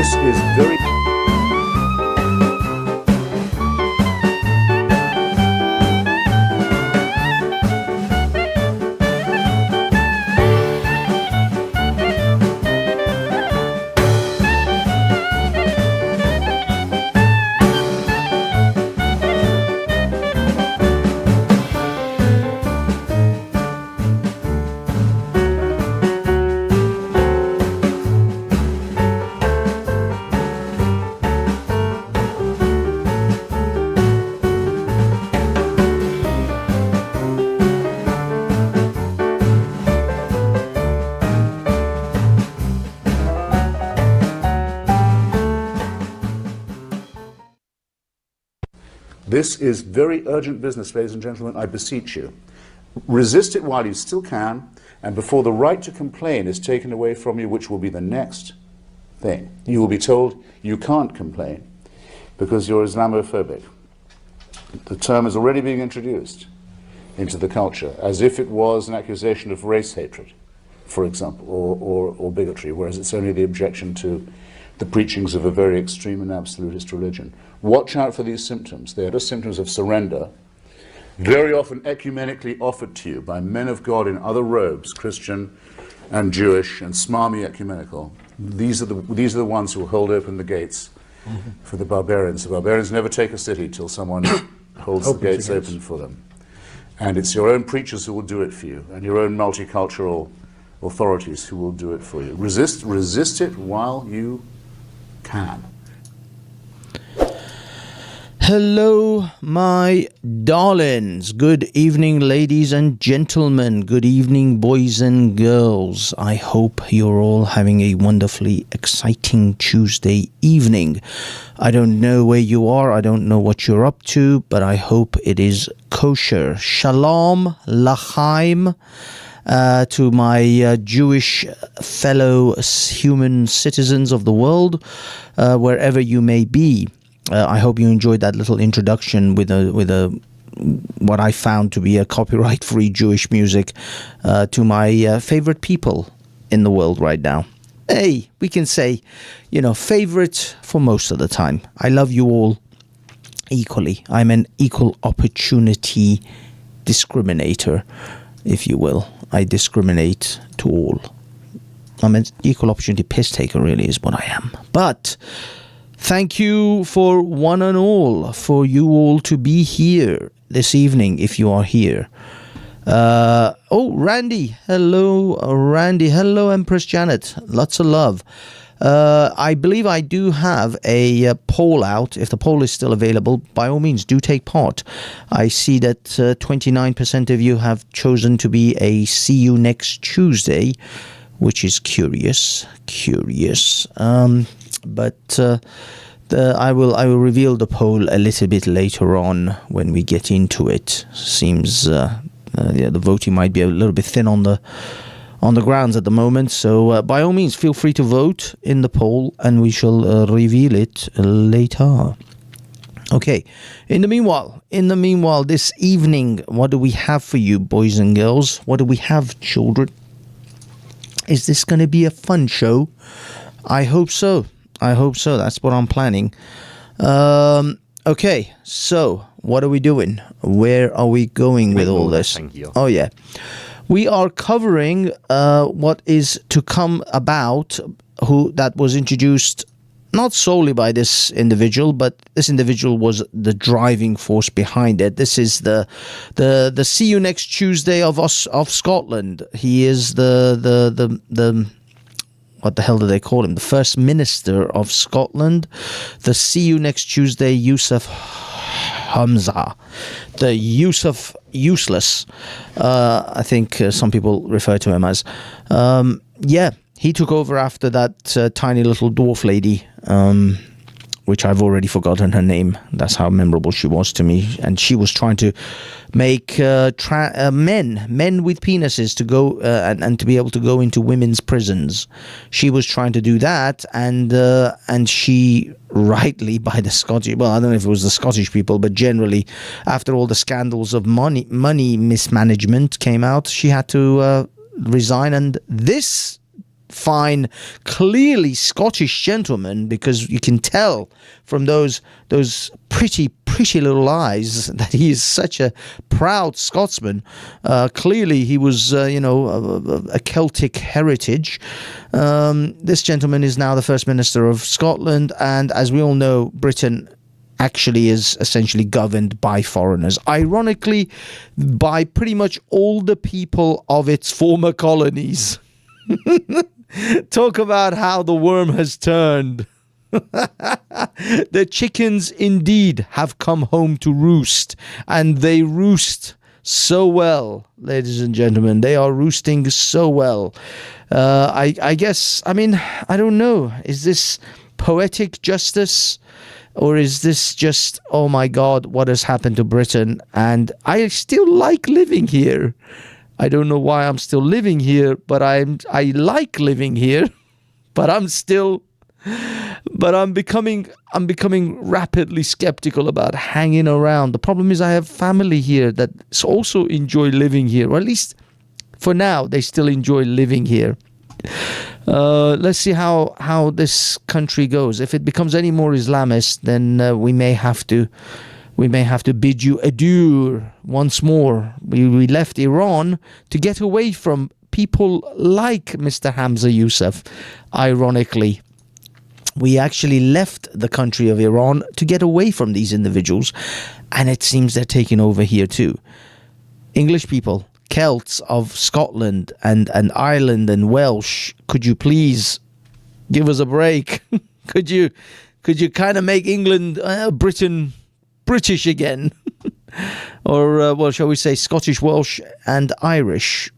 This is very... This is very urgent business, ladies and gentlemen, I beseech you. Resist it while you still can, and before the right to complain is taken away from you, which will be the next thing. You will be told you can't complain because you're Islamophobic. The term is already being introduced into the culture as if it was an accusation of race hatred, for example, or bigotry, whereas it's only the objection to the preachings of a very extreme and absolutist religion. Watch out for these symptoms. They are just symptoms of surrender, very often ecumenically offered to you by men of God in other robes, Christian and Jewish and smarmy ecumenical. These are the ones who will hold open the gates for the barbarians. The barbarians never take a city till someone holds the gates open for them. And it's your own preachers who will do it for you, and your own multicultural authorities who will do it for you. Resist it while you can. Hello, my darlings. Good evening, ladies and gentlemen. Good evening, boys and girls. I hope you're all having a wonderfully exciting Tuesday evening. I don't know where you are. I don't know what you're up to, but I hope it is kosher. Shalom, lachaim. To my Jewish fellow human citizens of the world, wherever you may be. I hope you enjoyed that little introduction with what I found to be a copyright-free Jewish music to my favorite people in the world right now. Hey, we can say, favorite for most of the time. I love you all equally. I'm an equal opportunity discriminator, if you will. I discriminate to all. I'm an equal opportunity piss taker, really, is what I am. But thank you for one and all, for you all to be here this evening, if you are here. Randy. Hello, Randy. Hello, Empress Janet. Lots of love. I believe I do have a poll out. If the poll is still available, by all means, do take part. I see that 29% of you have chosen to be a see you next Tuesday, which is curious. But I will reveal the poll a little bit later on when we get into it. Seems the voting might be a little bit thin on the grounds at the moment, so by all means feel free to vote in the poll and we shall reveal it later. Okay, in the meanwhile this evening, what do we have for you, boys and girls? What do we have, children? Is this going to be a fun show? I hope so. That's what I'm planning. Okay, so what are we doing? Where are we going with all this? Oh yeah, we are covering what is to come about, that was introduced not solely by this individual, but this individual was the driving force behind it. This is the See You Next Tuesday of Scotland. He is the what the hell do they call him? The First Minister of Scotland. The See You Next Tuesday, Yusuf Hamza. The Yusuf Useless. I think some people refer to him as. He took over after that tiny little dwarf lady, which I've already forgotten her name. That's how memorable she was to me. And she was trying to make men with penises to go and to be able to go into women's prisons. She was trying to do that, and she rightly, by the Scottish, well, I don't know if it was the Scottish people, but generally, after all the scandals of money mismanagement came out, she had to resign. And this fine, clearly Scottish gentleman, because you can tell from those pretty little eyes that he is such a proud Scotsman. Clearly he was, a Celtic heritage. This gentleman is now the First Minister of Scotland, and as we all know, Britain actually is essentially governed by foreigners. Ironically, by pretty much all the people of its former colonies. Talk about how the worm has turned. The chickens indeed have come home to roost, and they roost so well, ladies and gentlemen. They are roosting so well. I guess, I don't know. Is this poetic justice? Or is this just, oh my God, what has happened to Britain? And I still like living here. I don't know why I'm still living here, but I like living here. But I'm becoming rapidly skeptical about hanging around. The problem is I have family here that also enjoy living here, or at least for now they still enjoy living here. Let's see how this country goes. If it becomes any more Islamist, then we may have to bid you adieu once more. We left Iran to get away from people like Mr. Hamza Yousaf. Ironically, we actually left the country of Iran to get away from these individuals, and it seems they're taking over here too. English people, Celts of Scotland and Ireland and Welsh, could you please give us a break? Could you kind of make England, Britain, British again? Or, shall we say Scottish, Welsh and Irish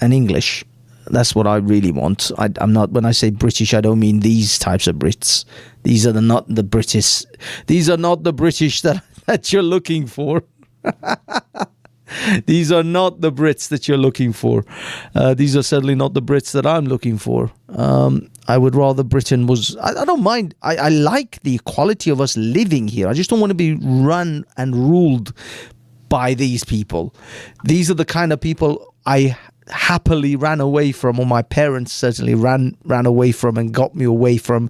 and English? That's what I really want. I'm not, when I say British, I don't mean these types of Brits. These are not the British. These are not the British that you're looking for. These are not the Brits that you're looking for. These are certainly not the Brits that I'm looking for. I would rather Britain was... I don't mind. I like the equality of us living here. I just don't want to be run and ruled by these people. These are the kind of people I happily ran away from, or my parents certainly ran away from and got me away from.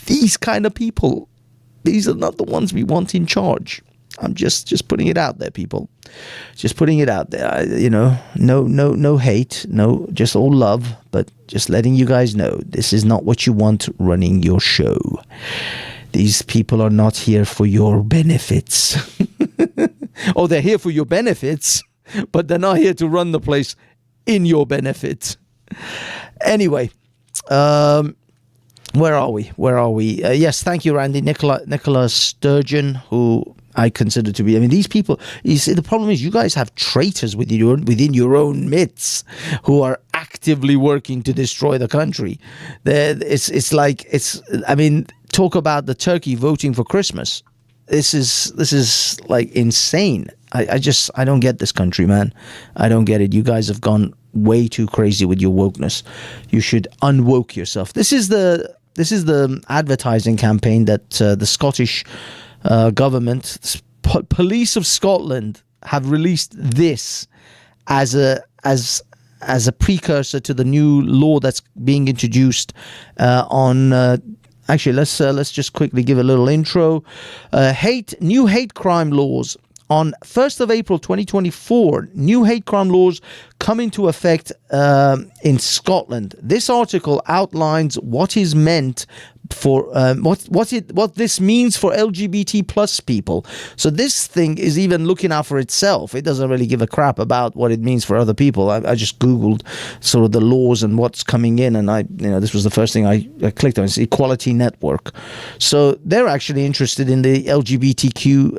These kind of people. These are not the ones we want in charge. I'm just putting it out there, people. Just putting it out there. No hate, no, just all love, but just letting you guys know this is not what you want running your show. These people are not here for your benefits. Oh, they're here for your benefits, but they're not here to run the place in your benefit. Anyway, where are we? Yes, thank you, Randy. Nicola Sturgeon, who I consider to be... these people... You see, the problem is you guys have traitors within your own midst who are actively working to destroy the country. Talk about the turkey voting for Christmas. This is like insane. I don't get this country, man. I don't get it. You guys have gone way too crazy with your wokeness. You should unwoke yourself. This is the advertising campaign that the Scottish government, police of Scotland, have released this as a precursor to the new law that's being introduced on. Actually, let's just quickly give a little intro. New hate crime laws. On 1st of April 2024, new hate crime laws come into effect in Scotland. This article outlines what is meant for what this means for LGBT plus people. So this thing is even looking out for itself. It doesn't really give a crap about what it means for other people. I just Googled sort of the laws and what's coming in, and this was the first thing I clicked on. It's Equality Network. So they're actually interested in the LGBTI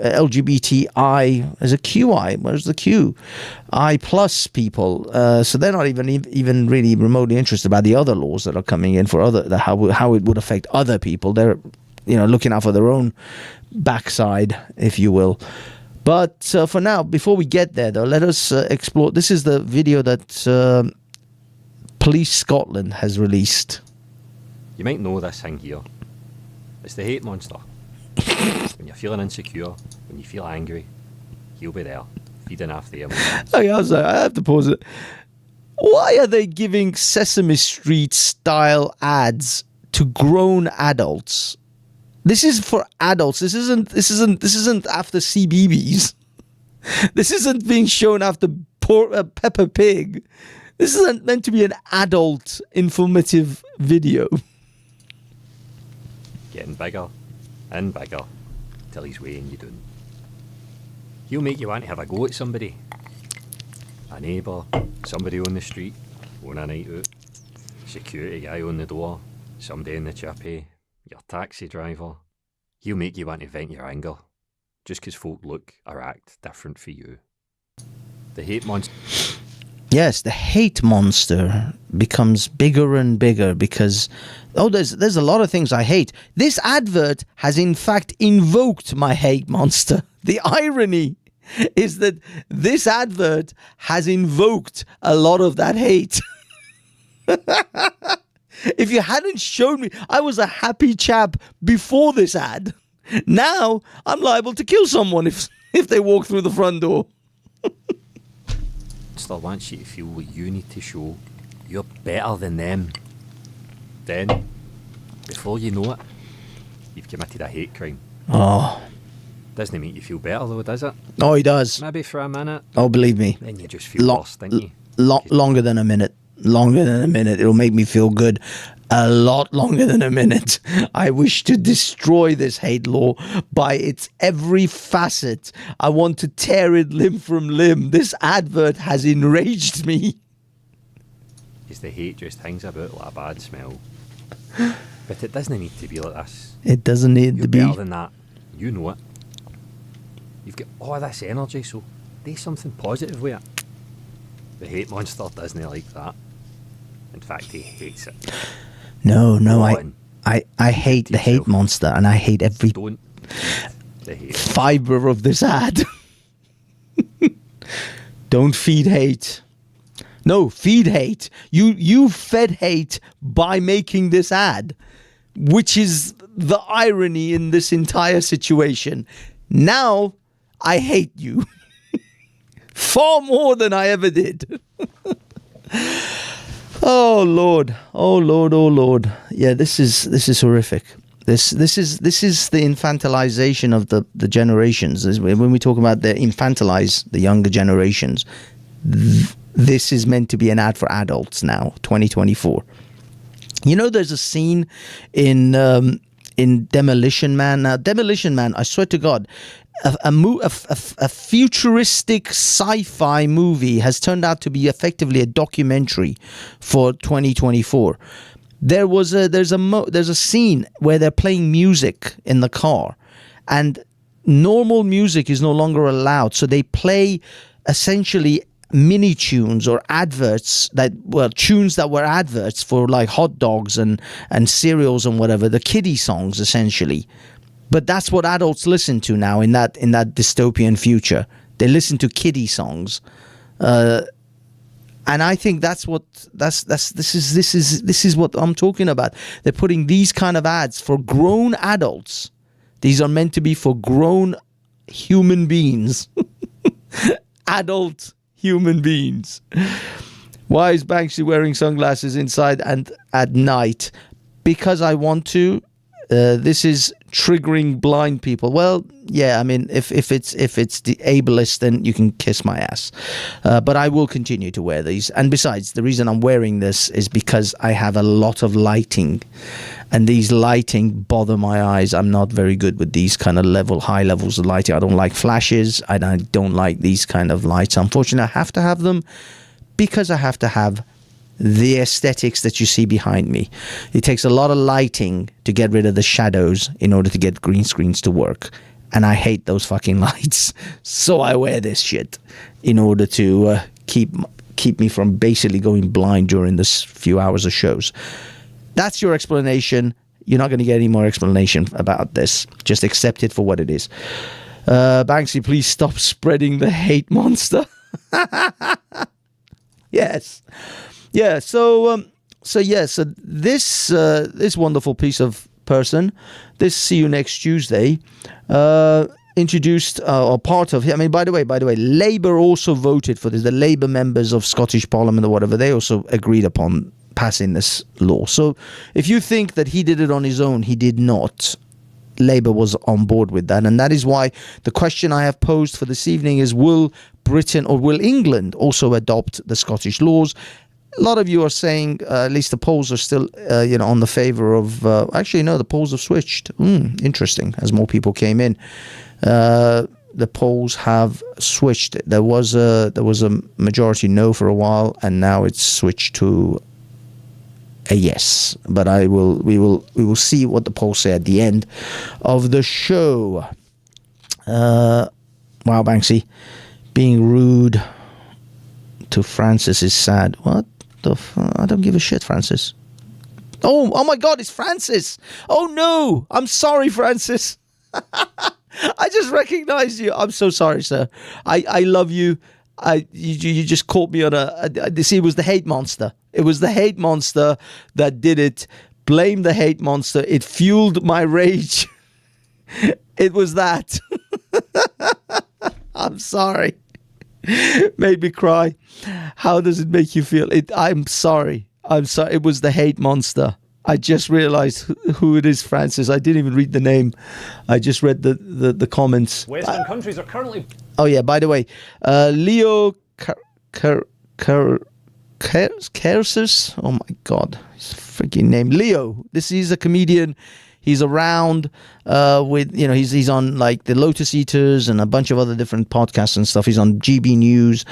as a QI. Where's the Q? I plus people. So they're not even really remotely interested about the other laws that are coming in for how it would affect other people. They're looking out for their own backside, if you will. But for now, before we get there though, let us explore. This is the video that Police Scotland has released. You might know this thing here. It's the hate monster. When you're feeling insecure, when you feel angry, he'll be there, feeding off the emotions. Okay, I have to pause it. Why are they giving Sesame Street style ads to grown adults? This is for adults. This isn't after CBeebies. This isn't being shown after Peppa Pig. This isn't meant to be an adult informative video. Getting bigger and bigger till he's weighing you down. He'll make you want to have a go at somebody. A neighbour, somebody on the street, on a night out, security guy on the door, somebody in the chippy, your taxi driver. He'll make you want to vent your anger, just 'cause folk look or act different for you. The hate monster. Yes, the hate monster becomes bigger and bigger because, there's a lot of things I hate. This advert has in fact invoked my hate monster. The irony is that this advert has invoked a lot of that hate. If you hadn't shown me, I was a happy chap before this ad. Now I'm liable to kill someone if they walk through the front door. Monster wants you to feel what you need to show. You're better than them. Then, before you know it, you've committed a hate crime. Oh. Doesn't make you feel better though, does it? Oh, he does. Maybe for a minute. Oh, believe me. Then you just feel worse, don't you? Longer than a minute. Longer than a minute. It'll make me feel good. A lot longer than a minute. I wish to destroy this hate law by its every facet. I want to tear it limb from limb. This advert has enraged me. Because the hate just hangs about like a bad smell. But it doesn't need to be like this. It doesn't need to be. You're better than that. You know it. You've got all this energy, so do something positive with it. The hate monster doesn't like that. In fact, he hates it. No, I hate the hate monster, and I hate every fiber of this ad. Don't feed hate. No, feed hate. You fed hate by making this ad, which is the irony in this entire situation. Now I hate you far more than I ever did. Oh Lord, oh Lord, oh Lord. Yeah, this is horrific. This is the infantilization of the generations. When we talk about the infantilize the younger generations, this is meant to be an ad for adults now, 2024. You know, there's a scene in Demolition Man. Now, Demolition Man, I swear to God, a futuristic sci-fi movie has turned out to be effectively a documentary for 2024. There's a scene where they're playing music in the car, and normal music is no longer allowed. So they play essentially mini tunes or adverts tunes that were adverts for like hot dogs and cereals and whatever, the kiddie songs essentially. But that's what adults listen to now in that dystopian future. They listen to kiddie songs, and I think this is what I'm talking about. They're putting these kind of ads for grown adults. These are meant to be for grown human beings, adult human beings. Why is Banksy wearing sunglasses inside and at night? Because I want to. This is triggering blind people. Well, yeah, I mean, if it's the ableist, then you can kiss my ass. But I will continue to wear these. And besides, the reason I'm wearing this is because I have a lot of lighting, and these lighting bother my eyes. I'm not very good with these kind of high levels of lighting. I don't like flashes, and I don't like these kind of lights. Unfortunately, I have to have them because I have to have the aesthetics that you see behind me. It takes a lot of lighting to get rid of the shadows in order to get green screens to work, and I hate those fucking lights. So I wear this shit in order to keep me from basically going blind during this few hours of shows. That's your explanation. You're not going to get any more explanation about this. Just accept it for what it is. Banksy, please stop spreading the hate monster. Yes. Yeah, so this wonderful piece of person, this See You Next Tuesday, introduced or part of. I mean, by the way, Labour also voted for this. The Labour members of Scottish Parliament or whatever, they also agreed upon passing this law. So if you think that he did it on his own, he did not. Labour was on board with that, and that is why the question I have posed for this evening is: will Britain or will England also adopt the Scottish laws? A lot of you are saying, at least the polls are still, on the favour of. Actually, no, the polls have switched. Interesting. As more people came in, the polls have switched. There was a majority no for a while, and now it's switched to a yes. But we will see what the polls say at the end of the show. Wow, Banksy, being rude to Francis is sad. What? I don't give a shit, Francis. Oh my God, it's Francis. Oh no, I'm sorry, Francis. I just recognized you. I'm so sorry, sir. I love you. You just caught me on see, it was the hate monster. It was the hate monster that did it. Blame the hate monster. It fueled my rage. It was that. I'm sorry. Made me cry. How does it make you feel? I'm sorry. It was the hate monster. I just realized who it is, Francis. I didn't even read the name. I just read the comments. Western countries are currently... Oh yeah, by the way, Leo Kersis. Oh my God, his freaking name. Leo. He's a comedian. He's around with, he's on like the Lotus Eaters and a bunch of other different podcasts and stuff. He's on GB News,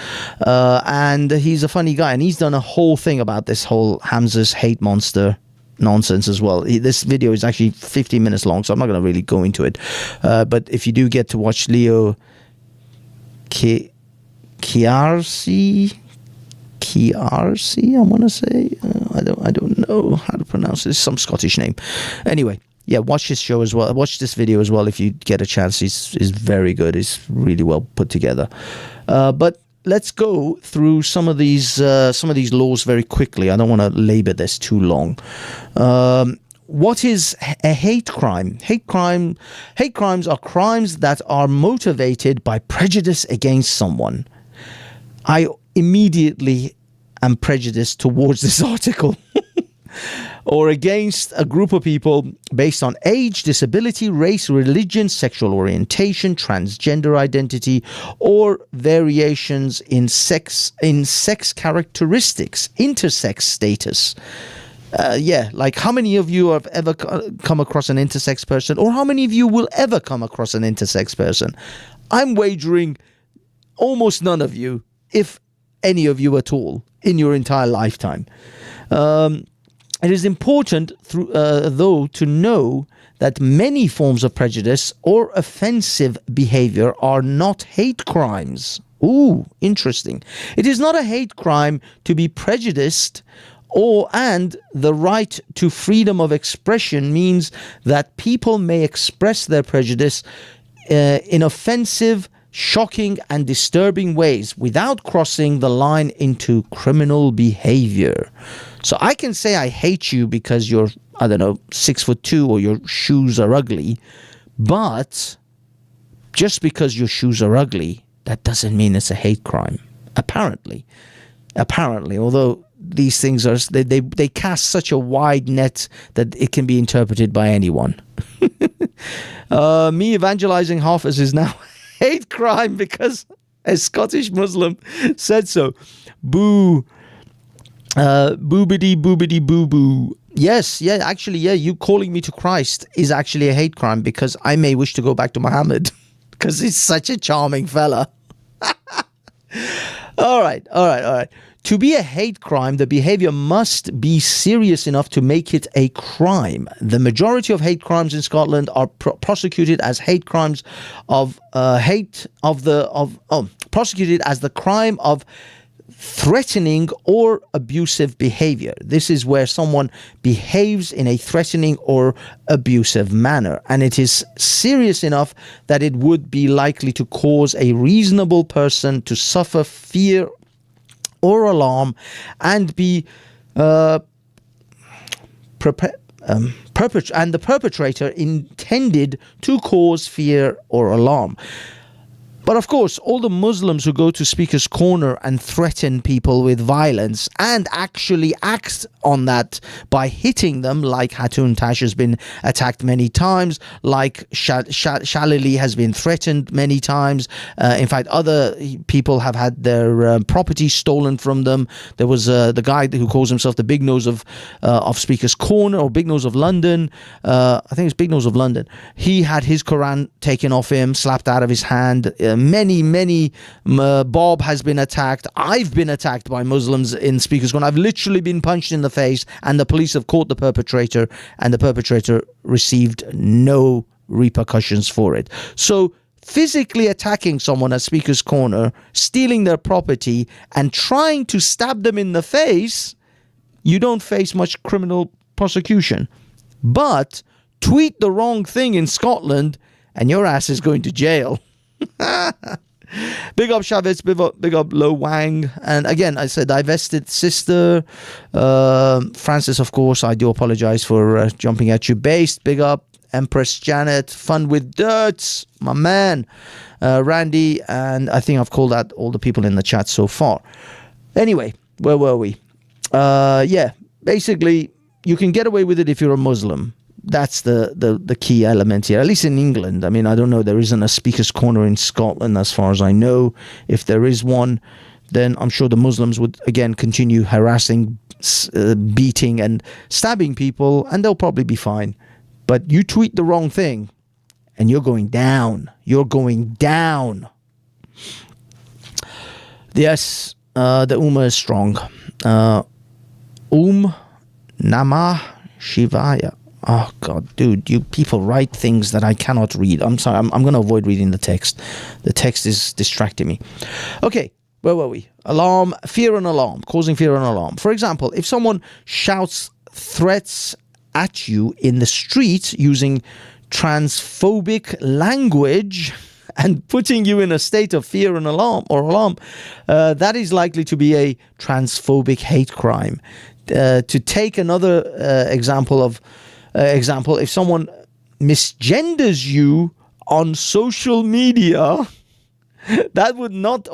and he's a funny guy. And he's done a whole thing about this whole Hamza's hate monster nonsense as well. This video is actually 15 minutes long, so I'm not going to really go into it. But if you do get to watch Leo Chiarsi, I want to say. I don't know how to pronounce it. It's some Scottish name. Anyway. Yeah, watch his show as well. Watch this video as well if you get a chance. He's very good. He's really well put together. But let's go through some of these laws very quickly. I don't want to labor this too long. What is a hate crime? Hate crimes are crimes that are motivated by prejudice against someone. I immediately am prejudiced towards this article. Or against a group of people based on age, disability, race, religion, sexual orientation, transgender identity, or variations in sex characteristics, intersex status. Like how many of you have ever come across an intersex person, or how many of you will ever come across an intersex person? I'm wagering almost none of you, if any of you at all, in your entire lifetime. It is important, though, to know that many forms of prejudice or offensive behavior are not hate crimes. Ooh, interesting. It is not a hate crime to be prejudiced, and the right to freedom of expression means that people may express their prejudice in offensive, shocking, and disturbing ways without crossing the line into criminal behavior. So I can say I hate you because you're, 6'2" or your shoes are ugly, but just because your shoes are ugly, that doesn't mean it's a hate crime. Apparently, although these things are, they cast such a wide net that it can be interpreted by anyone. Me evangelizing Hafiz is now hate crime because a Scottish Muslim said so. Boo. Boobity boobity boo boo. Yes, you calling me to Christ is actually a hate crime because I may wish to go back to Muhammad because he's such a charming fella. All right. To be a hate crime, the behavior must be serious enough to make it a crime. The majority of hate crimes in Scotland are prosecuted as hate crimes prosecuted as the crime of threatening or abusive behavior. This is where someone behaves in a threatening or abusive manner, and it is serious enough that it would be likely to cause a reasonable person to suffer fear or alarm and be the perpetrator intended to cause fear or alarm. But of course, all the Muslims who go to Speaker's Corner and threaten people with violence and actually act on that by hitting them, like Hatun Tash has been attacked many times, like Shalili has been threatened many times. In fact, other people have had their property stolen from them. There was the guy who calls himself the Big Nose of Speaker's Corner, or Big Nose of London. I think it's Big Nose of London. He had his Quran taken off him, slapped out of his hand. Many Bob has been attacked. I've been attacked by Muslims in Speaker's Corner. I've literally been punched in the face, and the police have caught the perpetrator, and the perpetrator received no repercussions for it. So physically attacking someone at Speaker's Corner, stealing their property, and trying to stab them in the face, you don't face much criminal prosecution. But tweet the wrong thing in Scotland and your ass is going to jail. Big up Chavez, big up Lo Wang. And again, I said divested sister. Francis, of course, I do apologize for jumping at you. Based, big up. Empress Janet, Fun with Dirts, my man. Randy, and I think I've called out all the people in the chat so far. Anyway, where were we? Yeah, basically, you can get away with it if you're a Muslim. That's the key element here, at least in England. I mean, I don't know, there isn't a Speaker's Corner in Scotland as far as I know. If there is one, then I'm sure the Muslims would again continue harassing, beating and stabbing people, and they'll probably be fine. But you tweet the wrong thing and you're going down. You're going down. Yes, the Ummah is strong. Namah Shivaya. Oh, God, dude, you people write things that I cannot read. I'm sorry, I'm going to avoid reading the text. The text is distracting me. Okay, where were we? Alarm, fear and alarm, causing fear and alarm. For example, if someone shouts threats at you in the street using transphobic language and putting you in a state of fear and alarm, that is likely to be a transphobic hate crime. To take another example, if someone misgenders you on social media, that would not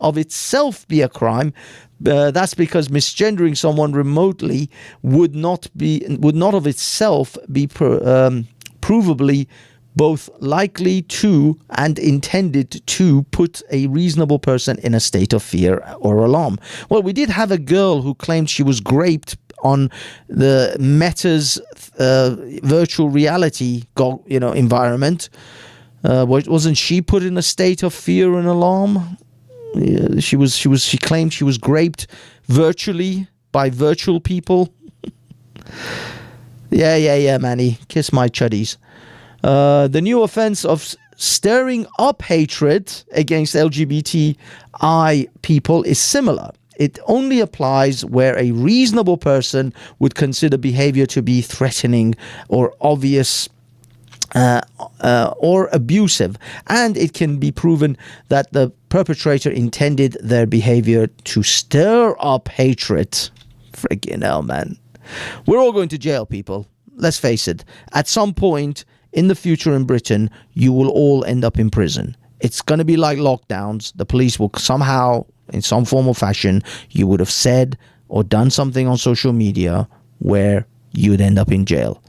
of itself be a crime. That's because misgendering someone remotely would not of itself be provably both likely to and intended to put a reasonable person in a state of fear or alarm. Well, we did have a girl who claimed she was raped on the Meta's virtual reality environment. Wasn't she put in a state of fear and alarm? Yeah, she claimed she was raped virtually by virtual people. Yeah, Manny, kiss my chuddies. The new offense of stirring up hatred against LGBTI people is similar. It only applies where a reasonable person would consider behavior to be threatening or obvious or abusive, and it can be proven that the perpetrator intended their behavior to stir up hatred. Friggin' hell, man. We're all going to jail, people. Let's face it. At some point in the future in Britain, you will all end up in prison. It's going to be like lockdowns. The police will somehow, in some form or fashion, you would have said or done something on social media where you would end up in jail.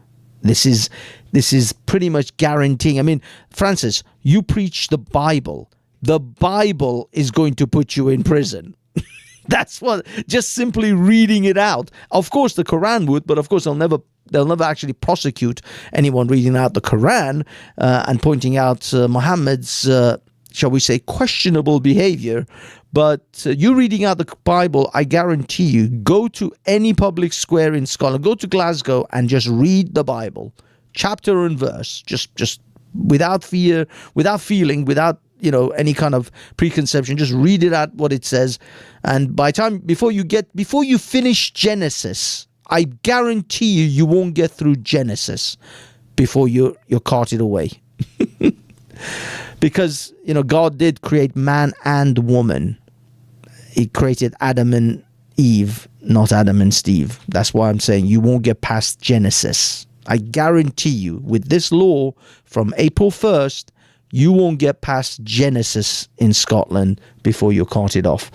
This is pretty much guaranteeing. I mean, Francis, you preach the Bible. The Bible is going to put you in prison. That's what, just simply reading it out. Of course, the Quran would, but of course, they'll never actually prosecute anyone reading out the Quran and pointing out Muhammad's, shall we say, questionable behavior. But you reading out the Bible, I guarantee you, go to any public square in Scotland, go to Glasgow and just read the Bible, chapter and verse, just without fear, without feeling, without any kind of preconception. Just read it out what it says, and before you finish Genesis, I guarantee you won't get through Genesis before you're carted away. Because God did create man and woman. He created Adam and Eve, not Adam and Steve. That's why I'm saying you won't get past Genesis. I guarantee you, with this law from April 1st, you won't get past Genesis in Scotland before you're carted off.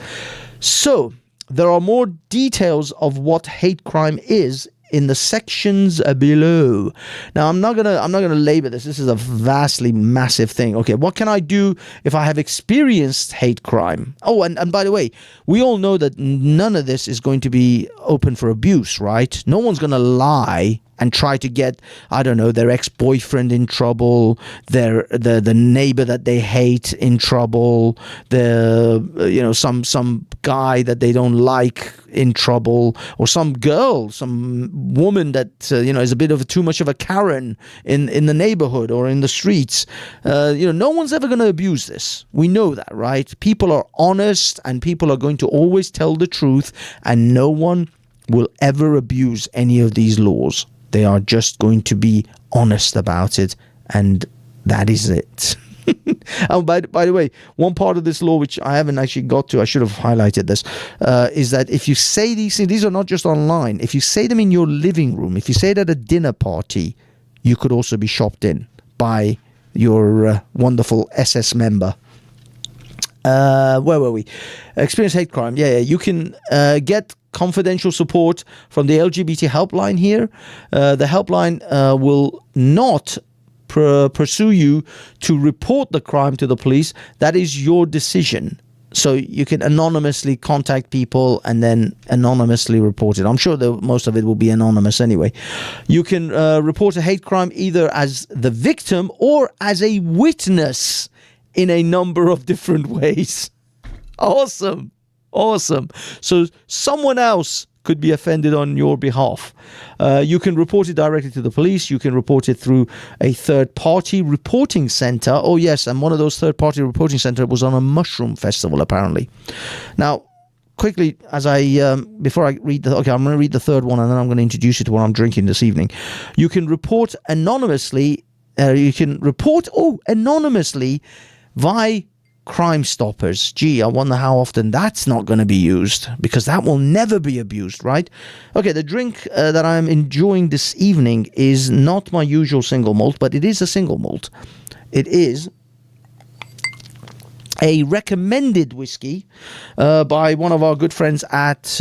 So, there are more details of what hate crime is in the sections below. Now, I'm not gonna labor this. This is a vastly massive thing. Okay, what can I do if I have experienced hate crime? Oh, and by the way, we all know that none of this is going to be open for abuse, right? No one's gonna lie and try to get, I don't know, their ex-boyfriend in trouble, the neighbor that they hate in trouble, some guy that they don't like in trouble, or some girl, some woman that is a bit of too much of a Karen in the neighborhood or in the streets. No one's ever going to abuse this. We know that, right? People are honest, and people are going to always tell the truth, and no one will ever abuse any of these laws. They are just going to be honest about it, and that is it. Oh, by the way, one part of this law which I haven't actually got to, I should have highlighted this, is that if you say these are not just online. If you say them in your living room, if you say it at a dinner party, you could also be shopped in by your wonderful SS member. Where were we? Experience hate crime. Yeah, you can get confidential support from the LGBT helpline here. The helpline will not pursue you to report the crime to the police. That is your decision. So you can anonymously contact people and then anonymously report it. I'm sure that most of it will be anonymous anyway. You can report a hate crime either as the victim or as a witness in a number of different ways. Awesome. So someone else could be offended on your behalf. You can report it directly to the police. You can report it through a third-party reporting center. Oh, yes, and one of those third-party reporting centers was on a mushroom festival, apparently. Now, quickly, before I read I'm going to read the third one, and then I'm going to introduce you to what I'm drinking this evening. You can report anonymously. Anonymously via Crime Stoppers. Gee, I wonder how often that's not going to be used, because that will never be abused, right? Okay, the drink that I'm enjoying this evening is not my usual single malt, but it is a single malt. It is a recommended whiskey by one of our good friends at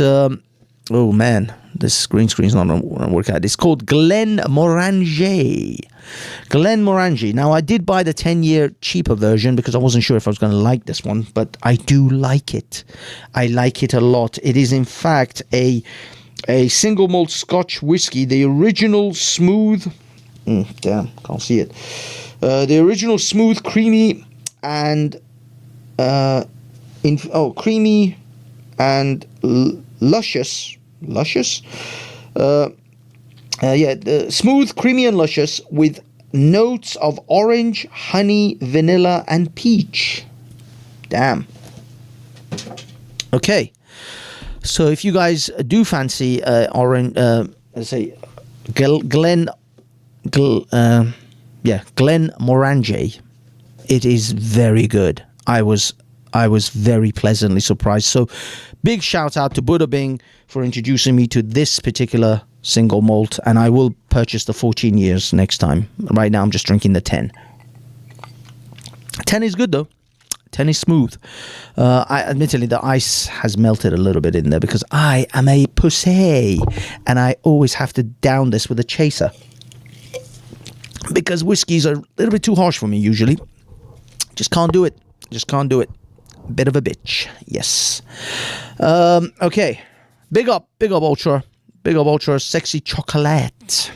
oh man, this green screen's not going to work out. It's called Glenmorangie. Glenmorangie. Now, I did buy the 10-year cheaper version because I wasn't sure if I was going to like this one, but I do like it. I like it a lot. It is, in fact, a single malt Scotch whiskey, the original smooth... damn, can't see it. The original smooth, creamy, and... creamy and luscious. Smooth, creamy and luscious with notes of orange, honey, vanilla and peach. Damn. Okay, so if you guys do fancy orange, Glenmorangie, it is very good. I was very pleasantly surprised. So big shout out to Buddha Bing for introducing me to this particular single malt, and I will purchase the 14 years next time. Right now I'm just drinking the 10. 10 is good though. 10 is smooth. Admittedly, the ice has melted a little bit in there because I am a pussy and I always have to down this with a chaser because whiskeys are a little bit too harsh for me usually. Just can't do it. Bit of a bitch. Yes. Okay. Big up Ultra. Big up Ultra Sexy Chocolate.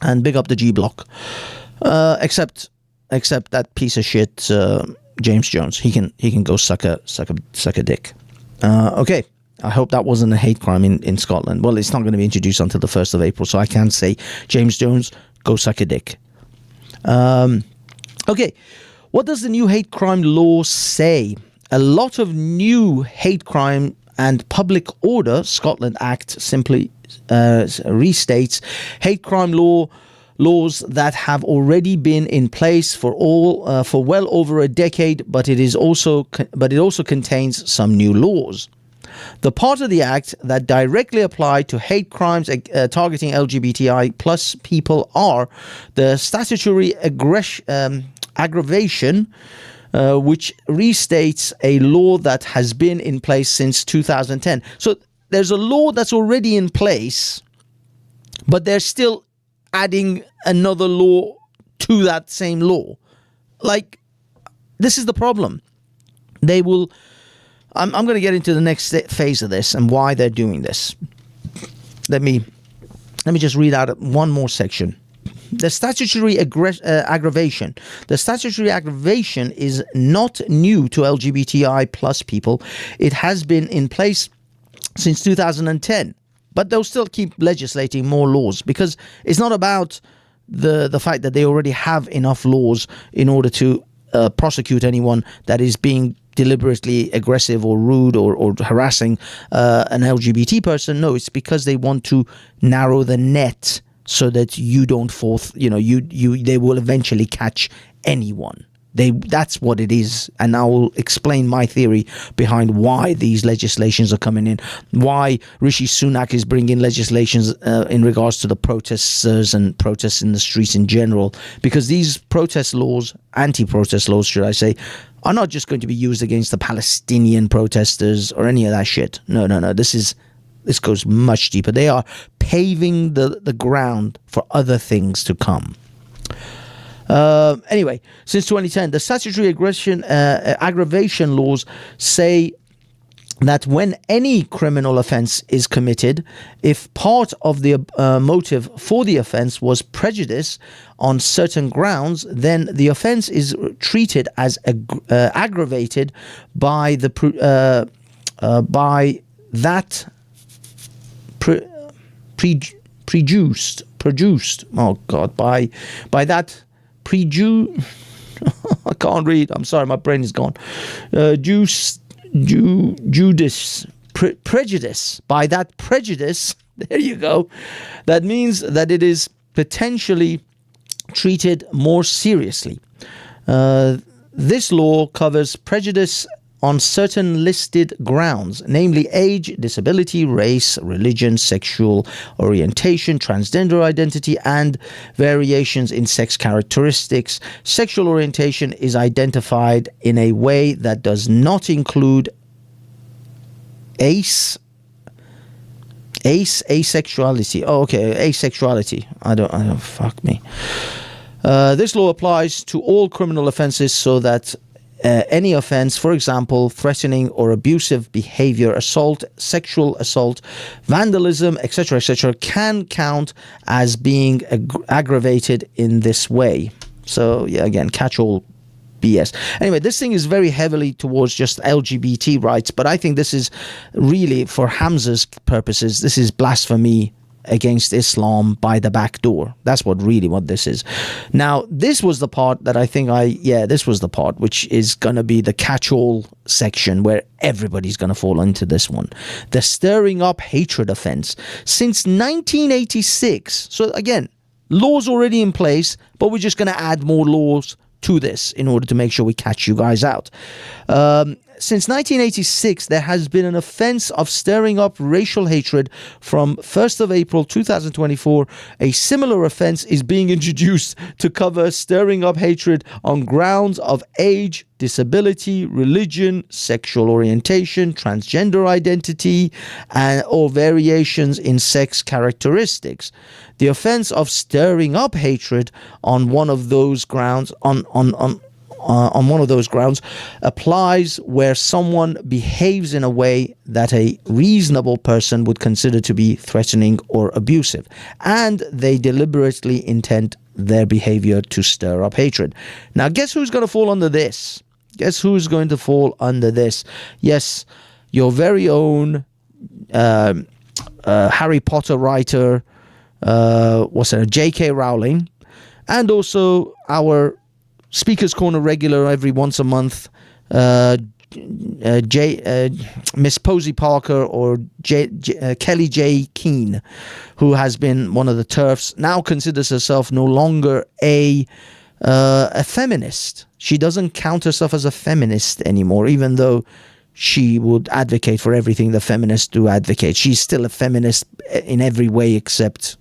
And big up the G Block. Except that piece of shit James Jones. He can go suck a dick. Okay. I hope that wasn't a hate crime in Scotland. Well, it's not going to be introduced until the 1st of April, so I can't say James Jones, go suck a dick. Okay. What does the new hate crime law say? A lot of new hate crime and public order, Scotland Act simply restates hate crime laws that have already been in place for well over a decade, but it also contains some new laws. The part of the act that directly apply to hate crimes targeting LGBTI plus people are the statutory aggravation, which restates a law that has been in place since 2010. So there's a law that's already in place, but they're still adding another law to that same law. Like, this is the problem. They will... I'm going to get into the next phase of this and why they're doing this. Let me just read out one more section. The statutory aggravation. The statutory aggravation is not new to LGBTI plus people. It has been in place since 2010. But they'll still keep legislating more laws, because it's not about the fact that they already have enough laws in order to prosecute anyone that is being deliberately aggressive or rude or harassing an LGBT person. No, it's because they want to narrow the net so that you don't fall, they will eventually catch anyone. That's what it is, and I will explain my theory behind why these legislations are coming in, why Rishi Sunak is bringing legislations in regards to the protesters and protests in the streets in general, because these protest laws, anti-protest laws should I say, are not just going to be used against the Palestinian protesters or any of that shit. No, this goes much deeper. They are paving the ground for other things to come. Anyway, since 2010, the statutory aggravation laws say that when any criminal offence is committed, if part of the motive for the offence was prejudice on certain grounds, then the offence is treated as aggravated by that I can't read. I'm sorry, my brain is gone. Prejudice. By that prejudice, there you go. That means that it is potentially treated more seriously. This law covers prejudice on certain listed grounds, namely age, disability, race, religion, sexual orientation, transgender identity, and variations in sex characteristics. Sexual orientation is identified in a way that does not include asexuality. Oh, okay, asexuality. I don't, fuck me. This law applies to all criminal offenses so that any offense, for example, threatening or abusive behavior, assault, sexual assault, vandalism, etc., can count as being aggravated in this way. So, yeah, again, catch-all BS. Anyway, this thing is very heavily towards just LGBT rights, but I think this is really, for Hamza's purposes, this is blasphemy against Islam by the back door. That's what this is. Now, this was the part that I think this was the part which is going to be the catch-all section where everybody's going to fall into this one. The stirring up hatred offense. Since 1986, so again, laws already in place, but we're just going to add more laws to this in order to make sure we catch you guys out. Since 1986, there has been an offense of stirring up racial hatred. From 1st of April 2024, a similar offense is being introduced to cover stirring up hatred on grounds of age, disability, religion, sexual orientation, transgender identity, or variations in sex characteristics. The offense of stirring up hatred on one of those grounds on one of those grounds applies where someone behaves in a way that a reasonable person would consider to be threatening or abusive, and they deliberately intend their behavior to stir up hatred. Now, guess who's going to fall under this? Guess who's going to fall under this? Yes, your very own Harry Potter writer, J.K. Rowling, and also our Speaker's Corner regular every once a month, Miss Posey Parker, or Kelly J. Keane, who has been one of the TERFs, now considers herself no longer a feminist. She doesn't count herself as a feminist anymore, even though she would advocate for everything the feminists do advocate. She's still a feminist in every way except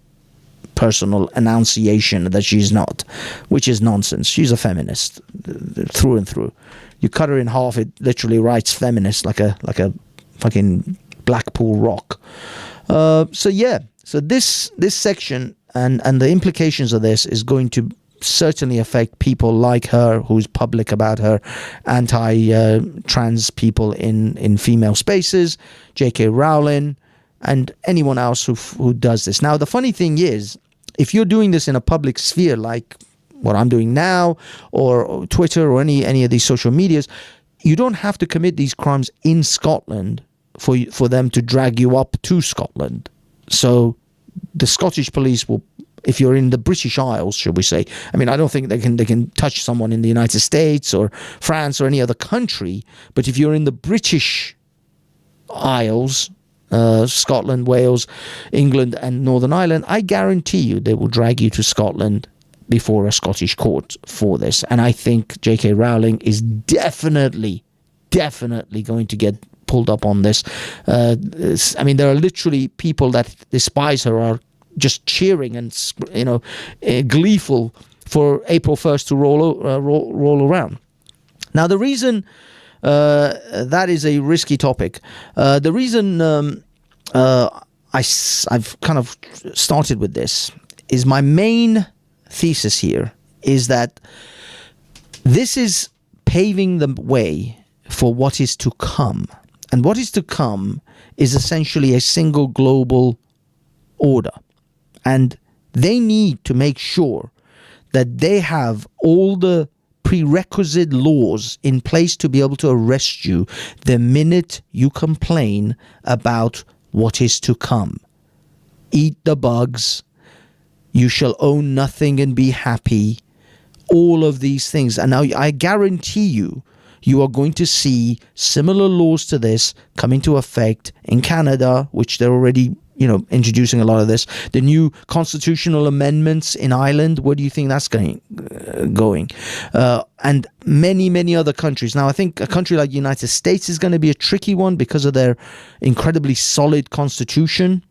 personal enunciation that she's not, which is nonsense. She's a feminist through and through. You cut her in half, it literally writes feminist like a fucking Blackpool rock. So this section and the implications of this is going to certainly affect people like her, who's public about her anti-trans people in female spaces, J.K. Rowling, and anyone else who does this. Now, the funny thing is, if you're doing this in a public sphere like what I'm doing now, or Twitter, or any of these social medias, you don't have to commit these crimes in Scotland for them to drag you up to Scotland. So the Scottish police will, if you're in the British Isles, should we say, I mean, I don't think they can touch someone in the United States or France or any other country, but if you're in the British Isles, Scotland, Wales, England and Northern Ireland, I guarantee you they will drag you to Scotland before a Scottish court for this. And I think J.K. Rowling is definitely going to get pulled up on this. I mean, there are literally people that despise her are just cheering and gleeful for April 1st to roll around. Now, the reason that is a risky topic. The reason I've kind of started with this is my main thesis here is that this is paving the way for what is to come. And what is to come is essentially a single global order. And they need to make sure that they have all the prerequisite laws in place to be able to arrest you the minute you complain about what is to come. Eat the bugs. You shall own nothing and be happy. All of these things. And now I guarantee you are going to see similar laws to this come into effect in Canada, which they're already, introducing a lot of this. The new constitutional amendments in Ireland, where do you think that's going? And many, many other countries. Now, I think a country like the United States is going to be a tricky one because of their incredibly solid constitution.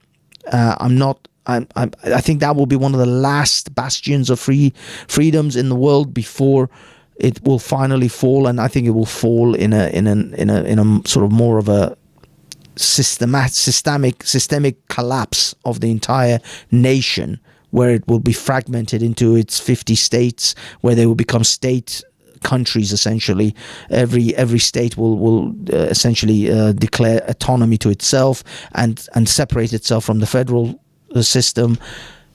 I think that will be one of the last bastions of freedoms in the world before it will finally fall, and I think it will fall in a sort of more of a systemic collapse of the entire nation, where it will be fragmented into its 50 states, where they will become state countries essentially. Every state will essentially declare autonomy to itself and separate itself from the federal system.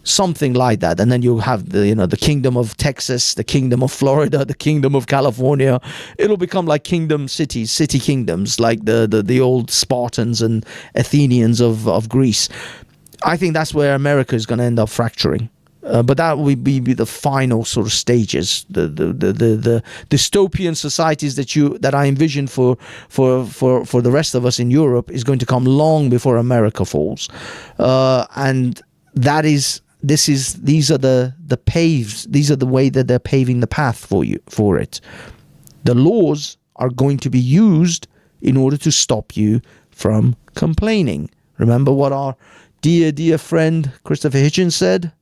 Something like that. And then you'll have the Kingdom of Texas, the Kingdom of Florida, the Kingdom of California. It'll become like kingdom cities, city kingdoms, like the old Spartans and Athenians of Greece. I think that's where America is going to end up fracturing. But that will be the final sort of stages. The dystopian societies that I envision for the rest of us in Europe is going to come long before America falls. And that is. These are the paves. These are the way that they're paving the path for it. The laws are going to be used in order to stop you from complaining. Remember what our dear friend Christopher Hitchens said?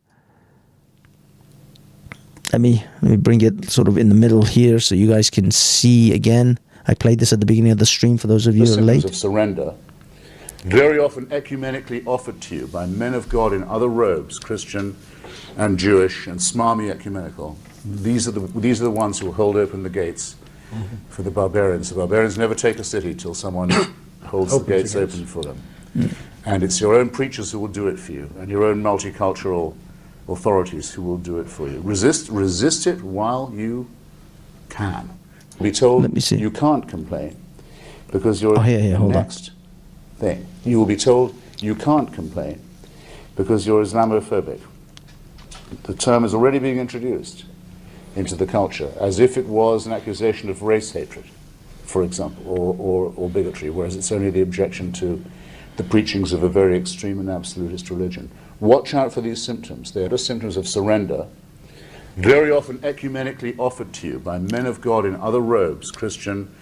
Let me bring it sort of in the middle here so you guys can see again. I played this at the beginning of the stream for those of you who are late. Of surrender. Very often ecumenically offered to you by men of God in other robes, Christian and Jewish and smarmy ecumenical. These are the ones who will hold open the gates for the barbarians. The barbarians never take a city till someone holds the gates open for them. And it's your own preachers who will do it for you, and your own multicultural authorities who will do it for you. Resist it while you can. Be told you can't complain because you're next thing. You will be told you can't complain because you're Islamophobic. The term is already being introduced into the culture as if it was an accusation of race hatred, for example, or bigotry, whereas it's only the objection to the preachings of a very extreme and absolutist religion. Watch out for these symptoms. They are just symptoms of surrender, very often ecumenically offered to you by men of God in other robes, Christian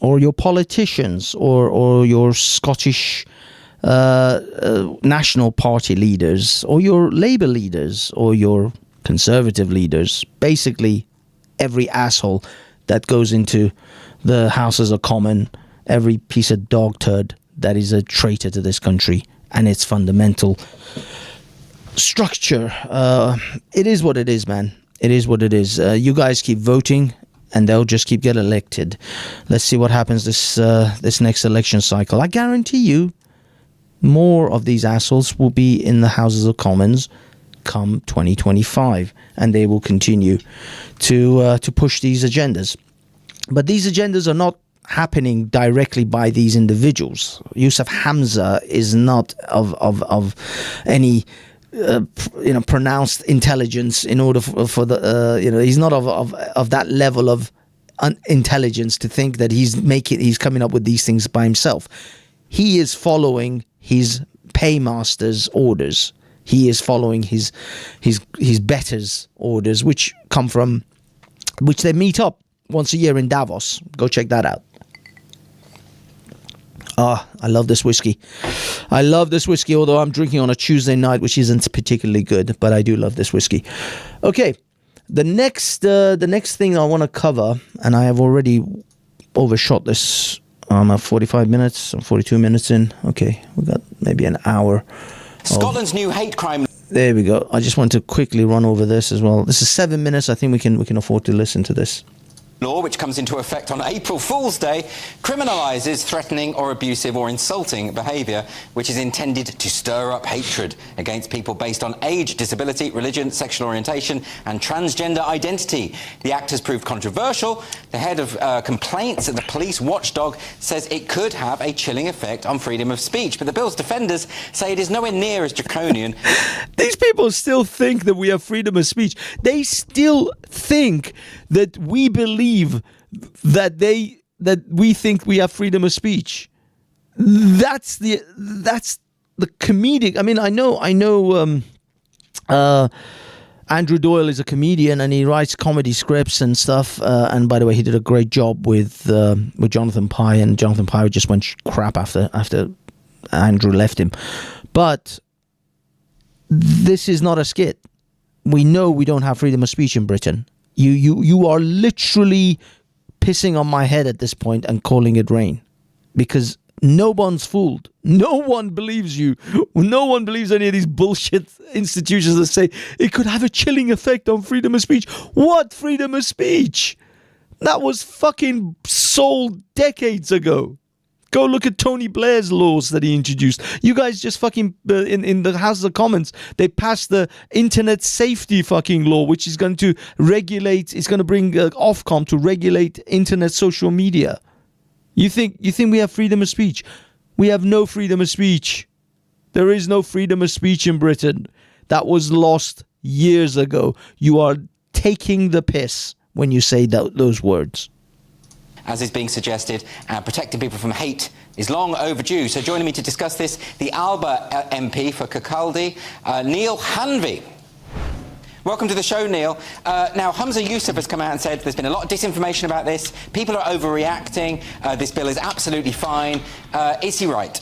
or your politicians, or your Scottish National Party leaders, or your Labour leaders, or your Conservative leaders, basically every asshole that goes into the Houses of Commons, every piece of dog turd that is a traitor to this country and its fundamental structure. It is what it is, man. It is what it is. You guys keep voting and they'll just keep getting elected. Let's see what happens this next election cycle. I guarantee you more of these assholes will be in the Houses of Commons come 2025, and they will continue to push these agendas. But these agendas are not happening directly by these individuals. Yusuf Hamza is not of any pronounced intelligence in order for the he's not of that level of intelligence to think that he's coming up with these things by himself. He is following his paymaster's orders. He is following his betters' orders, which they meet up once a year in Davos. Go check that out. I love this whiskey. I love this whiskey, although I'm drinking on a Tuesday night, which isn't particularly good, but I do love this whiskey. Okay, the next thing I want to cover, and I have already overshot this. I'm at 45 minutes. I'm 42 minutes in. Okay, we got maybe an hour. Scotland's new hate crime. There we go. I just want to quickly run over this as well. This is 7 minutes. I think we can afford to listen to this. Law, which comes into effect on April Fool's Day, criminalises threatening or abusive or insulting behaviour which is intended to stir up hatred against people based on age, disability, religion, sexual orientation and transgender identity. The act has proved controversial. The head of complaints at the police watchdog says it could have a chilling effect on freedom of speech, but the bill's defenders say it is nowhere near as draconian. These people still think that we have freedom of speech. They still think that we believe that we think we have freedom of speech. That's the comedic. I mean, I know. Andrew Doyle is a comedian and he writes comedy scripts and stuff. And by the way, he did a great job with Jonathan Pye, and Jonathan Pye just went crap after Andrew left him. But this is not a skit. We know we don't have freedom of speech in Britain. You are literally pissing on my head at this point and calling it rain, because no one's fooled. No one believes you. No one believes any of these bullshit institutions that say it could have a chilling effect on freedom of speech. What freedom of speech? That was fucking sold decades ago. Go look at Tony Blair's laws that he introduced. You guys just fucking, in the House of Commons, they passed the internet safety fucking law, which is going to regulate, it's going to bring Ofcom to regulate internet social media. You think we have freedom of speech? We have no freedom of speech. There is no freedom of speech in Britain. That was lost years ago. You are taking the piss when you say those words. As is being suggested, protecting people from hate is long overdue. So joining me to discuss this, the Alba MP for Kirkcaldy, Neil Hanvey. Welcome to the show, Neil. Now, Hamza Yusuf has come out and said there's been a lot of disinformation about this. People are overreacting. This bill is absolutely fine. Is he right?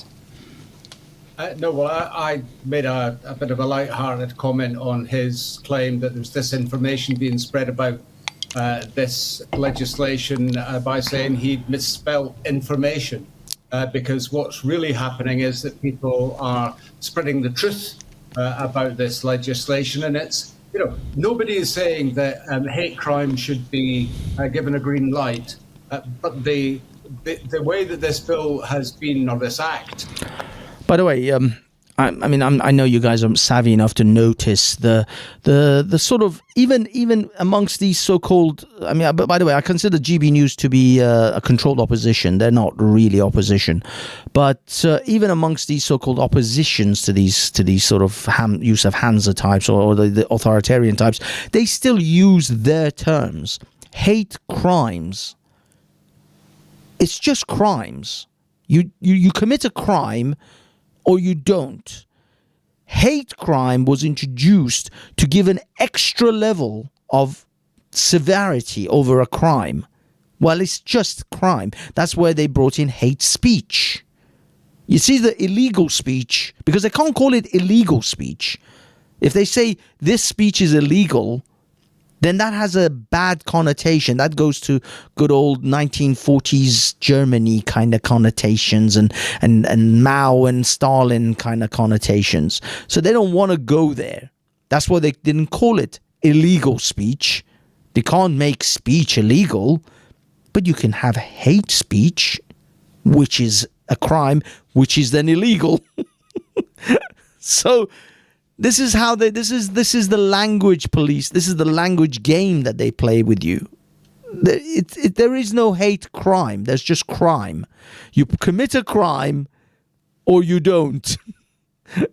No, well, I made a bit of a light-hearted comment on his claim that there's disinformation being spread about this legislation by saying he'd misspelled information, because what's really happening is that people are spreading the truth about this legislation, and it's, nobody is saying that hate crime should be given a green light, but the way that this bill has been, or this act. By the way, I know you guys are savvy enough to notice the sort of even amongst these so-called. But by the way, I consider GB News to be a controlled opposition. They're not really opposition, but even amongst these so-called oppositions to these sort of Yusuf Hamza types or the authoritarian types, they still use their terms. Hate crimes. It's just crimes. You commit a crime, or you don't. Hate crime was introduced to give an extra level of severity over a crime. Well, it's just crime. That's where they brought in hate speech. You see the illegal speech, because they can't call it illegal speech. If they say this speech is illegal, then that has a bad connotation. That goes to good old 1940s Germany kind of connotations and Mao and Stalin kind of connotations. So they don't want to go there. That's why they didn't call it illegal speech. They can't make speech illegal, but you can have hate speech, which is a crime, which is then illegal. So this is how this is the language police. This is the language game that they play with you. There is no hate crime. There's just crime. You commit a crime or you don't.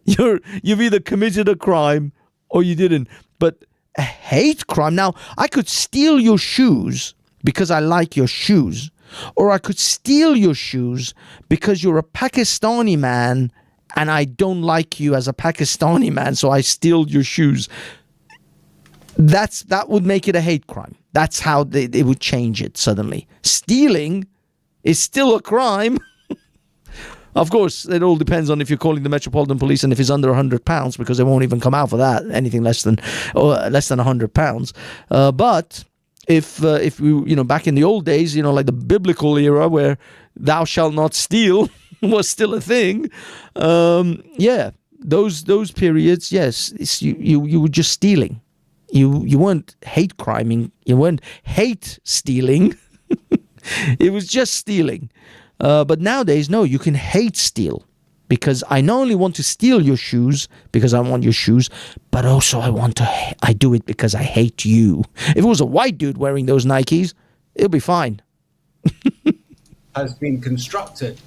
You've either committed a crime or you didn't. But a hate crime. Now, I could steal your shoes because I like your shoes. Or I could steal your shoes because you're a Pakistani man and I don't like you as a Pakistani man, so I steal your shoes. That would make it a hate crime. That's how they would change it suddenly. Stealing is still a crime. Of course, it all depends on if you're calling the Metropolitan Police and if it's under £100, because they won't even come out for that. Anything less than £100. But if we, back in the old days, like the biblical era where thou shalt not steal was still a thing. Those periods, yes, you were just stealing. You weren't hate criming. You weren't hate stealing. It was just stealing. But nowadays, no, you can hate steal, because I not only want to steal your shoes because I want your shoes, but also I do it because I hate you. If it was a white dude wearing those Nikes, it'll be fine. Has been constructed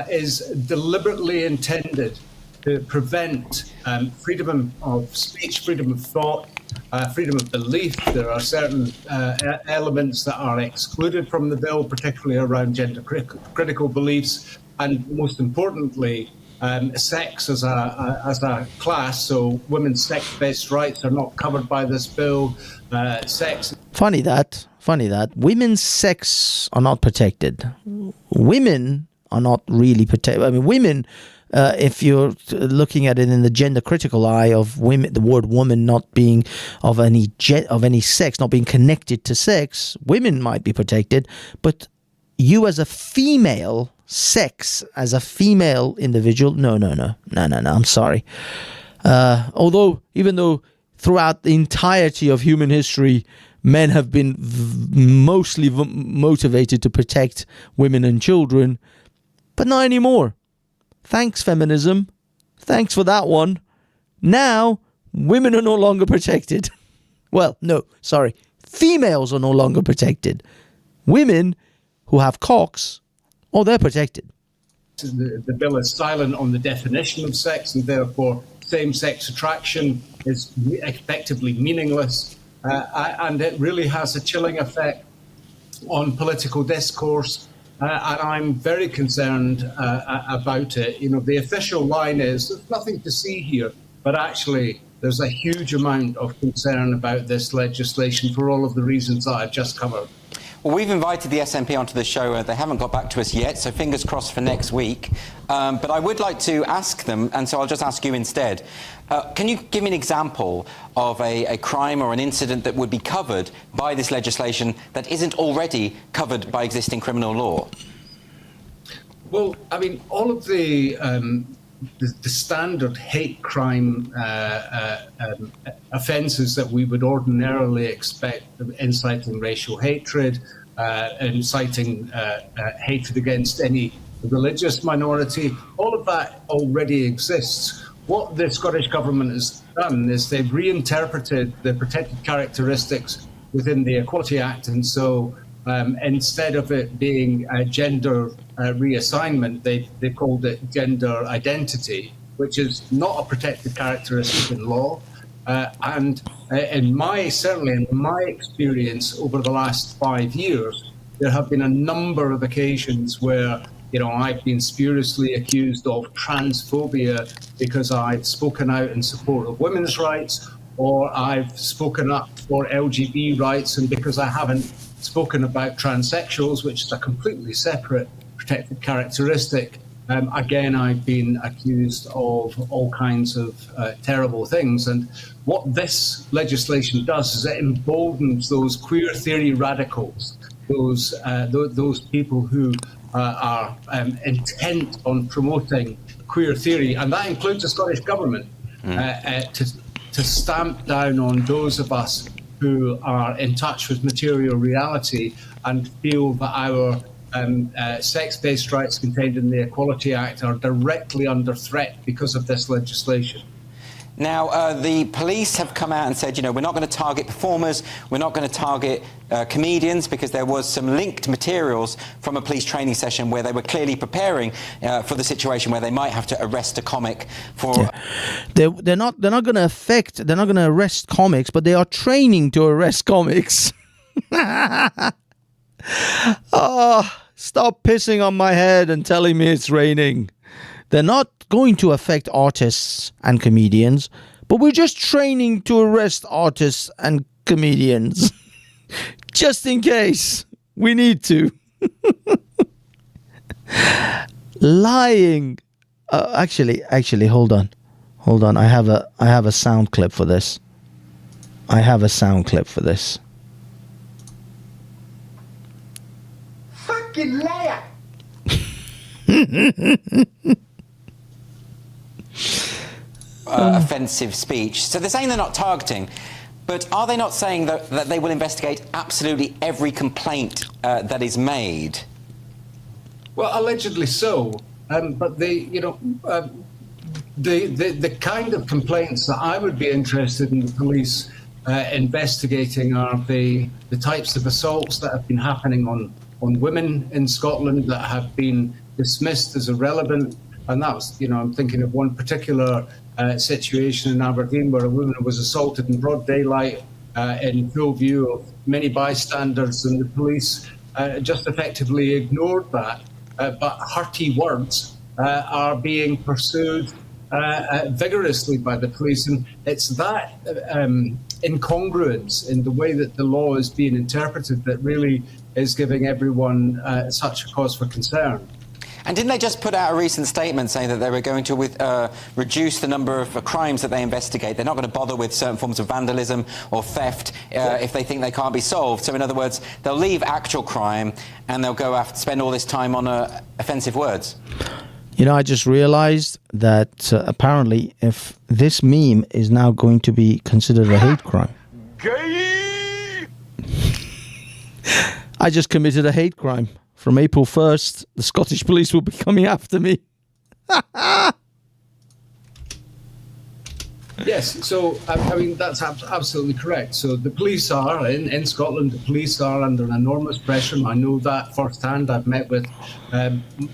is deliberately intended to prevent freedom of speech, freedom of thought, freedom of belief. There are certain elements that are excluded from the bill, particularly around gender critical beliefs, and most importantly, sex as a class. So women's sex-based rights are not covered by this bill. Sex. Funny that women's sex are not protected. Women are not really protected. I mean, women, if you're looking at it in the gender critical eye of women, the word woman not being of any sex, not being connected to sex, women might be protected. But you as a female, sex as a female individual, no, I'm sorry. Even though throughout the entirety of human history, men have been mostly motivated to protect women and children, but not anymore. Thanks, feminism. Thanks for that one. Now, women are no longer protected. Well, no, sorry. Females are no longer protected. Women who have cocks, they're protected. The bill is silent on the definition of sex, and therefore same-sex attraction is effectively meaningless. And it really has a chilling effect on political discourse. And I'm very concerned about it. The official line is, there's nothing to see here, but actually there's a huge amount of concern about this legislation for all of the reasons that I've just covered. Well, we've invited the SNP onto the show. They haven't got back to us yet, so fingers crossed for next week. But I would like to ask them, and so I'll just ask you instead. Can you give me an example of a crime or an incident that would be covered by this legislation that isn't already covered by existing criminal law? Well, I mean, all of the standard hate crime offences that we would ordinarily expect, inciting racial hatred, inciting hatred against any religious minority, all of that already exists. What the Scottish Government has done is they've reinterpreted the protected characteristics within the Equality Act, and so instead of it being a gender reassignment, they called it gender identity, which is not a protected characteristic in law. And certainly in my experience over the last 5 years, there have been a number of occasions where I've been spuriously accused of transphobia because I've spoken out in support of women's rights, or I've spoken up for LGBT rights, and because I haven't spoken about transsexuals, which is a completely separate protected characteristic. Again, I've been accused of all kinds of terrible things. And what this legislation does is it emboldens those queer theory radicals, those people who are intent on promoting queer theory, and that includes the Scottish Government, to stamp down on those of us who are in touch with material reality and feel that our sex-based rights contained in the Equality Act are directly under threat because of this legislation. Now, the police have come out and said, you know, we're not going to target performers, we're not going to target comedians, because there was some linked materials from a police training session where they were clearly preparing for the situation where they might have to arrest a comic for... Yeah. They're not going to arrest comics, but they are training to arrest comics. Oh, stop pissing on my head and telling me it's raining. They're not going to affect artists and comedians, but we're just training to arrest artists and comedians. Just in case we need to. Lying. Actually, hold on. I have a sound clip for this. Fucking liar! Offensive speech. So they're saying they're not targeting, but are they not saying that they will investigate absolutely every complaint that is made? Well, allegedly so, but the kind of complaints that I would be interested in the police investigating are the types of assaults that have been happening on women in Scotland that have been dismissed as irrelevant. And that was, I'm thinking of one particular situation in Aberdeen where a woman was assaulted in broad daylight in full view of many bystanders, and the police just effectively ignored that. But hearty words are being pursued vigorously by the police. And it's that incongruence in the way that the law is being interpreted that really is giving everyone such a cause for concern. And didn't they just put out a recent statement saying that they were going to reduce the number of crimes that they investigate? They're not going to bother with certain forms of vandalism or theft if they think they can't be solved. So in other words, they'll leave actual crime and they'll go after spend all this time on offensive words. I just realized that apparently if this meme is now going to be considered a hate crime. Gay! I just committed a hate crime. From April 1st, the Scottish police will be coming after me. Yes, so I mean that's absolutely correct. So the police are in Scotland. The police are under enormous pressure. I know that firsthand. I've met with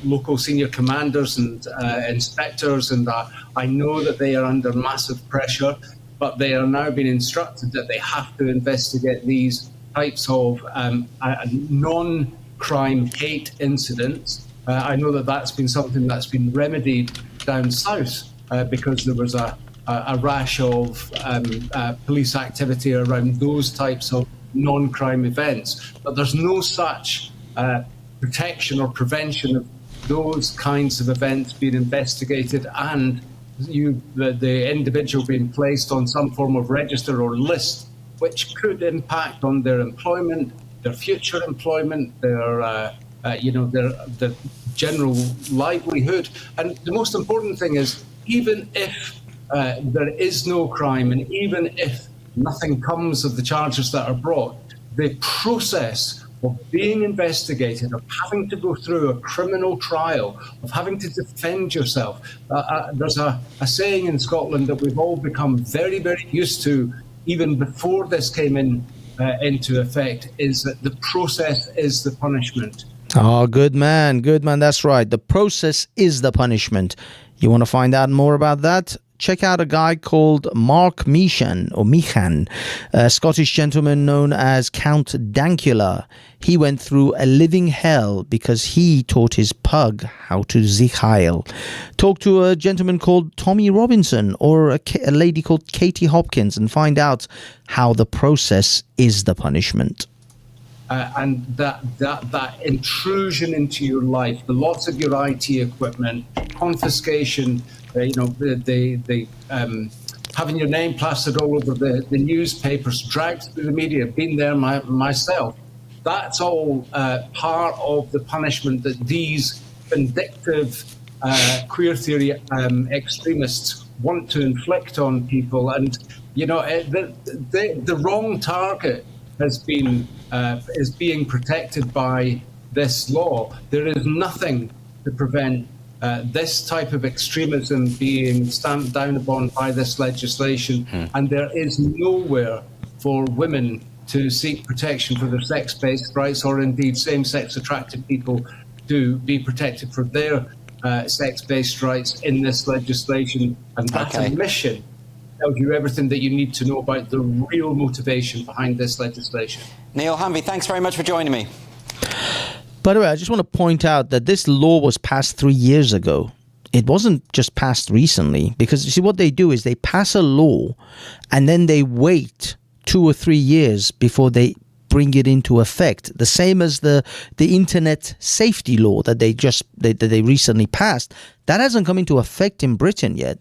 local senior commanders and inspectors, and I know that they are under massive pressure. But they are now being instructed that they have to investigate these types of non-crime hate incidents. I know that that's been something that's been remedied down south because there was a rash of police activity around those types of non-crime events. But there's no such protection or prevention of those kinds of events being investigated and the individual being placed on some form of register or list, which could impact on their employment, their future employment, their general livelihood. And the most important thing is, even if there is no crime, and even if nothing comes of the charges that are brought, the process of being investigated, of having to go through a criminal trial, of having to defend yourself. There's a saying in Scotland that we've all become very, very used to, even before this came into effect, is that the process is the punishment. Oh, good man. That's right. The process is the punishment. You want to find out more about that? Check out a guy called Mark Meechan, a Scottish gentleman known as Count Dankula. He went through a living hell because he taught his pug how to zich heil. Talk to a gentleman called Tommy Robinson or a lady called Katie Hopkins and find out how the process is the punishment. and that intrusion into your life, the loss of your IT equipment, confiscation, the having your name plastered all over the newspapers, dragged through the media, been there myself. That's all part of the punishment that these vindictive queer theory extremists want to inflict on people. And the wrong target is being protected by this law. There is nothing to prevent this type of extremism being stamped down upon by this legislation, and there is nowhere for women to seek protection for their sex-based rights, or indeed same-sex attracted people to be protected for their sex-based rights in this legislation. And that omission tells you everything that you need to know about the real motivation behind this legislation. Neil Humvey, thanks very much for joining me. By the way, I just want to point out that this law was passed 3 years ago. It wasn't just passed recently, because you see what they do is they pass a law and then they wait 2 or 3 years before they bring it into effect. The same as the internet safety law that they recently passed. That hasn't come into effect in Britain yet.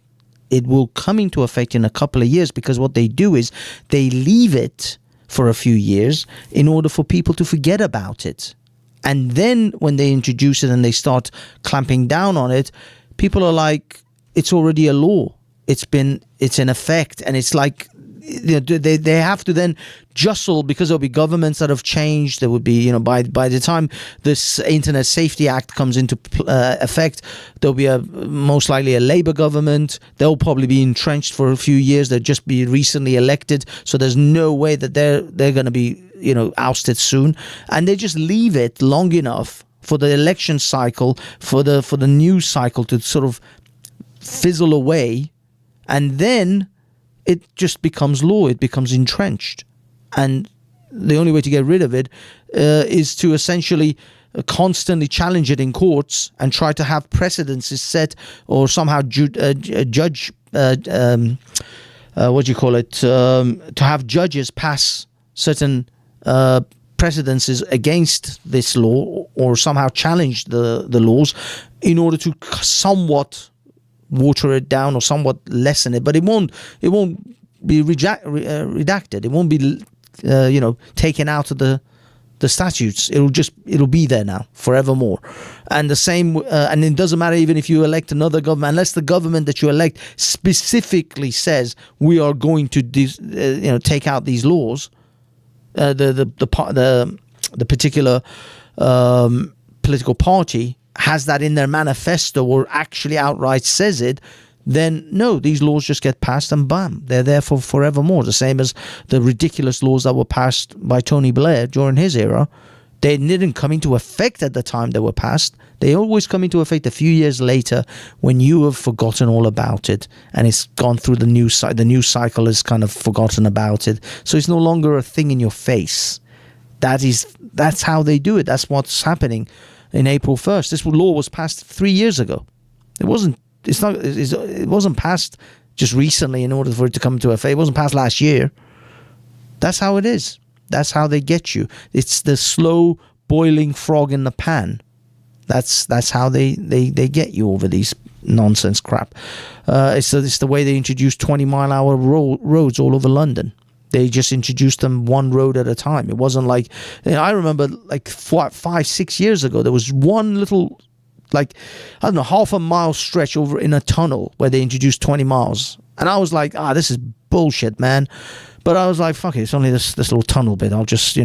It will come into effect in a couple of years, because what they do is they leave it for a few years in order for people to forget about it. And then when they introduce it and they start clamping down on it, people are like, it's already a law. It's in effect. And it's like, they have to then jostle, because there'll be governments that have changed. There would be, by the time this Internet Safety Act comes into effect, there'll be most likely a Labour government. They'll probably be entrenched for a few years. They'll just be recently elected, so there's no way that they're going to be ousted soon. And they just leave it long enough for the election cycle, for the news cycle to sort of fizzle away, and then it just becomes law. It becomes entrenched. And the only way to get rid of it is to essentially constantly challenge it in courts and try to have precedences set, or somehow judge, to have judges pass certain precedences against this law, or somehow challenge the laws in order to somewhat water it down or somewhat lessen it. But it won't be redacted. It won't be taken out of the statutes. It'll be there now forevermore. And the same, and it doesn't matter even if you elect another government, unless the government that you elect specifically says we are going to take out these laws. The particular political party has that in their manifesto, or actually outright says it, then no, these laws just get passed and bam, they're there for forevermore. The same as the ridiculous laws that were passed by Tony Blair during his era. They didn't come into effect at the time they were passed. They always come into effect a few years later, when you have forgotten all about it and it's gone through the news cycle. The news cycle has kind of forgotten about it, so it's no longer a thing in your face. That's how they do it. That's what's happening. In April 1st, this law was passed 3 years ago. It wasn't passed just recently in order for it to come into effect. It wasn't passed last year. That's how it is. That's how they get you. It's the slow boiling frog in the pan. That's how they get you over these nonsense crap. It's the way they introduced 20-mile-an-hour roads all over London. They just introduced them one road at a time. It wasn't like, I remember like 5-6 years ago, there was one little, half a mile stretch over in a tunnel where they introduced 20 miles. And I was like, this is bullshit, man. But I was like, fuck it, it's only this little tunnel bit. I'll just,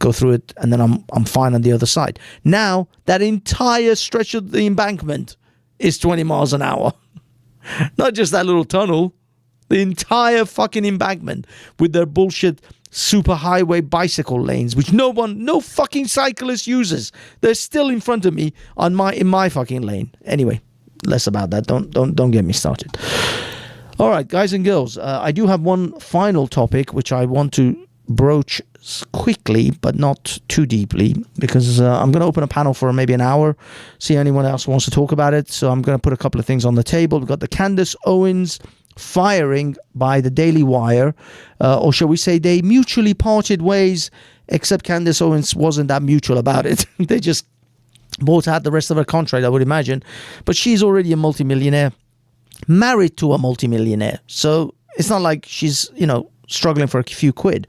go through it, and then I'm fine on the other side. Now, that entire stretch of the embankment is 20 miles an hour. Not just that little tunnel. The entire fucking embankment with their bullshit superhighway bicycle lanes, which no fucking cyclist uses. They're still in front of me in my fucking lane. Anyway, less about that. Don't get me started. All right, guys and girls, I do have one final topic which I want to broach quickly, but not too deeply, because I'm going to open a panel for maybe an hour, see if anyone else wants to talk about it. So I'm going to put a couple of things on the table. We've got the Candace Owens firing by the Daily Wire, or shall we say they mutually parted ways except Candace Owens wasn't that mutual about it. They just bought out the rest of her contract, I would imagine. But she's already a multimillionaire, married to a multimillionaire. So it's not like she's, struggling for a few quid.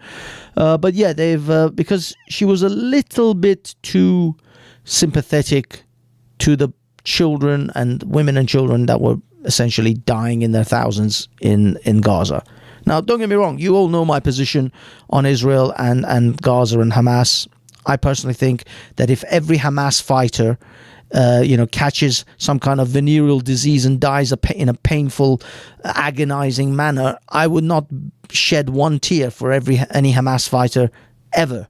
But yeah, they've, because she was a little bit too sympathetic to the children and women and children that were essentially dying in their thousands in Gaza. Now, don't get me wrong, you all know my position on Israel and Gaza and Hamas. I personally think that if every Hamas fighter catches some kind of venereal disease and dies in a painful, agonizing manner, I would not shed one tear for any Hamas fighter ever.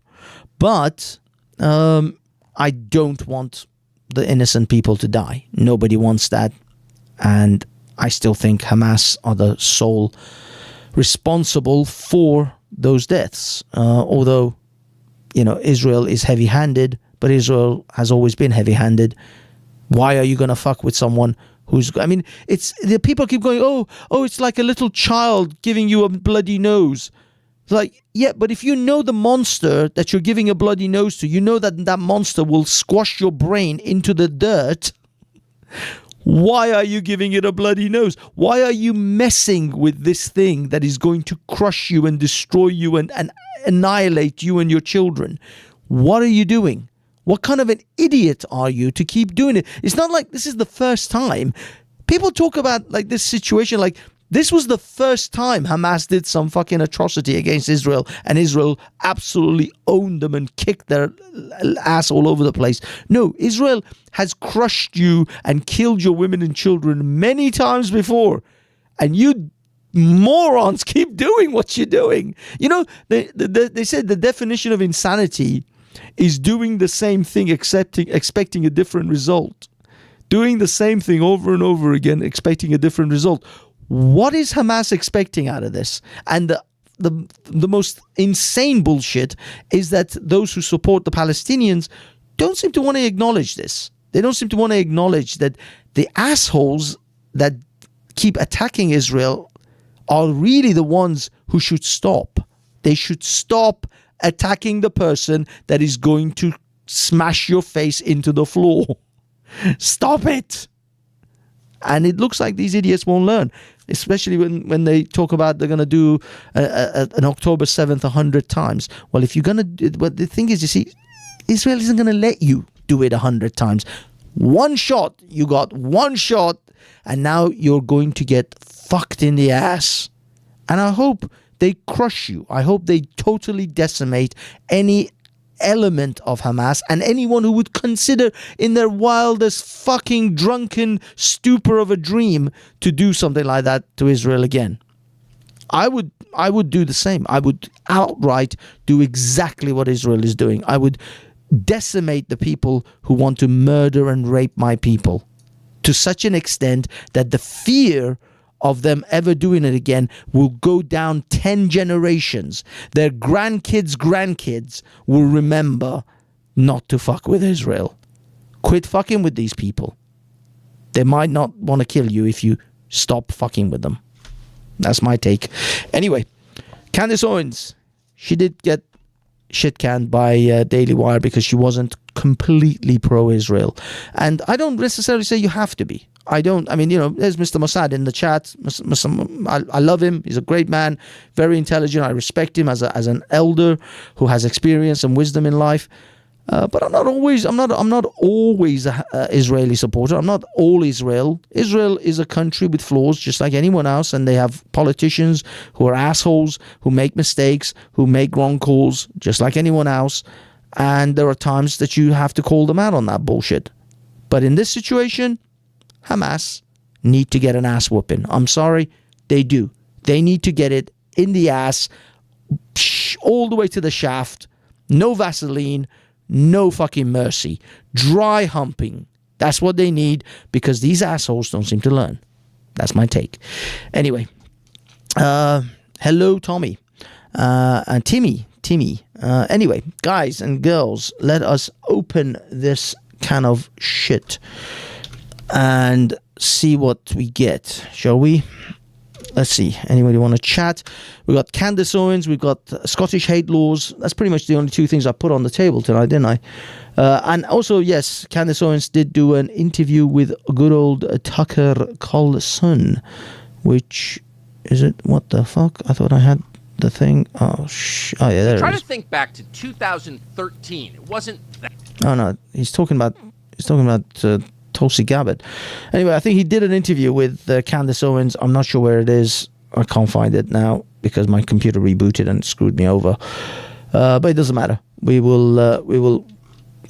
But I don't want the innocent people to die. Nobody wants that. And I still think Hamas are the sole responsible for those deaths. Although, Israel is heavy-handed, but Israel has always been heavy-handed. Why are you going to fuck with someone who's... it's the people keep going, oh, it's like a little child giving you a bloody nose. It's like, yeah, but if you know the monster that you're giving a bloody nose to, you know that monster will squash your brain into the dirt. Why are you giving it a bloody nose? Why are you messing with this thing that is going to crush you and destroy you and annihilate you and your children? What are you doing? What kind of an idiot are you to keep doing it? It's not like this is the first time. People talk about like this situation like this was the first time Hamas did some fucking atrocity against Israel, and Israel absolutely owned them and kicked their ass all over the place. No, Israel has crushed you and killed your women and children many times before, and you morons keep doing what you're doing. They said the definition of insanity is doing the same thing expecting a different result. Doing the same thing over and over again, expecting a different result. What is Hamas expecting out of this? And the most insane bullshit is that those who support the Palestinians don't seem to want to acknowledge this. They don't seem to want to acknowledge that the assholes that keep attacking Israel are really the ones who should stop. They should stop attacking the person that is going to smash your face into the floor. Stop it. And it looks like these idiots won't learn, especially when they talk about they're going to do an October 7th 100 times. Well, if you're going to... But the thing is, you see, Israel isn't going to let you do it 100 times. One shot, you got one shot, and now you're going to get fucked in the ass. And I hope they crush you. I hope they totally decimate any element of Hamas and anyone who would consider in their wildest fucking drunken stupor of a dream to do something like that to Israel again. I would do the same. I would outright do exactly what Israel is doing. I would decimate the people who want to murder and rape my people to such an extent that the fear of them ever doing it again will go down 10 generations. Their grandkids will remember not to fuck with Israel. Quit fucking with these people. They might not want to kill you if you stop fucking with them. That's my take. Anyway, Candace Owens, she did get shit-canned by Daily Wire because she wasn't completely pro-Israel. And I don't necessarily say you have to be. There's Mr. Mossad in the chat. I love him. He's a great man, very intelligent. I respect him as an elder who has experience and wisdom in life. But I'm not always a Israeli supporter. I'm not all Israel. Israel is a country with flaws, just like anyone else, and they have politicians who are assholes, who make mistakes, who make wrong calls, just like anyone else. And there are times that you have to call them out on that bullshit. But in this situation, Hamas need to get an ass whooping. I'm sorry, they do. They need to get it in the ass, all the way to the shaft. No Vaseline, no fucking mercy. Dry humping. That's what they need, because these assholes don't seem to learn. That's my take. Anyway, hello, Tommy. And Timmy. Anyway, guys and girls, let us open this can of shit and see what we get, shall we? let's see. Anybody want to chat? We've got Candace Owens. We've got Scottish hate laws. That's pretty much the only two things I put on the table tonight, didn't I? And also, yes, Candace Owens did do an interview with good old Tucker Carlson, which is it? What the fuck? I thought I had the thing. Oh, oh yeah, there Try it to is. think back to 2013. It wasn't that. Oh no, he's talking about Tulsi Gabbard. Anyway, I think he did an interview with Candace Owens. I'm not sure where it is. I can't find it now because my computer rebooted and screwed me over. But it doesn't matter. We will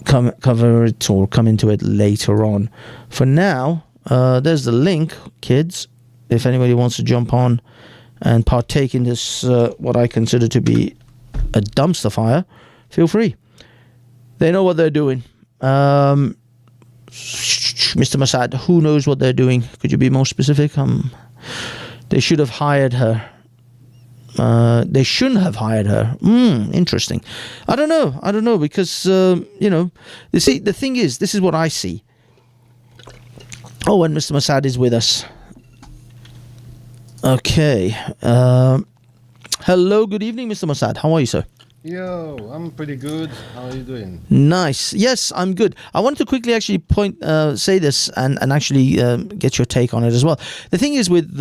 cover it or come into it later on. For now, there's the link, kids. If anybody wants to jump on and partake in this, what I consider to be a dumpster fire, feel free. They know what they're doing. Mr. Mossad, who knows what they're doing? Could you be more specific? They should have hired her. They shouldn't have hired her. Interesting. I don't know because you see, the thing is, this is what I see. Oh, and Mr. Mossad is with us. Okay. Hello, good evening, Mr. Mossad. How are you, sir? Yo, I'm pretty good. How are you doing? Nice. Yes, I'm good. I wanted to quickly actually say this and actually get your take on it as well. The thing is with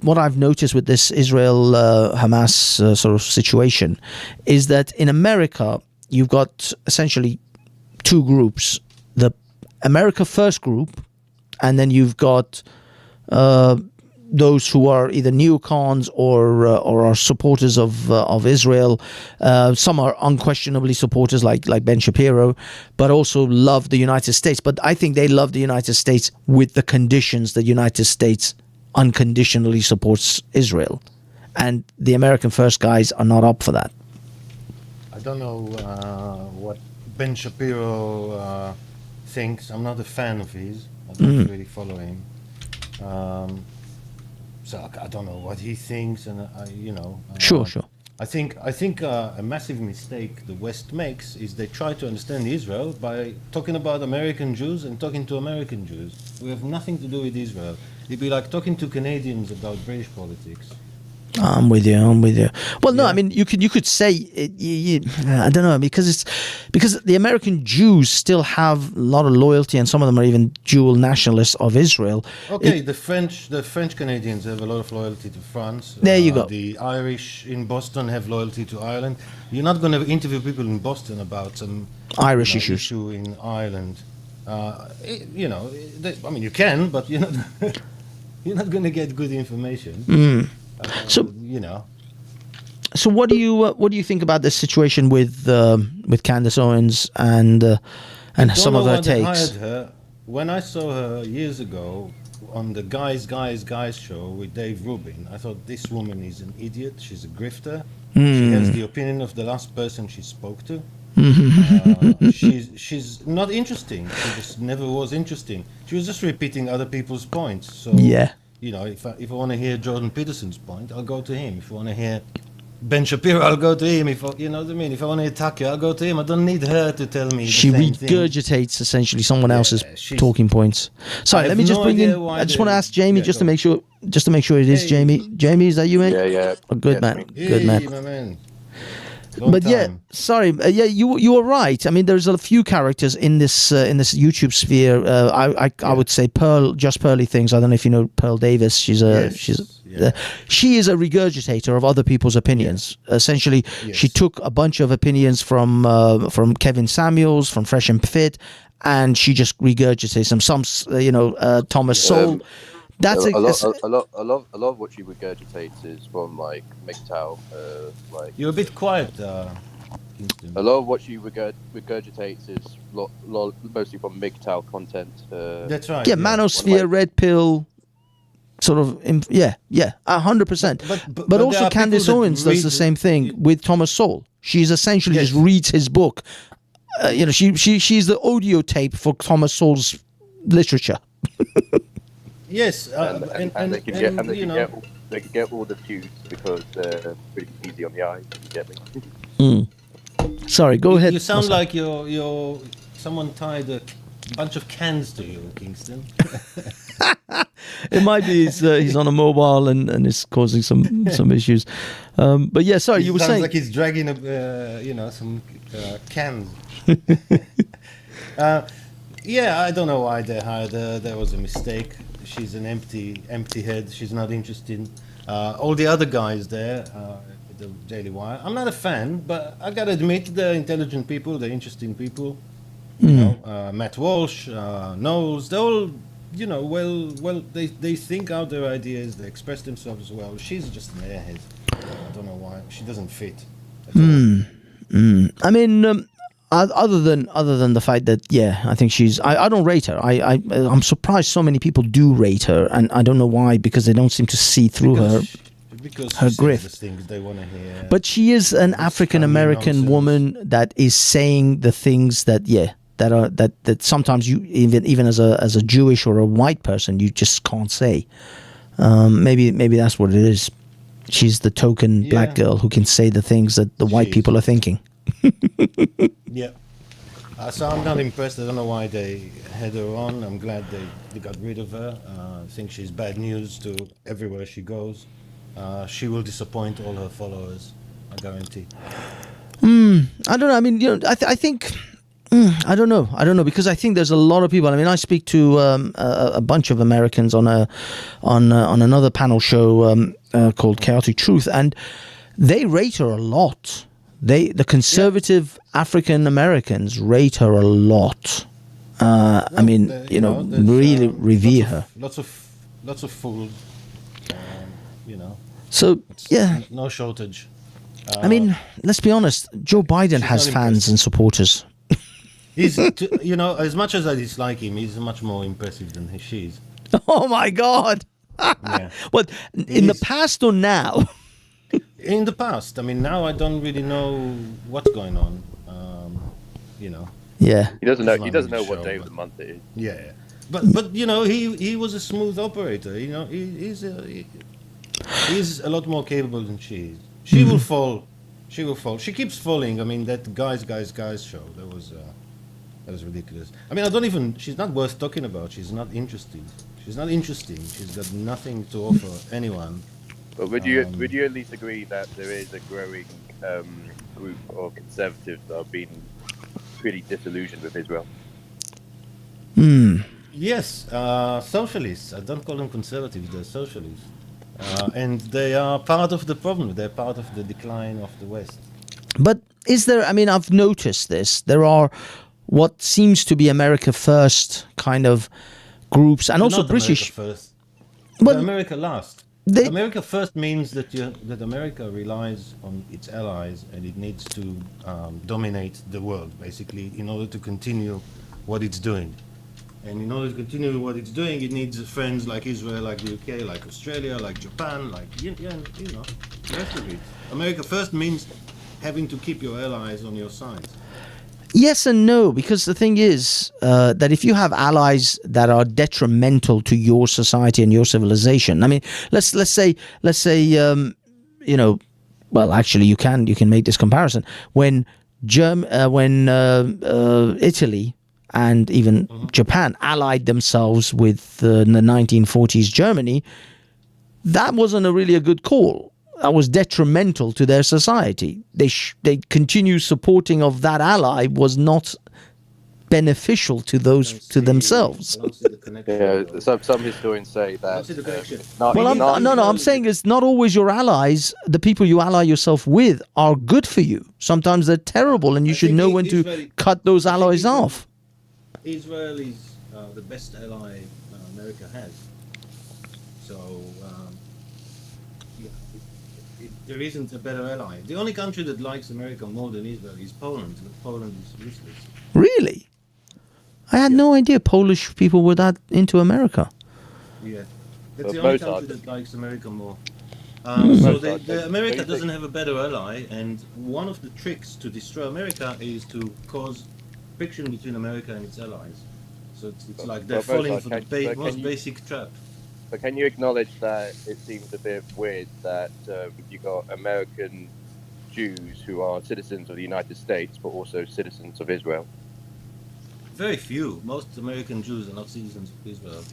what I've noticed with this Israel Hamas sort of situation is that in America you've got essentially two groups: the America First group, and then you've got those who are either neocons or are supporters of Israel. Some are unquestionably supporters, like Ben Shapiro, but also love the United States. But I think they love the United States with the conditions the United States unconditionally supports Israel, and the American First guys are not up for that. I don't know what Ben Shapiro thinks. I'm not a fan of his. I don't really follow him. So I don't know what he thinks, and Sure. I think a massive mistake the West makes is they try to understand Israel by talking about American Jews and talking to American Jews. We have nothing to do with Israel. It'd be like talking to Canadians about British politics. I'm with you. Well, no, I mean you could say I don't know, because the American Jews still have a lot of loyalty, and some of them are even dual nationalists of Israel. Okay, the French Canadians have a lot of loyalty to France. There you go. The Irish in Boston have loyalty to Ireland. You're not going to interview people in Boston about some Irish issues. issue in Ireland. I mean, you can, but you're not. You're not going to get good information. So what do you think about this situation with Candace Owens and some of her takes? Hired her. When I saw her years ago on the Guys show with Dave Rubin, I thought this woman is an idiot. She's a grifter. She has the opinion of the last person she spoke to. She's not interesting. She just never was interesting. She was just repeating other people's points. So Yeah. If I want to hear Jordan Peterson's point, I'll go to him. If I want to hear Ben Shapiro, I'll go to him. If I want to hear Tucker, I'll go to him. I don't need her to tell me. She the same thing. regurgitates essentially someone else's talking points. Sorry, let me just bring in. I just want to ask Jamie just to make sure it is Jamie. Jamie, is that you, mate? Yeah. Oh, good man. Hey, Good man. my man. Long But yeah, time. sorry. You were right. I mean, there's a few characters in this YouTube sphere. I would say Pearly things. I don't know if you know Pearl Davis. She is a regurgitator of other people's opinions. Essentially, she took a bunch of opinions from Kevin Samuels, from Fresh and Fit, and she just regurgitates them. Some Thomas Sowell. That's a lot of what she regurgitates is from like MGTOW, like You're a bit quiet, Kingston. a lot of what she regurgitates is mostly from MGTOW content. That's right. yeah, Manosphere, Red Pill, sort of. 100%. But there also are Candace people that Owens does read the same thing with Thomas Sowell. She's essentially just reads his book. She's the audio tape for Thomas Sowell's literature. and Yes, they can get all the views because they're pretty easy on the eye. You get me? Sorry, go ahead. You sound like someone tied a bunch of cans to you, Kingston. It might be he's on a mobile and it's causing some issues. But yeah, sorry, you were saying. Sounds like he's dragging some cans. Yeah, I don't know why they hired her. That was a mistake. She's an empty head. She's not interested. All the other guys there, the Daily Wire. I'm not a fan, but I gotta admit they're intelligent people. They're interesting people. You know, Matt Walsh, Knowles. They're all, well. They think out their ideas. They express themselves well. She's just an airhead. I don't know why. She doesn't fit. At all. I mean, other than the fact that, yeah, I think she's. I don't rate her. I'm surprised so many people do rate her, and I don't know why, because they don't seem to see through Because her she says grift. the things they want to hear. But she is an African American woman that is saying the things that that sometimes you even as a Jewish or a white person you just can't say. Maybe that's what it is. She's the token black girl who can say the things that the white people are thinking. Yeah. So I'm not impressed. I don't know why they had her on. I'm glad they got rid of her. I think she's bad news to everywhere she goes. She will disappoint all her followers, I guarantee. I don't know. I mean, I think. I don't know because I think there's a lot of people. I mean, I speak to a bunch of Americans on another panel show called Chaotic Truth, and they rate her a lot. The conservative African Americans rate her a lot. I mean, really revere her. Lots of fools. So yeah, no shortage. I mean, let's be honest. Joe Biden has fans and supporters. He's, as much as I dislike him, he's much more impressive than she is. Oh my God! Yeah. But in the past or now? In the past. I mean, now I don't really know what's going on. Yeah. He doesn't know. He doesn't know what day of the month it is. Yeah. But he was a smooth operator. He's a lot more capable than she is. She will fall. She will fall. She keeps falling. I mean, that guys show, that was ridiculous. I mean, she's not worth talking about. She's not interesting. She's got nothing to offer anyone. But would you at least agree that there is a growing group of conservatives that have been pretty disillusioned with Israel? Yes, socialists. I don't call them conservatives. They're socialists. And they are part of the problem. They're part of the decline of the West. But is there, I mean, I've noticed this. There are what seems to be America First kind of groups, and also British. America first. But America last. America First means that America relies on its allies and it needs to dominate the world, basically, in order to continue what it's doing. And in order to continue what it's doing, it needs friends like Israel, like the UK, like Australia, like Japan, like, the rest of it. America First means having to keep your allies on your side. yes and no, because the thing is that if you have allies that are detrimental to your society and your civilization, I mean, let's say, well, actually, you can make this comparison when Italy and even Japan allied themselves with the 1940s Germany, that wasn't really a good call. That was detrimental to their society. They continue supporting of that ally was not beneficial to themselves. Yeah, some historians say that. I'm saying it's not always your allies. The people you ally yourself with are good for you. Sometimes they're terrible, and you should know when to cut those allies off. Israel is the best ally America has. So there isn't a better ally. The only country that likes America more than Israel is Poland, but Poland is useless. Really? I had no idea Polish people were that into America. Yeah. That's the only country that likes America more. So America doesn't have a better ally, and one of the tricks to destroy America is to cause friction between America and its allies. So it's like they're falling for the most basic trap. But can you acknowledge that it seems a bit weird that you've got American Jews who are citizens of the United States but also citizens of Israel? Very few. Most American Jews are not citizens of Israel.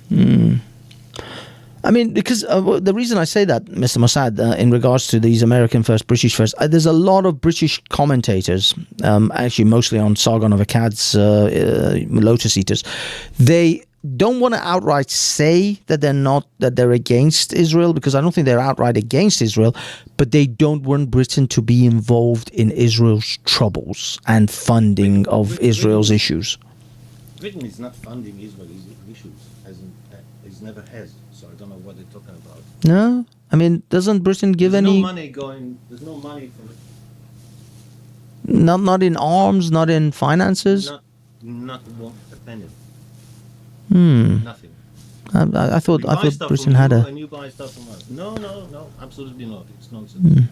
I mean, because the reason I say that, Mr. Mossad, in regards to these American first, British first, there's a lot of British commentators, actually mostly on Sargon of Akkad's Lotus Eaters. They don't want to outright say that they're against Israel, because I don't think they're outright against Israel, but they don't want Britain to be involved in Israel's troubles and funding of Israel's issues. Britain is not funding Israel's issues, it never has. So I don't know what they're talking about. No, I mean, doesn't Britain give There's any? no money going. There's no money from it. Not in arms, not in finances. Not one penny. Nothing. I thought Britain had a. And you buy stuff from us. No, absolutely not. It's nonsense.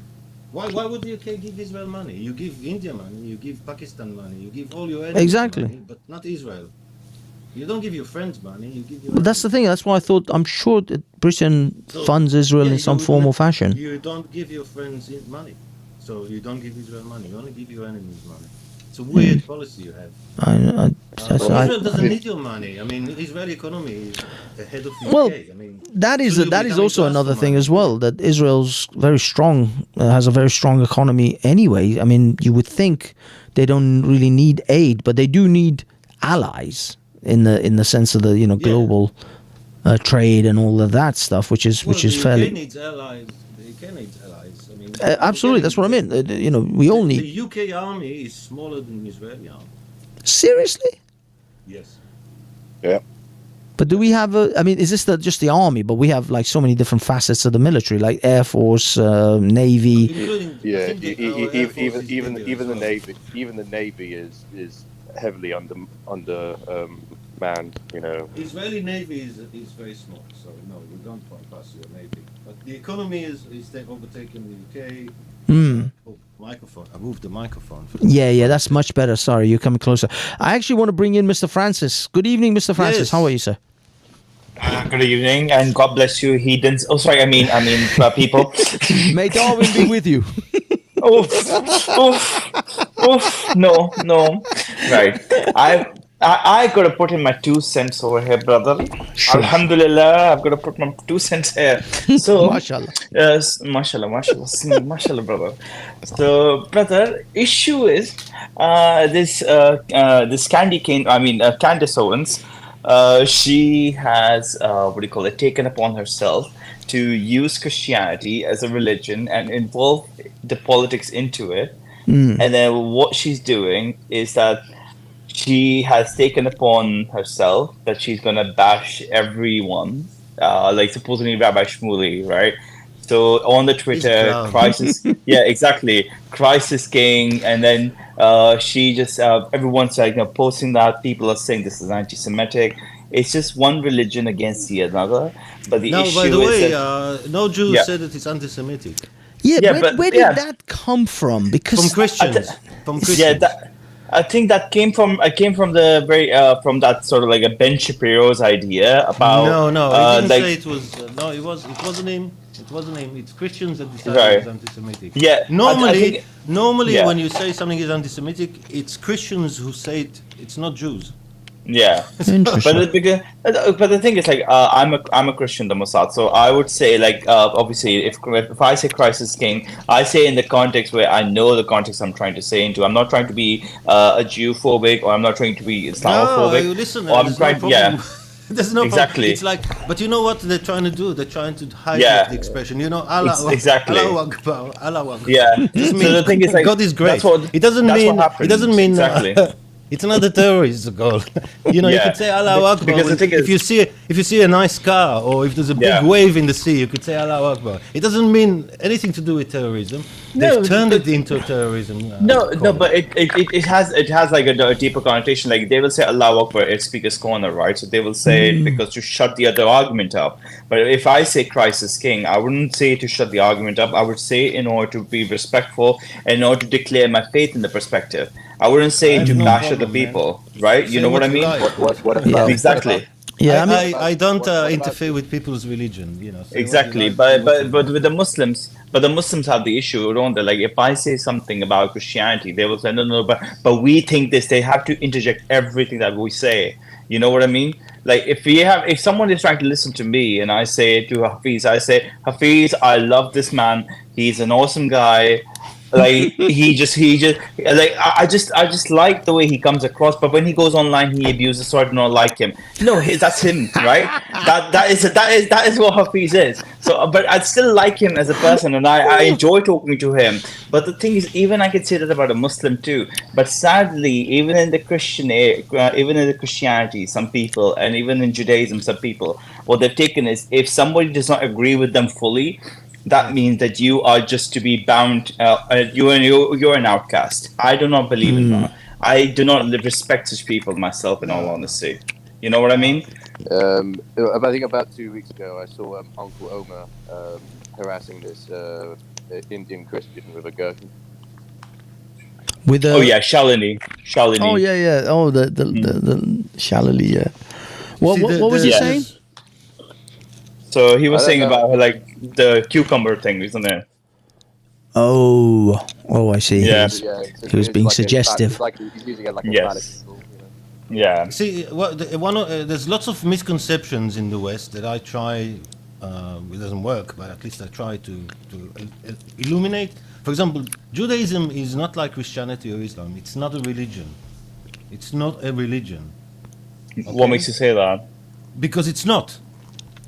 Why would the UK give Israel money? You give India money, you give Pakistan money, you give all your enemies Exactly. money, but not Israel. You don't give your friends money, you give your Well, that's the thing. That's why I thought. I'm sure that Britain funds Israel in some form or fashion. You don't give your friends money. So you don't give Israel money. You only give your enemies money. It's a weird policy you have. Israel doesn't need your money. I mean, Israeli economy is ahead of the Well, UK. I mean, that is coming also to us another for thing money. as well. That Israel's very strong, has a very strong economy anyway. I mean, you would think they don't really need aid, but they do need allies in the sense of the global trade and all of that stuff, which is the fairly. UK needs allies. The UK needs allies. I mean, Absolutely, that's what I mean. We all need. The UK army is smaller than the Israeli army. Seriously? Yes. Yeah. But do we have I mean, is this just the army? But we have like so many different facets of the military, like Air Force, Navy. Including, Yeah, even the Navy is heavily under manned. Israeli Navy is very small, so no, you don't bypass your Navy. But the economy is overtaking the UK. Oh, microphone. I moved the microphone. Yeah, that's much better. Sorry, you're coming closer. I actually want to bring in Mr. Francis. Good evening, Mr. Francis. Yes. How are you, sir? Good evening, and God bless you, heathens. Oh, sorry, I mean, people. May Darwin be with you. Oof, no. Right. I got to put in my 2 cents over here, brother. Sure. Alhamdulillah, I've got to put my 2 cents here. So, Mashallah. Yes, mashallah, brother. So, brother, issue is this Candy Cane. I mean, Candace Owens. She has taken upon herself to use Christianity as a religion and involve the politics into it. And then what she's doing is that she has taken upon herself that she's going to bash everyone, like supposedly Rabbi Shmuley, right? So on the Twitter, crisis, yeah, exactly, crisis king, and then she just everyone's like posting that people are saying this is anti-Semitic. It's just one religion against the other. But the issue by the way, is that, no Jew said that it's anti-Semitic. Where did that come from? Because From Christians. Yeah, I think that came from the very from that sort of like a Ben Shapiro's idea about he didn't say it was it wasn't him. It wasn't him. It's Christians that decided it's anti-Semitic. Yeah. Normally when you say something is anti-Semitic, it's Christians who say it. It's not Jews. Yeah, Interesting. but the thing is, like, I'm a Christian, the Mossad, so I would say, like, obviously, if I say Christ is King, I say in the context where I know the context I'm trying to say into. I'm not trying to be a Jew-phobic, or I'm not trying to be Islamophobic. No, listen, or I'm trying, there's no exactly. Problem. It's like, but you know what they're trying to do? They're trying to hide the expression. Allah, exactly. Allah Akbar, Allah Akbar. Yeah. So the thing is, like, God is great. It doesn't mean exactly. It's not the terrorist's goal. You could say Allah Akbar. Because the thing is, if you see a nice car or if there's a big wave in the sea, you could say Allah Akbar. It doesn't mean anything to do with terrorism. They've turned it into terrorism. But it has like a deeper connotation. Like they will say Allah Akbar at Speaker's Corner, right? So they will say it because to shut the other argument up. But if I say Christ is King, I wouldn't say to shut the argument up. I would say in order to be respectful and in order to declare my faith in the perspective. I wouldn't say to bash other people, right? You know what I mean? What exactly. Yeah, I don't interfere with people's religion. Exactly, but with the Muslims, the Muslims have the issue, don't they? Like if I say something about Christianity, they will say no, but we think this. They have to interject everything that we say. You know what I mean? Like if someone is trying to listen to me and I say to Hafiz, Hafiz, I love this man. He's an awesome guy. Like I just like the way he comes across. But when he goes online, he abuses, so I do not like him. No, that's him, right? that is what Hafiz is. So, but I still like him as a person, and I enjoy talking to him. But the thing is, even I can say that about a Muslim too. But sadly, even in the Christianity, some people, and even in Judaism, some people, what they've taken is if somebody does not agree with them fully, that means that you are just to be bound. You're an outcast. I do not believe in that. I do not respect such people myself. In all honesty, you know what I mean. I think about 2 weeks ago, I saw Uncle Omar harassing this Indian Christian with a gherkin. With oh yeah, Shalini. Oh yeah. Oh the Shalini. Yeah. What was he saying? So he was saying about like the cucumber thing, isn't it? Oh, I see. Yeah. He was being suggestive. He's using it like a Yes. Yeah. See, there's lots of misconceptions in the West that I try. It doesn't work, but at least I try to illuminate. For example, Judaism is not like Christianity or Islam. It's not a religion. It's not a religion. Okay? What makes you say that? Because it's not.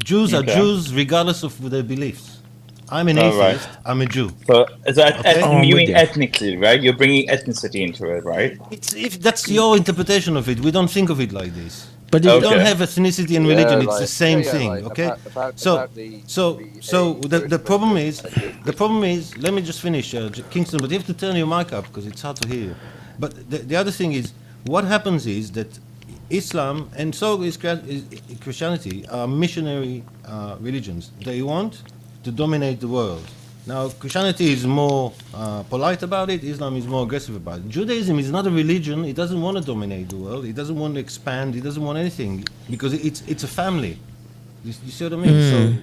Jews are Jews regardless of their beliefs. I'm an atheist. Right. I'm a Jew. So you mean you. ethnically, right? You're bringing ethnicity into it, right? If that's your interpretation of it, we don't think of it like this. But We don't have ethnicity and religion. It's the same thing. Right. Okay. About The problem is. Let me just finish, Kingston. But you have to turn your mic up because it's hard to hear you. But the other thing is, what happens is that Islam and so is Christianity are missionary religions. They want to dominate the world. Now, Christianity is more polite about it. Islam is more aggressive about it. Judaism is not a religion. It doesn't want to dominate the world. It doesn't want to expand. It doesn't want anything because it's a family. You see what I mean? So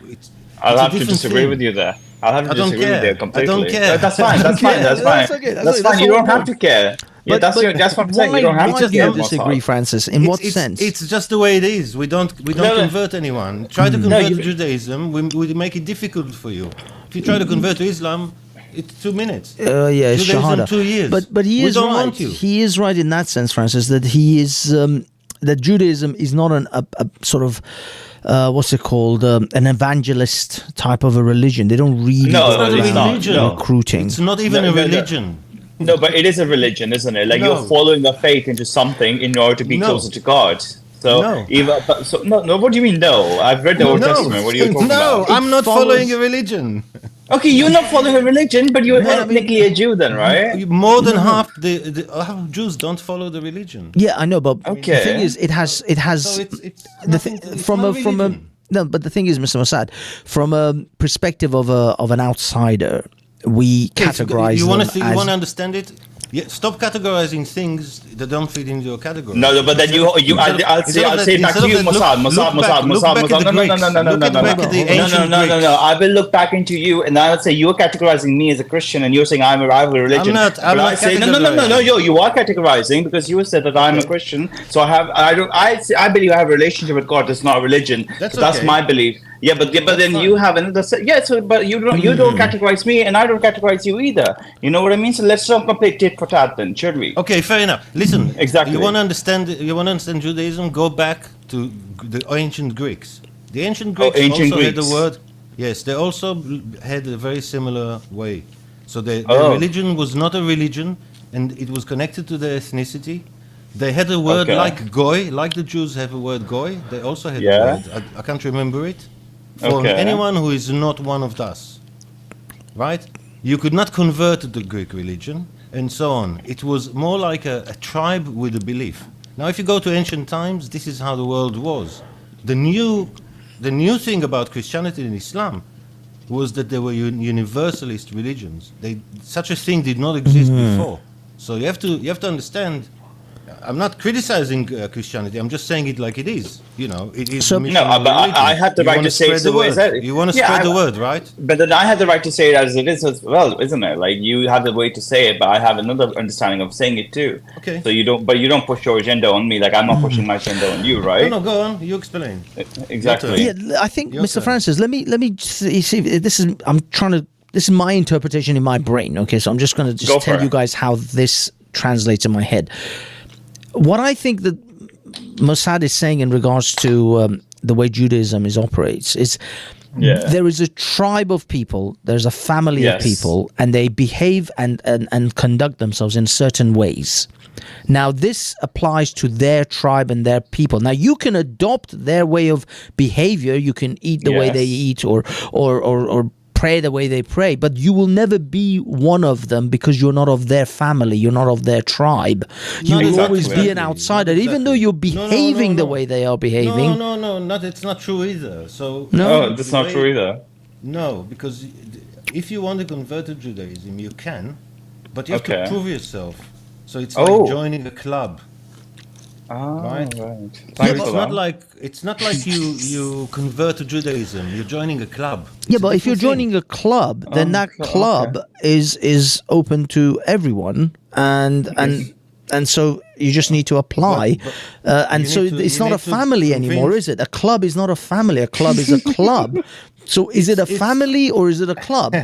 I'll have to disagree with you there. I'll have to disagree with you completely. I don't care. That's fine. That's fine. That's fine. That's fine. You don't have to care. Yeah, that's what I'm saying. You don't have to care. Why do you disagree, Francis? In what sense? It's just the way it is. We don't convert anyone. Try to convert to Judaism. We make it difficult for you. If you try to convert to Islam, it's 2 minutes. Yeah, Judaism, Shahada. 2 years. But he is don't right. want you. He is right in that sense, Francis, that he is that Judaism is not a sort of what's it called? An evangelist type of a religion. They don't really recruiting. It's not even a religion. No, but it is a religion, isn't it? Like you're following a faith into something in order to be closer to God. So, what do you mean? No, I've read the Old Testament. What are you talking about? No, I'm not following a religion. Okay, you're not following a religion, but you're ethnically a Jew, then, right? More than half the Jews don't follow the religion. Yeah, I know, but the thing is, it has no. But the thing is, Mr. Mossad, from a perspective of an outsider, we categorize. You want to understand it? Yeah, stop categorizing things that don't fit into your category. No, but then I'll say back to you, Mossad. No. I will look back into you, and I'll say you're categorizing me as a Christian, and you're saying I have a religion. I'm not say no. You are categorizing because you said that I'm a Christian. So I believe I have a relationship with God. That's not a religion. That's my belief. Yeah, but then you have another. But you don't categorize me, and I don't categorize you either. You know what I mean? So let's not complete tit for tat, then, should we? Okay, fair enough. Listen, exactly. You want to understand Judaism? Go back to the ancient Greeks. The ancient Greeks had the word. Yes, they also had a very similar way. So their religion was not a religion, and it was connected to their ethnicity. They had a word like goy, like the Jews have a word goy. They also had a word. I can't remember it. For anyone who is not one of us, right? You could not convert to the Greek religion, and so on. It was more like a tribe with a belief. Now, if you go to ancient times, this is how the world was. The new thing about Christianity and Islam was that they were universalist religions. Such a thing did not exist before. So you have to understand I'm not criticizing Christianity. I'm just saying it like it is. You know, it is. So- a missionary No, but religion. I have the You right wanna to say it spread the the way word. that- You want to Yeah, spread the I- word, right? But then I have the right to say it as it is as well, isn't it? Like you have the way to say it, but I have another understanding of saying it too. Okay. So you don't push your agenda on me like I'm not pushing my agenda on you, right? No, go on. You explain. Exactly. Yeah, I think, Your Mr. turn. Francis, let me see. This is my interpretation in my brain. Okay, so I'm just going to Go just tell for you it. guys how this translates in my head. What I think that Mossad is saying in regards to the way Judaism operates is there is a tribe of people, there's a family of Yes. people, and they behave and conduct themselves in certain ways. Now, this applies to their tribe and their people. Now, you can adopt their way of behavior. You can eat the way they eat, or pray the way they pray, but you will never be one of them because you're not of their family, you're not of their tribe. You will exactly. always be an outsider, even though you're behaving the way they are behaving. No, it's not true either. So Oh, that's not true either. No, because if you want to convert to Judaism, you can, but you have Okay. to prove yourself. So it's Oh. like joining a club. Right. Thanks So for that. it's not like you convert to Judaism. You're joining a club. Yeah, It's a but if you're different thing. joining a club, then that club is open to everyone, and so you just need to apply, and you so need to- it's you not a need to family anymore, convince- is it? A club is not a family. A club is a club. So is it a family or is it a club?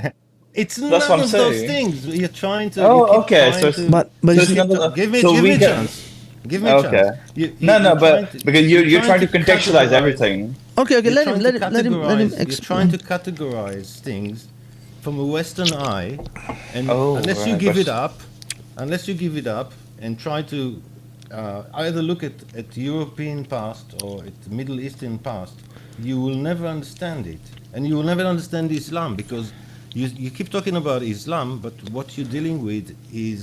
It's none That's what I'm of those saying. things. You're trying to. Oh, you keep okay, trying so to- But So it's it's not- not- give me so a we can- chance. Give me a Okay. chance. No, you're but trying to- because you're trying to contextualize categorize- everything. okay, You're let him trying let to him let him categorize- You're explain. trying to categorize things from a Western eye, and Oh, unless you right, give but- it up, and try to either look at the European past or at the Middle Eastern past, you will never understand it, and you will never understand Islam because you keep talking about Islam, but what you're dealing with is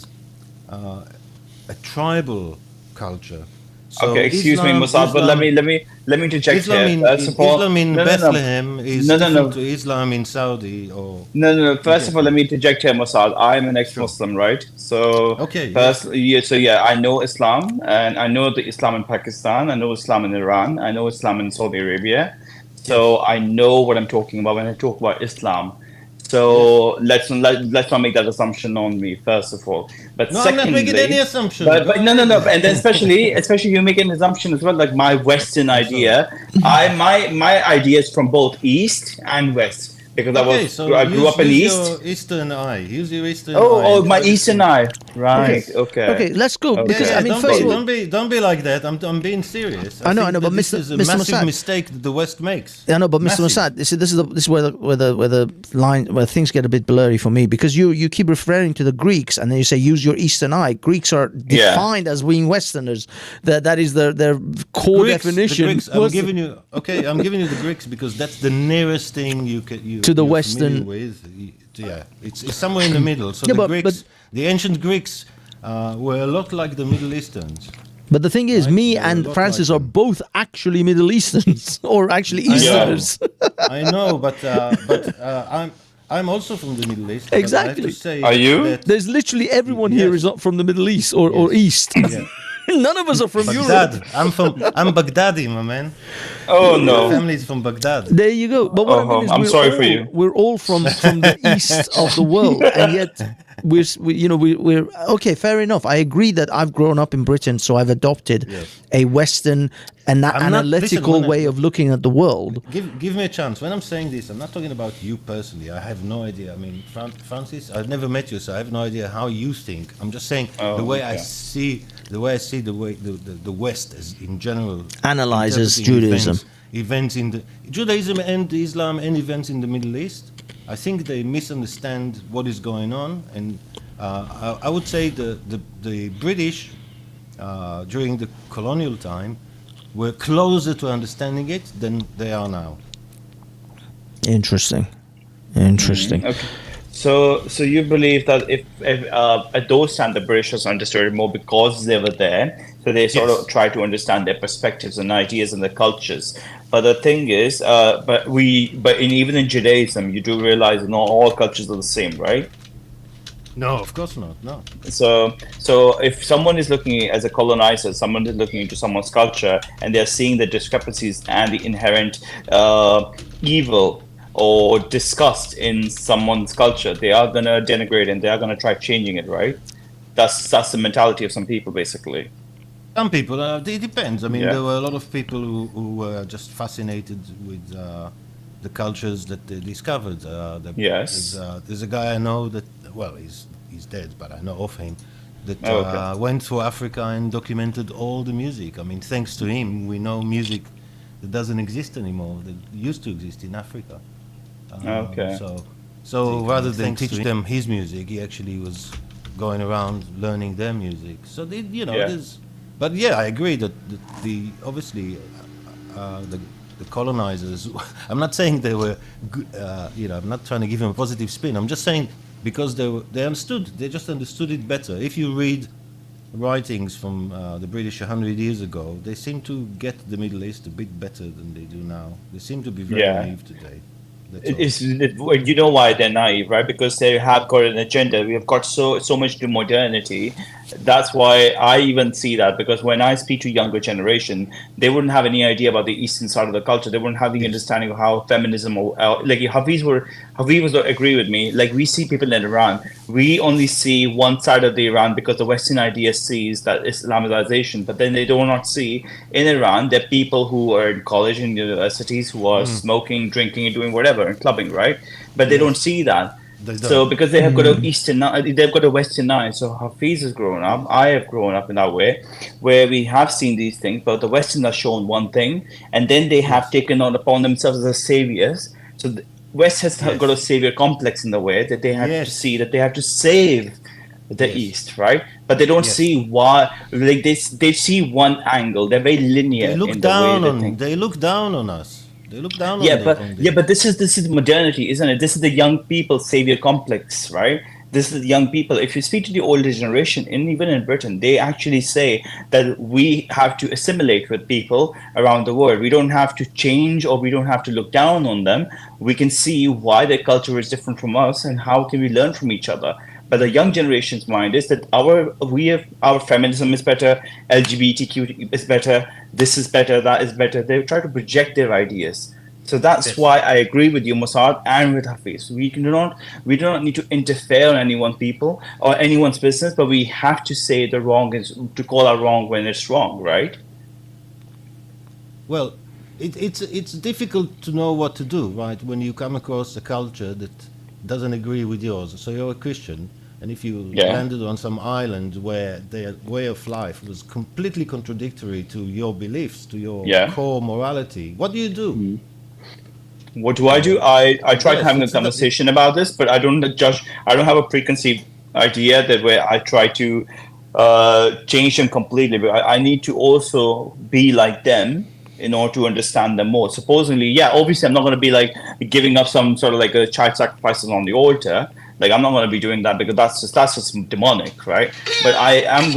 a tribal culture. So Okay, excuse me, Mossad, but let me interject Islam here. in, First of all, Islam in no, no, no. Bethlehem is No, no, different no. to Islam in Saudi or No. First of all, me. let me interject here, Mossad. I'm an ex-Muslim, right? So, Okay, first, I know Islam, and I know the Islam in Pakistan. I know Islam in Iran. I know Islam in Saudi Arabia. So I know what I'm talking about when I talk about Islam. So let's not make that assumption on me, first of all. But No, secondly, I'm not making any assumption. But Go no, ahead. and then especially you make an assumption as well, like my Western idea. My idea is from both East and West because I grew up in East. Use your Eastern eye. Use your Eastern eye. Oh, my Eastern eye. Right. Okay. Okay, let's go because Yeah, I mean, don't first be, of all, don't be like that. I'm being serious. I know, think but that this Mr. is a Mr. massive Mossad- mistake that the West makes. I know, but Mr. Massive. Mossad, you see, this is where the line where things get a bit blurry for me because you keep referring to the Greeks and then you say use your Eastern eye. Greeks are defined as being Westerners. That is their core definition. The Greeks, I'm giving you the Greeks because that's the nearest thing you To the you're Western- familiar with. Yeah, it's somewhere in the middle. So Yeah, the but- Greeks, the ancient Greeks, were a lot like the Middle Easterns. But the thing is, Right, me they're a and lot Francis like are both actually Middle Easterns or actually Easterners. I know, but I'm also from the Middle East. but I have Exactly. to say Are you? that There's literally everyone here is not from the Middle East or East. None of us are from Europe. Baghdad. I'm Baghdadi, my man. Oh My no. family is from Baghdad. There you go. But what I mean is, I'm we're sorry all, for you. We're all from the east of the world, and yet we're okay. Fair enough. I agree that I've grown up in Britain, so I've adopted a Western analytical listen, way of looking at the world. Give me a chance. When I'm saying this, I'm not talking about you personally. I have no idea. I mean, Francis, I've never met you, so I have no idea how you think. I'm just saying the way I see the way the West as in general Analyzes interpreting Judaism. events in the Judaism and Islam and events in the Middle East. I think they misunderstand what is going on, and I would say the British during the colonial time were closer to understanding it than they are now. Interesting. Okay. So you believe that if at those times the British understood it more because they were there, so they sort of try to understand their perspectives and ideas and their cultures. But the thing is, Mm-hmm. even in Judaism, you do realize not all cultures are the same, right? No, of course not. No. So if someone is looking as a colonizer, someone is looking into someone's culture, and they're seeing the discrepancies and the inherent evil or disgust in someone's culture, they are gonna denigrate and they are gonna try changing it, right? That's the mentality of some people, basically. Some people, it depends. I mean, Yeah. there were a lot of people who were just fascinated with the cultures that they discovered. Yes. There's a guy I know that, well, he's dead, but I know of him, that Oh, okay. went to Africa and documented all the music. I mean, thanks to him, we know music that doesn't exist anymore, that used to exist in Africa. Okay. So rather than teach them his music, he actually was going around learning their music. So they, Yeah. there's. But yeah, I agree that the obviously the colonizers. I'm not saying they were, I'm not trying to give them a positive spin. I'm just saying because they just understood it better. If you read writings from the British 100 years ago, they seem to get the Middle East a bit better than they do now. They seem to be very Yeah. naive today. You know why they're naive, right? Because they have got an agenda. We have got so much to modernity. That's why I even see that, because when I speak to younger generation, they wouldn't have any idea about the eastern side of the culture. They wouldn't have the understanding of how feminism or like Hafiz was agree with me. Like, we see people in Iran, we only see one side of the Iran because the Western idea sees that Islamization, but then they do not see in Iran there are people who are in college and universities who are smoking, drinking, and doing whatever and clubbing, right? But they don't see that. So because they have got they've got a Western eye. So Hafiz has grown up. I have grown up in that way, where we have seen these things, but the Western are shown one thing, and then they have taken on upon themselves as saviors. So the West has got a savior complex in the way that they have to see that they have to save the East, right? But they don't see why. Like they see one angle. They're very linear. They look down on. They look down on us. They look down on but this is modernity, isn't it? This is the young people savior complex, right? This is the young people. If you speak to the older generation, and even in Britain, they actually say that we have to assimilate with people around the world. We don't have to change, or we don't have to look down on them. We can see why their culture is different from us, and how can we learn from each other. But the young generation's mind is that our feminism is better, LGBTQ is better, this is better, that is better. They try to project their ideas. So that's why I agree with you, Mossad, and with Hafiz. We do not need to interfere on anyone's people or anyone's business, but we have to say the wrong is to call out wrong when it's wrong, right? Well, it's difficult to know what to do, right? When you come across a culture that doesn't agree with yours. So you're a Christian, and if you landed on some island where their way of life was completely contradictory to your beliefs, to your core morality, what do you do? What do? I tried having a conversation about this, but I don't judge. I don't have a preconceived idea that where I try to change them completely. But I need to also be like them in order to understand them more. Supposedly, obviously I'm not going to be like giving up some sort of like a child sacrifices on the altar. Like, I'm not going to be doing that, because that's just demonic, right? But I am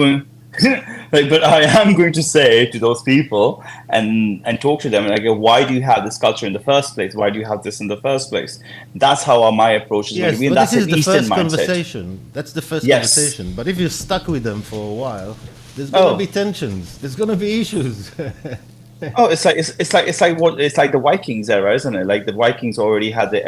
going to say to those people and talk to them, like, why do you have this culture in the first place? Why do you have this in the first place? That's how my approach is going to be. But That's this is an the Eastern first mindset. conversation. That's the first conversation. But if you're stuck with them for a while, there's going to be tensions. There's going to be issues. It's like the Vikings era, isn't it? Like, the Vikings already had the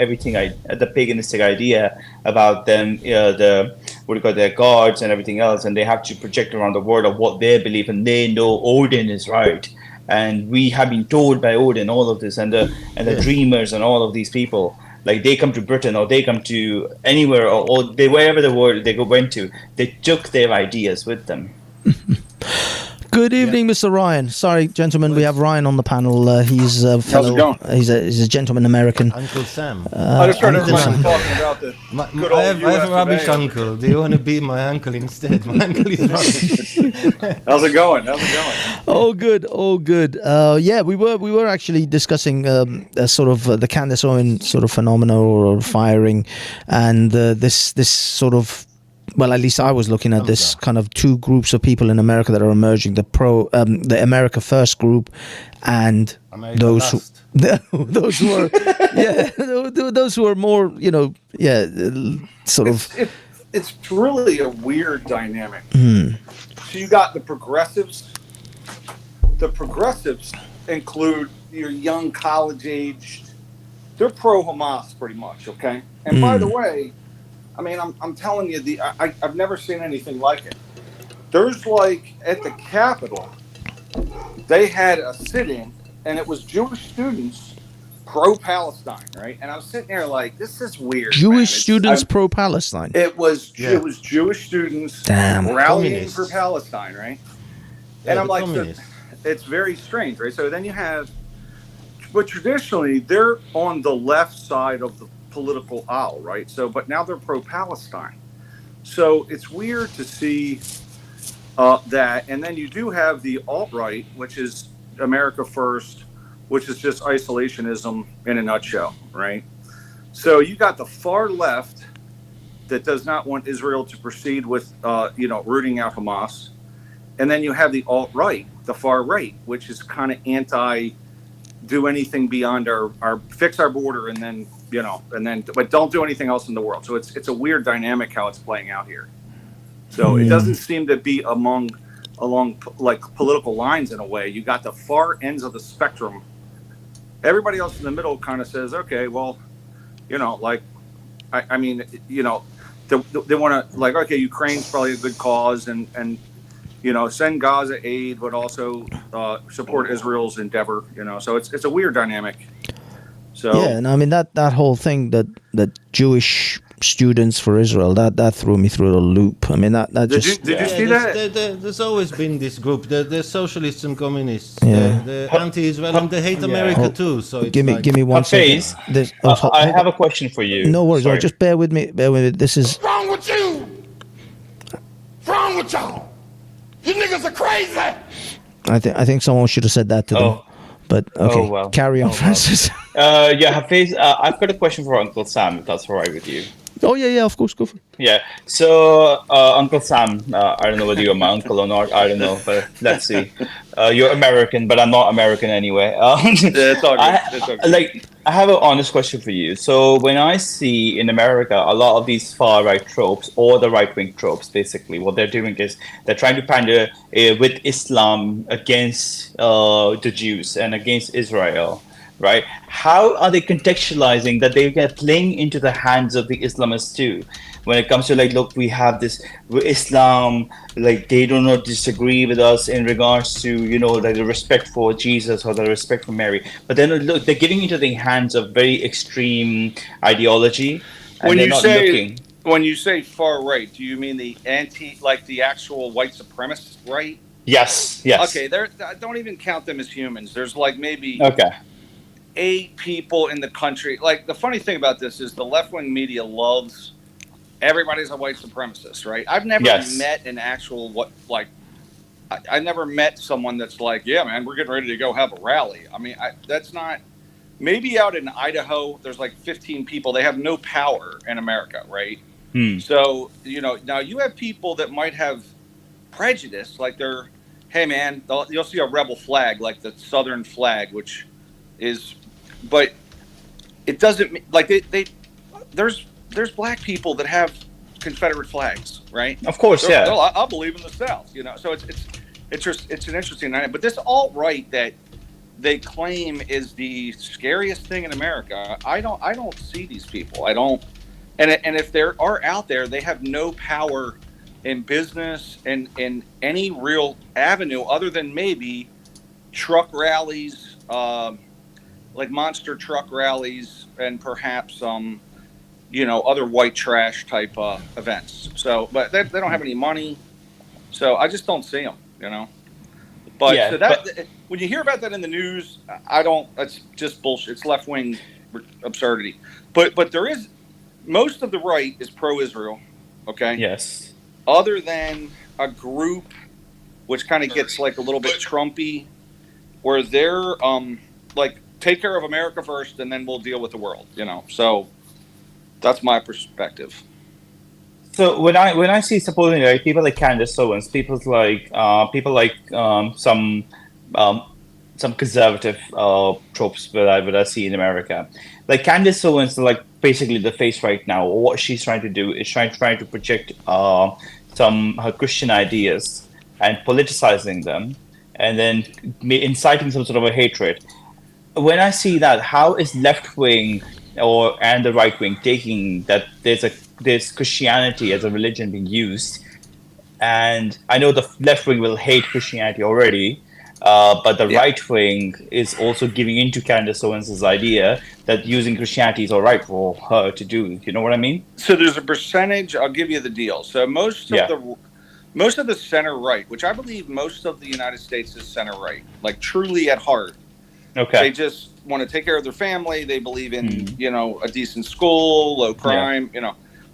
paganistic idea about them, their gods and everything else, and they have to project around the world of what they believe, and they know Odin is right, and we have been told by Odin all of this, and the dreamers and all of these people. Like, they come to Britain, or they come to anywhere, or they wherever the world they went to, they took their ideas with them. Good evening, Mr. Ryan. Sorry, gentlemen, we have Ryan on the panel. He's a fellow. He's a gentleman American. Uncle Sam. I just heard everyone talking about the good old I have a rubbish US uncle. Do you want to be my uncle instead? My uncle is rubbish. How's it going? Oh, good. We were actually discussing sort of the Candace Owen sort of phenomena or firing, and this sort of. Well, at least I was looking at this kind of two groups of people in America that are emerging: the America First group, and those who are those who are more, sort of. it's really a weird dynamic. So you got the progressives. The progressives include your young college-aged. They're pro-Hamas pretty much, okay? And by the way, I mean, I'm telling you, I've never seen anything like it. There's like at the Capitol, they had a sit-in, and it was Jewish students pro-Palestine, right? And I was sitting there like, this is weird. Jewish students pro-Palestine. It was Jewish students rallying Communists. for Palestine, right? Yeah, And I'm the like, communists. it's very strange, right? So then you have, but traditionally they're on the left side of the political aisle, right? So, but now they're pro-Palestine. So it's weird to see that. And then you do have the alt-right, which is America First, which is just isolationism in a nutshell, right? So you got the far left that does not want Israel to proceed with, rooting out Hamas. And then you have the alt-right, the far right, which is kind of do anything beyond our fix our border and then, but don't do anything else in the world. So it's a weird dynamic how it's playing out here. So it doesn't seem to be along like political lines in a way. You got the far ends of the spectrum. Everybody else in the middle kind of says, okay, well, they want to like, okay, Ukraine's probably a good cause and send Gaza aid, but also support Israel's endeavor, so it's a weird dynamic. So yeah, and I mean that whole thing that Jewish students for Israel that threw me through a loop. I mean that did just you see that? There's always been this group. The socialists and communists. Yeah. The anti-Israel and they hate America too. So it's give me one second. Hafiz, I have a question for you. No worries. Sorry. Just bear with me. This is What's wrong with you? What's wrong with y'all? You niggas are crazy. I think someone should have said that to them. But okay, well. carry on, Francis. Hafiz, I've got a question for Uncle Sam, if that's all right with you. Oh yeah, of course, go for it. Yeah. So, Uncle Sam, I don't know whether you're my uncle or not. I don't know, but let's see. You're American, but I'm not American anyway. It's all good. It's all good. I have an honest question for you. So, when I see in America a lot of these far right tropes or the right wing tropes, basically, what they're doing is they're trying to pander with Islam against the Jews and against Israel. Right? How are they contextualizing that they get playing into the hands of the Islamists too? When it comes to like, look, we have this Islam, like they do not disagree with us in regards to, like the respect for Jesus or the respect for Mary. But then look, they're getting into the hands of very extreme ideology. And when you say far right, do you mean the the actual white supremacist right? Yes. Okay, don't even count them as humans. There's like maybe 8 people in the country. Like the funny thing about this is the left-wing media loves everybody's a white supremacist, right? I've never met an actual I never met someone that's like, yeah, man, we're getting ready to go have a rally. I mean, that's not. Maybe out in Idaho, there's like 15 people. They have no power in America, right? So now you have people that might have prejudice, like they're, hey, man, you'll see a rebel flag, like the Southern flag, which is. But it doesn't like there's black people that have Confederate flags, right? Of course, I'll believe in the South, So it's an interesting dynamic. But this alt-right that they claim is the scariest thing in America, I don't see these people. I don't, and if they are out there, they have no power in business and in any real avenue other than maybe truck rallies. Like monster truck rallies and perhaps other white trash type events. So, but they don't have any money, so I just don't see them. But when you hear about that in the news, I don't. That's just bullshit. It's left wing absurdity. But there is most of the right is pro-Israel. Okay. Yes. Other than a group which kind of gets like a little bit Trumpy, where they're like. Take care of America first, and then we'll deal with the world. So that's my perspective. So when I see supposedly like people like Candace Owens, people like some conservative tropes that I see in America, like Candace Owens, like basically the face right now. What she's trying to do is trying to project some her Christian ideas and politicizing them, and then inciting some sort of a hatred. When I see that, how is left wing and the right wing taking that there's Christianity as a religion being used? And I know the left wing will hate Christianity already, but the right wing is also giving into Candace Owens' idea that using Christianity is all right for her to do. You know what I mean? So there's a percentage. I'll give you the deal. So most of the center right, which I believe most of the United States is center right, like truly at heart. Okay. They just want to take care of their family. They believe in a decent school, low crime.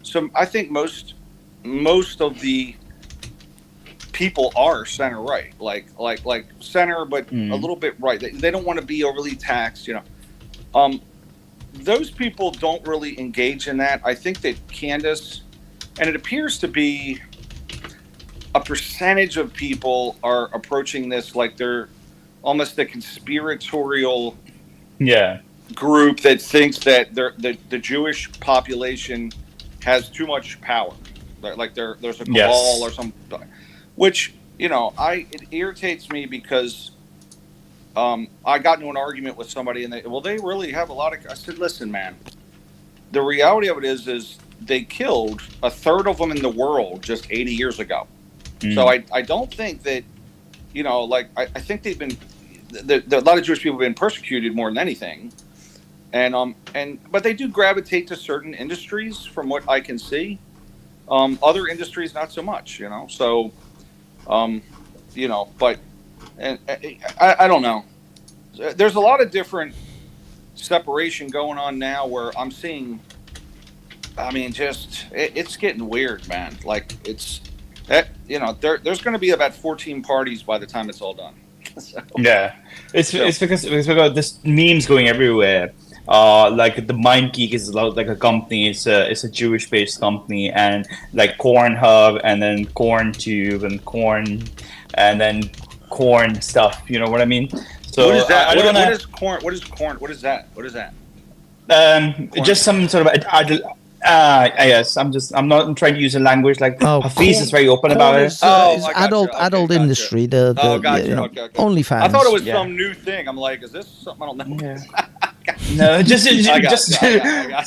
So I think most of the people are center right, like center, but a little bit right. They don't want to be overly taxed. Those people don't really engage in that. I think that Candace, and it appears to be a percentage of people are approaching this like they're almost a conspiratorial group that thinks that the Jewish population has too much power, like there's a cabal or something, which it irritates me because I got into an argument with somebody and they really have a lot of. I said, listen, man, the reality of it is they killed a third of them in the world just 80 years ago. So I don't think that I think they've been a lot of Jewish people have been persecuted more than anything, but they do gravitate to certain industries from what I can see. Other industries not so much, So, but I don't know. There's a lot of different separation going on now where I'm seeing. I mean, it's getting weird, man. Like it's that there's going to be about 14 parties by the time it's all done. So, it's because this memes going everywhere. Like the MindGeek is like a company. It's a Jewish-based company, and like Cornhub, and then CornTube, and Corn, and then Corn stuff. You know what I mean? So what is that? What is Corn? What is Corn? What is that? What is that? Just some sort of yes. I'm not trying to use a language like Hafiz is very open about it. Is adult industry. The OnlyFans. I thought it was some new thing. I'm like, is this something I don't know? Yeah. No, just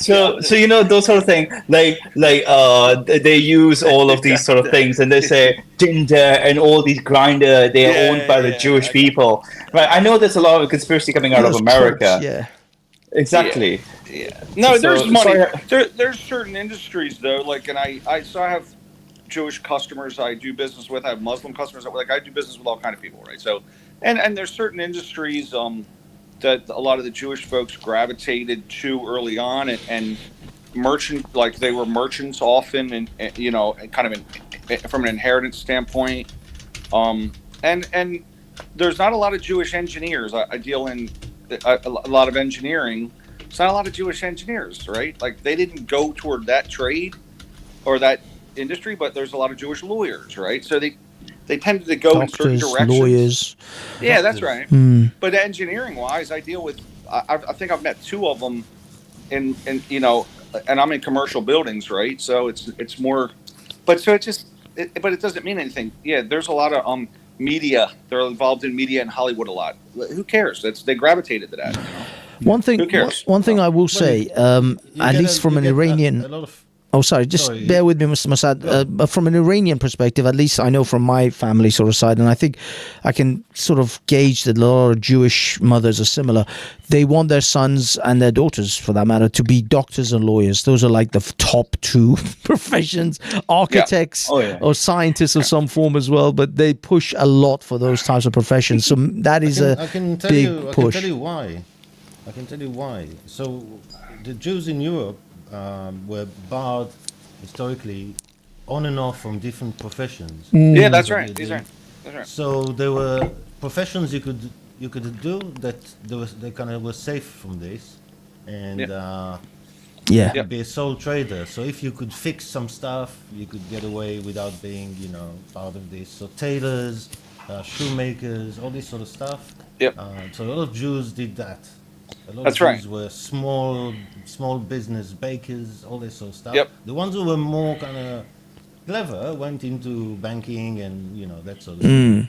so those sort of things. Like they use all of these sort of things, and they say Tinder and all these Grindr. They are owned by the Jewish people. Right? I know there's a lot of conspiracy coming out of America. Exactly. Yeah. No, there's money. There's certain industries though. Like, and I have Jewish customers I do business with. I have Muslim customers. I do business with all kind of people, right? So, and there's certain industries that a lot of the Jewish folks gravitated to early on, and merchant, like they were merchants often, and kind of from an inheritance standpoint. And there's not a lot of Jewish engineers. I deal in a lot of engineering. It's not a lot of Jewish engineers, right? Like they didn't go toward that trade or that industry, but there's a lot of Jewish lawyers, right? So they tended to go in certain directions. Lawyers. Yeah, that's right. But engineering wise, I deal with. I think I've met two of them, and I'm in commercial buildings, right? So it's more, but it doesn't mean anything. Yeah, there's a lot of media. They're involved in media and Hollywood a lot. Who cares? They gravitated to that. One thing. Who cares? One thing I will say, at least from an Iranian. Bear with me, Mr. Mossad. From an Iranian perspective, at least I know from my family sort of side, and I think I can sort of gauge that a lot of Jewish mothers are similar. They want their sons and their daughters, for that matter, to be doctors and lawyers. Those are like the top two professions, architects or scientists of some form as well, but they push a lot for those types of professions. So that is a big push. I can tell you why. So the Jews in Europe were barred historically on and off from different professions. Yeah, that's right. That's right. So there were professions you could do that they kind of were safe from this, and be a sole trader. So if you could fix some stuff, you could get away without being part of this. So tailors, shoemakers, all this sort of stuff. Yep. So a lot of Jews did that. A lot That's of right. Jews were small business bakers, all this sort of stuff. Yep. The ones who were more kind of clever went into banking and that sort of thing.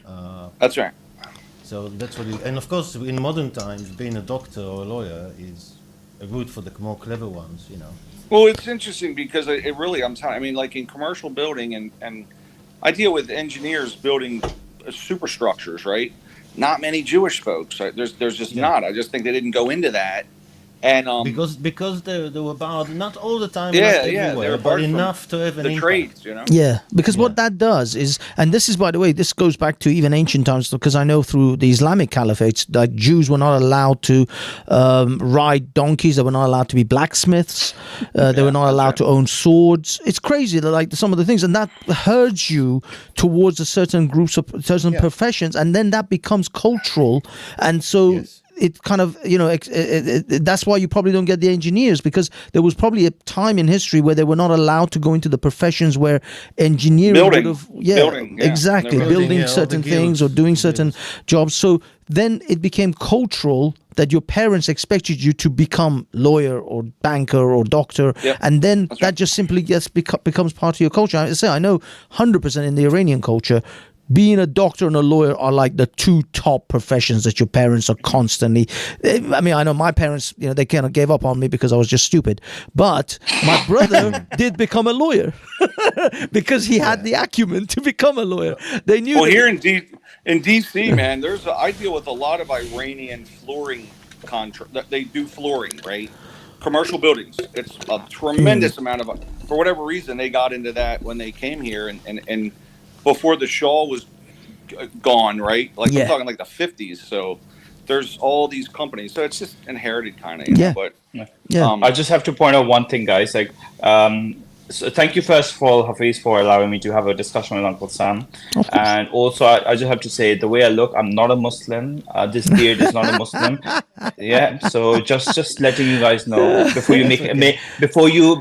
That's right. So that's what. And of course, in modern times, being a doctor or a lawyer is a route for the more clever ones. Well, it's interesting because it really, I mean, like in commercial building and I deal with engineers building superstructures, right? Not many Jewish folks. Right? There's just not. I just think they didn't go into that. And because they were barred, not all the time, yeah, not yeah, everywhere, they're but barred from enough to have an the impact. trades, you know. Yeah, because what that does is, and this is, by the way, this goes back to even ancient times, because I know through the Islamic caliphates that Jews were not allowed to ride donkeys, they were not allowed to be blacksmiths, they were not allowed to own swords. It's crazy, like some of the things, and that herds you towards a certain groups of certain professions, and then that becomes cultural, and so. It kind of, that's why you probably don't get the engineers, because there was probably a time in history where they were not allowed to go into the professions where engineering would have, exactly, building certain things or doing certain jobs. So then it became cultural that your parents expected you to become lawyer or banker or doctor, and then that just simply becomes part of your culture. I know 100% in the Iranian culture, being a doctor and a lawyer are like the two top professions that your parents are constantly. I mean, I know my parents, they kind of gave up on me because I was just stupid. But my brother did become a lawyer because he had the acumen to become a lawyer. They knew. Well, here in DC, man, I deal with a lot of Iranian flooring contract. They do flooring, right? Commercial buildings. It's a tremendous amount of. For whatever reason, they got into that when they came here, and before the Shah was gone, right? Like I'm talking like the 50s. So there's all these companies. So it's just inherited kind of. But I just have to point out one thing, guys. Like, so thank you first of all, Hafiz, for allowing me to have a discussion with Uncle Sam. And also, I just have to say, the way I look, I'm not a Muslim. This beard is not a Muslim. So just letting you guys know before you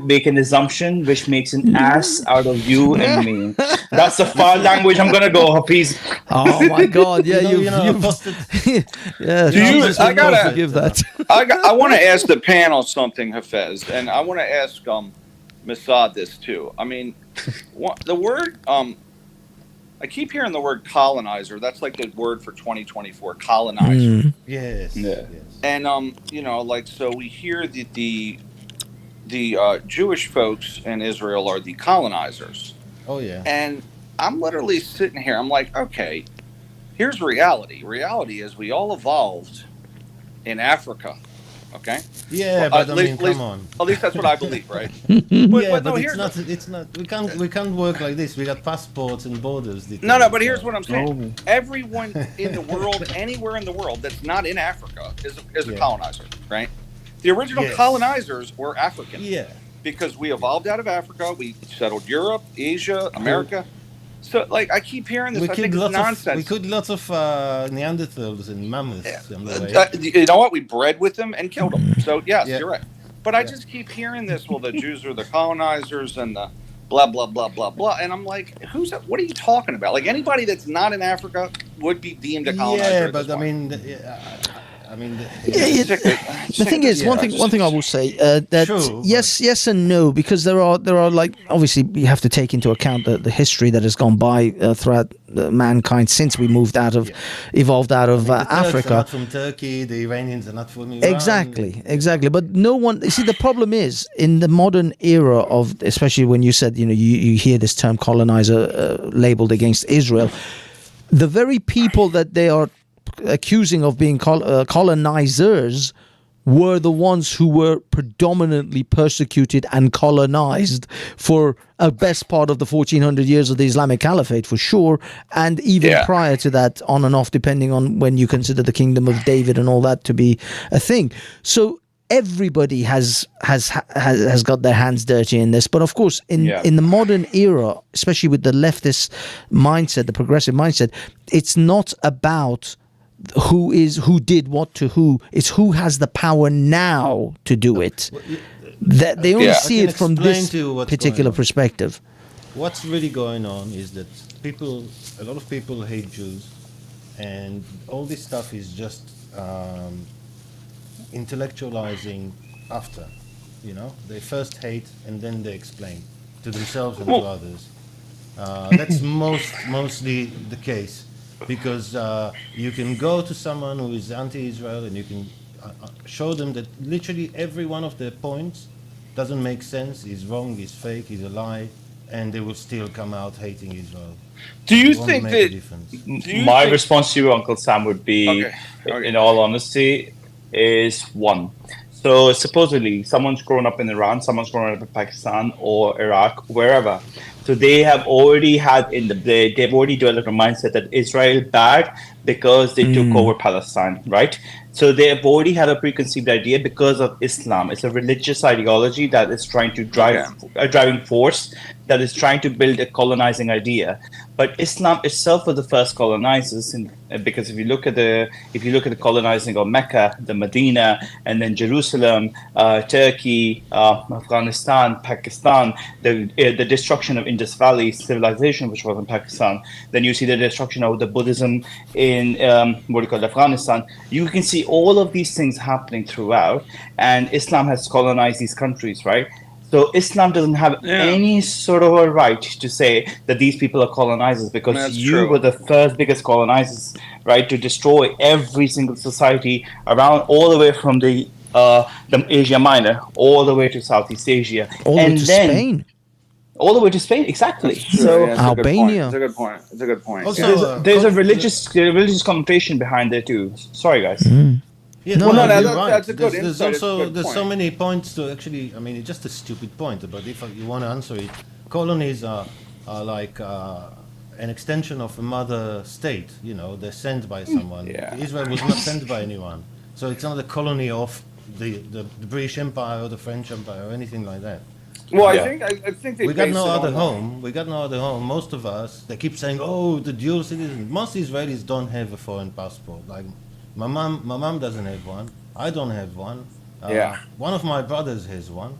make an assumption which makes an ass out of you and me. That's the far language I'm gonna go, Hafiz. Oh my God! Yeah, you've posted. I gotta forgive that. I want to ask the panel something, Hafez, and I want to ask Mossad this too. I mean, the word I keep hearing the word colonizer. That's like the word for 2024, colonizer. Yes. And like, so we hear that the Jewish folks in Israel are the colonizers. Oh yeah. And I'm literally sitting here. I'm like, okay, here's reality. Reality is we all evolved in Africa. Okay. Yeah, but I mean, come on. At least that's what I believe, right? But it's not. We can't work like this. We got passports and borders. No. But here's what I'm saying. Everyone in the world, anywhere in the world that's not in Africa, is a colonizer, right? The original colonizers were African. Yeah. Because we evolved out of Africa, we settled Europe, Asia, America. So, like, I keep hearing this. I think it's nonsense. We killed lots of Neanderthals and mammoths. You know what? We bred with them and killed them. So, yes, you're right. But I just keep hearing this. Well, the Jews are the colonizers and the blah, blah, blah, blah, blah. And I'm like, what are you talking about? Like, anybody that's not in Africa would be deemed a colonizer. Yeah, but I mean, the thing is, one thing I will say that yes and no, because there are like, obviously you have to take into account the history that has gone by throughout mankind since we evolved out of Africa. Are not from Turkey, the Iranians are not from Iran. Exactly. But no one. You see, the problem is in the modern era of, especially when you said you hear this term colonizer labeled against Israel, the very people that they are accusing of being colonizers were the ones who were predominantly persecuted and colonized for a best part of the 1400 years of the Islamic Caliphate, for sure, and even prior to that, on and off, depending on when you consider the Kingdom of David and all that to be a thing. So everybody has got their hands dirty in this, but of course in the modern era, especially with the leftist mindset, the progressive mindset, it's not about who did what to who. It's who has the power now to do it. That they only see it from this particular perspective. What's really going on is that a lot of people hate Jews, and all this stuff is just intellectualizing after. You know, they first hate and then they explain to themselves and to others. That's mostly the case, because you can go to someone who is anti-Israel and you can show them that literally every one of their points doesn't make sense, is wrong, is fake, is a lie, and they will still come out hating Israel. Do you It won't think make a that difference. my response to you, Uncle Sam, would be, Okay. in all honesty, is one. So supposedly, someone's grown up in Iran, someone's grown up in Pakistan or Iraq, wherever. So they have already they've already developed a mindset that Israel bad because they took over Palestine, right? So they have already had a preconceived idea because of Islam. It's a religious ideology that is trying to drive a driving force that is trying to build a colonizing idea. But Islam itself was the first colonizers, because if you look at the colonizing of Mecca, the Medina, and then Jerusalem, Turkey, Afghanistan, Pakistan, the destruction of Indus Valley civilization, which was in Pakistan. Then you see the destruction of the Buddhism in Afghanistan. You can see all of these things happening throughout, and Islam has colonized these countries, right? So Islam doesn't have any sort of a right to say that these people are colonizers, because were the first biggest colonizers, right, to destroy every single society around, all the way from the Asia Minor, all the way to Southeast Asia, all the way to Spain. All the way to Spain, exactly. So Albania. It's a good point. It's a good point. Also, there's a religious connotation behind there too. Sorry, guys. Yeah, Well, no, you're right. that's a good There's insight. It's a also good so point. many points to actually. I mean, it's just a stupid point, but if you want to answer it, colonies are like an extension of a mother state. You know, they're sent by someone. Israel was not sent by anyone, so it's not a colony of the British Empire or the French Empire or anything like that. Well, I think they we got base no it other on- home. We got no other home. Most of us, they keep saying, "Oh, the dual citizen." Most Israelis don't have a foreign passport. Like my mom doesn't have one. I don't have one. One of my brothers has one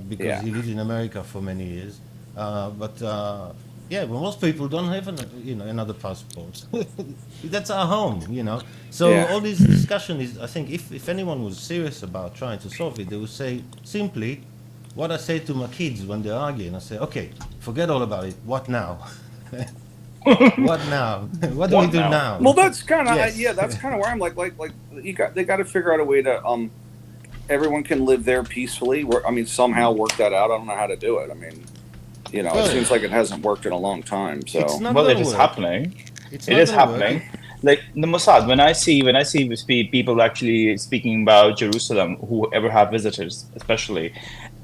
because he lived in America for many years. But most people don't have another passport. That's our home, you know. So all this discussion is, I think, if anyone was serious about trying to solve it, they would say simply what I say to my kids when they're arguing. I say, okay, forget all about it. What now? What now? What do we do now? Well, that's kind of Yes. that's kind of where I'm like they got to figure out a way to everyone can live there peacefully. Somehow work that out. I don't know how to do it. I mean, it seems like it hasn't worked in a long time. So It is happening. It is happening. Like the Mossad, when I see people actually speaking about Jerusalem, who ever have visitors, especially,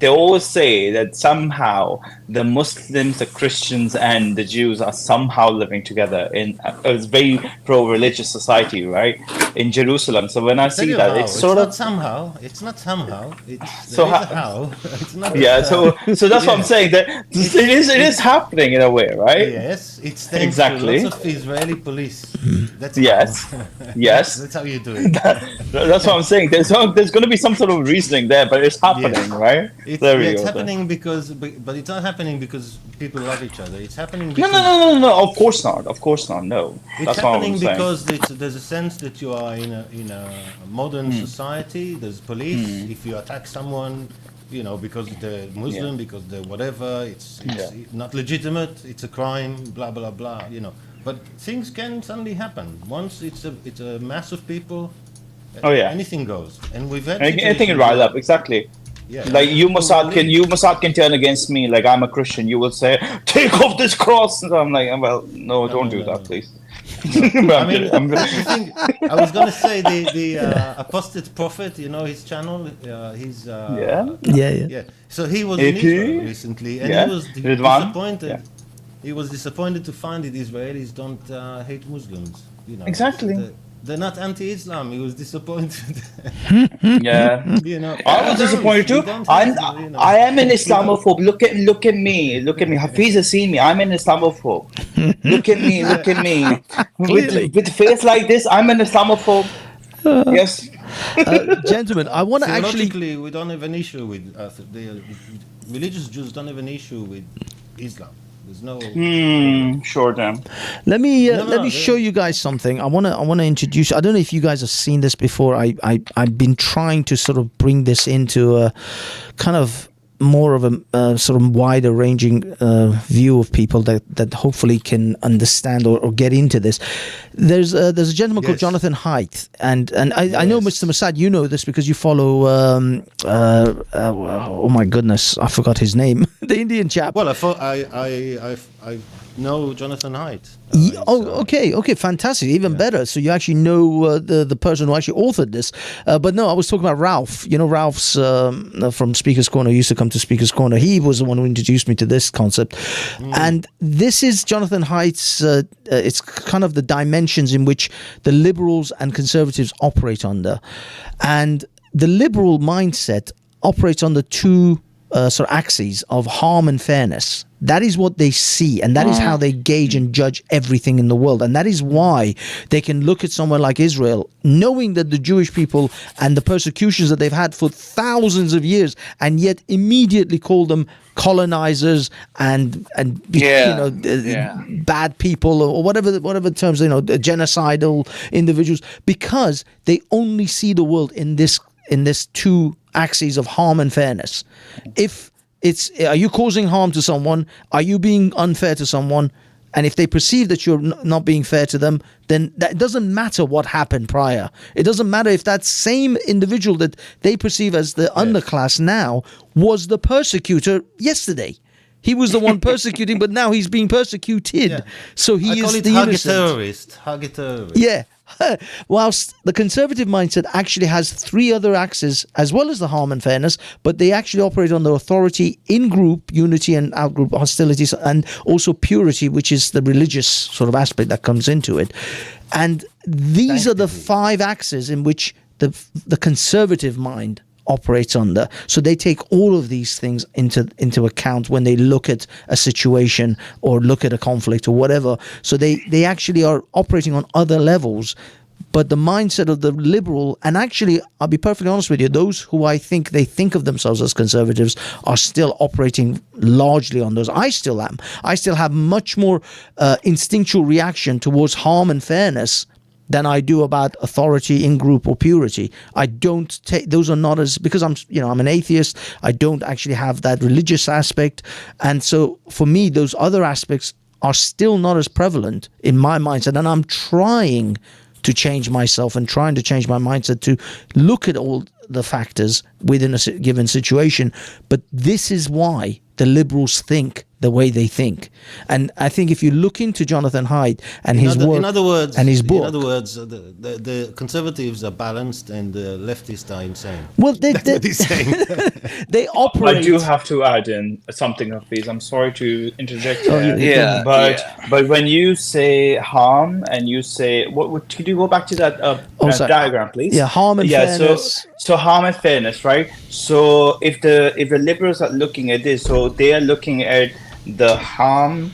they always say that somehow the Muslims, the Christians, and the Jews are somehow living together in a very pro-religious society, right, in Jerusalem. So when I see that, it's sort of somehow. It's not somehow. It's so how. It's not. So that's what I'm saying. That it is happening in a way, right? Yes, it's thanks exactly. to lots of Israeli police. That's yes. That's how you do it. That's what I'm saying. There's going to be some sort of reasoning there, but it's happening, right? It's happening but it's not happening because people love each other. It's happening because no. Of course not. Of course not. No. It's happening because there's a sense that you are in a modern society. There's police. If you attack someone, because they're Muslim, because they're whatever, it's not legitimate. It's a crime. Blah blah blah. But things can suddenly happen once it's a mass of people. Anything goes, and we've had anything can rile up. Exactly. Yeah. Like you Mossad can turn against me. Like I'm a Christian, you will say, "Take off this cross." And I'm like, "Well, no, don't do that, please." I was going to say the apostate prophet. His channel. So he was in Israel recently, and he was disappointed. Yeah. He was disappointed to find that Israelis don't hate Muslims. Exactly. They're not anti-Islam. He was disappointed. Yeah. I was disappointed too. I am an Islamophobe. Look at me. Hafiz has seen me. I'm an Islamophobe. Look at me. With a face like this, I'm an Islamophobe. Yes. Gentlemen, I want to actually... we don't have an issue with... the religious Jews don't have an issue with Islam. There's no. Sure, Dan. Let me show you guys something. I wanna introduce. I don't know if you guys have seen this before. I've been trying to sort of bring this into a kind of more of a sort of wider ranging view of people that hopefully can understand or get into this. There's a gentleman called Jonathan Haidt, and I know, Mr. Mossad, you know this because you follow oh my goodness, I forgot his name. The Indian chap. Well, I know Jonathan Haidt. Okay, fantastic, even better. So you actually know the person who actually authored this. But no, I was talking about Ralph. You know, Ralph's from Speaker's Corner, used to come to Speaker's Corner. He was the one who introduced me to this concept. And this is Jonathan Haidt's, it's kind of the dimensions in which the liberals and conservatives operate under. And the liberal mindset operates on the two sort of axes of harm and fairness. That is what they see, and that is how they gauge and judge everything in the world. And that is why they can look at somewhere like Israel, knowing that the Jewish people and the persecutions that they've had for thousands of years, and yet immediately call them colonizers and bad people, or whatever terms, genocidal individuals, because they only see the world in this two axes of harm and fairness. If are you causing harm to someone? Are you being unfair to someone? And if they perceive that you're not being fair to them, then that doesn't matter what happened prior. It doesn't matter if that same individual that they perceive as the underclass now was the persecutor yesterday. He was the one persecuting, but now he's being persecuted. Yeah. So he is the innocent. Hug a terrorist. Yeah. Whilst the conservative mindset actually has three other axes as well as the harm and fairness, but they actually operate on the authority, in-group unity and out-group hostilities, and also purity, which is the religious sort of aspect that comes into it. And these are the five axes in which the conservative mind operates under. So they take all of these things into account when they look at a situation or look at a conflict or whatever. So they actually are operating on other levels. But the mindset of the liberal, and actually, I'll be perfectly honest with you, those who I think they think of themselves as conservatives are still operating largely on those. I still am. I still have much more instinctual reaction towards harm and fairness than I do about authority, in group, or purity. I don't take those are not as, because I'm an atheist. I don't actually have that religious aspect, and so for me, those other aspects are still not as prevalent in my mindset. And I'm trying to change myself and trying to change my mindset to look at all the factors within a given situation. But this is why the liberals think the way they think. And I think if you look into Jonathan Haidt and his work and his book... In other words, the conservatives are balanced and the leftists are insane. Well, that's what he's saying. They operate... I do have to add in something, please. I'm sorry to interject. But when you say harm and you say... could you go back to that diagram, please? Yeah, harm and fairness. So harm and fairness, right? So if the liberals are looking at this, so they are looking at the harm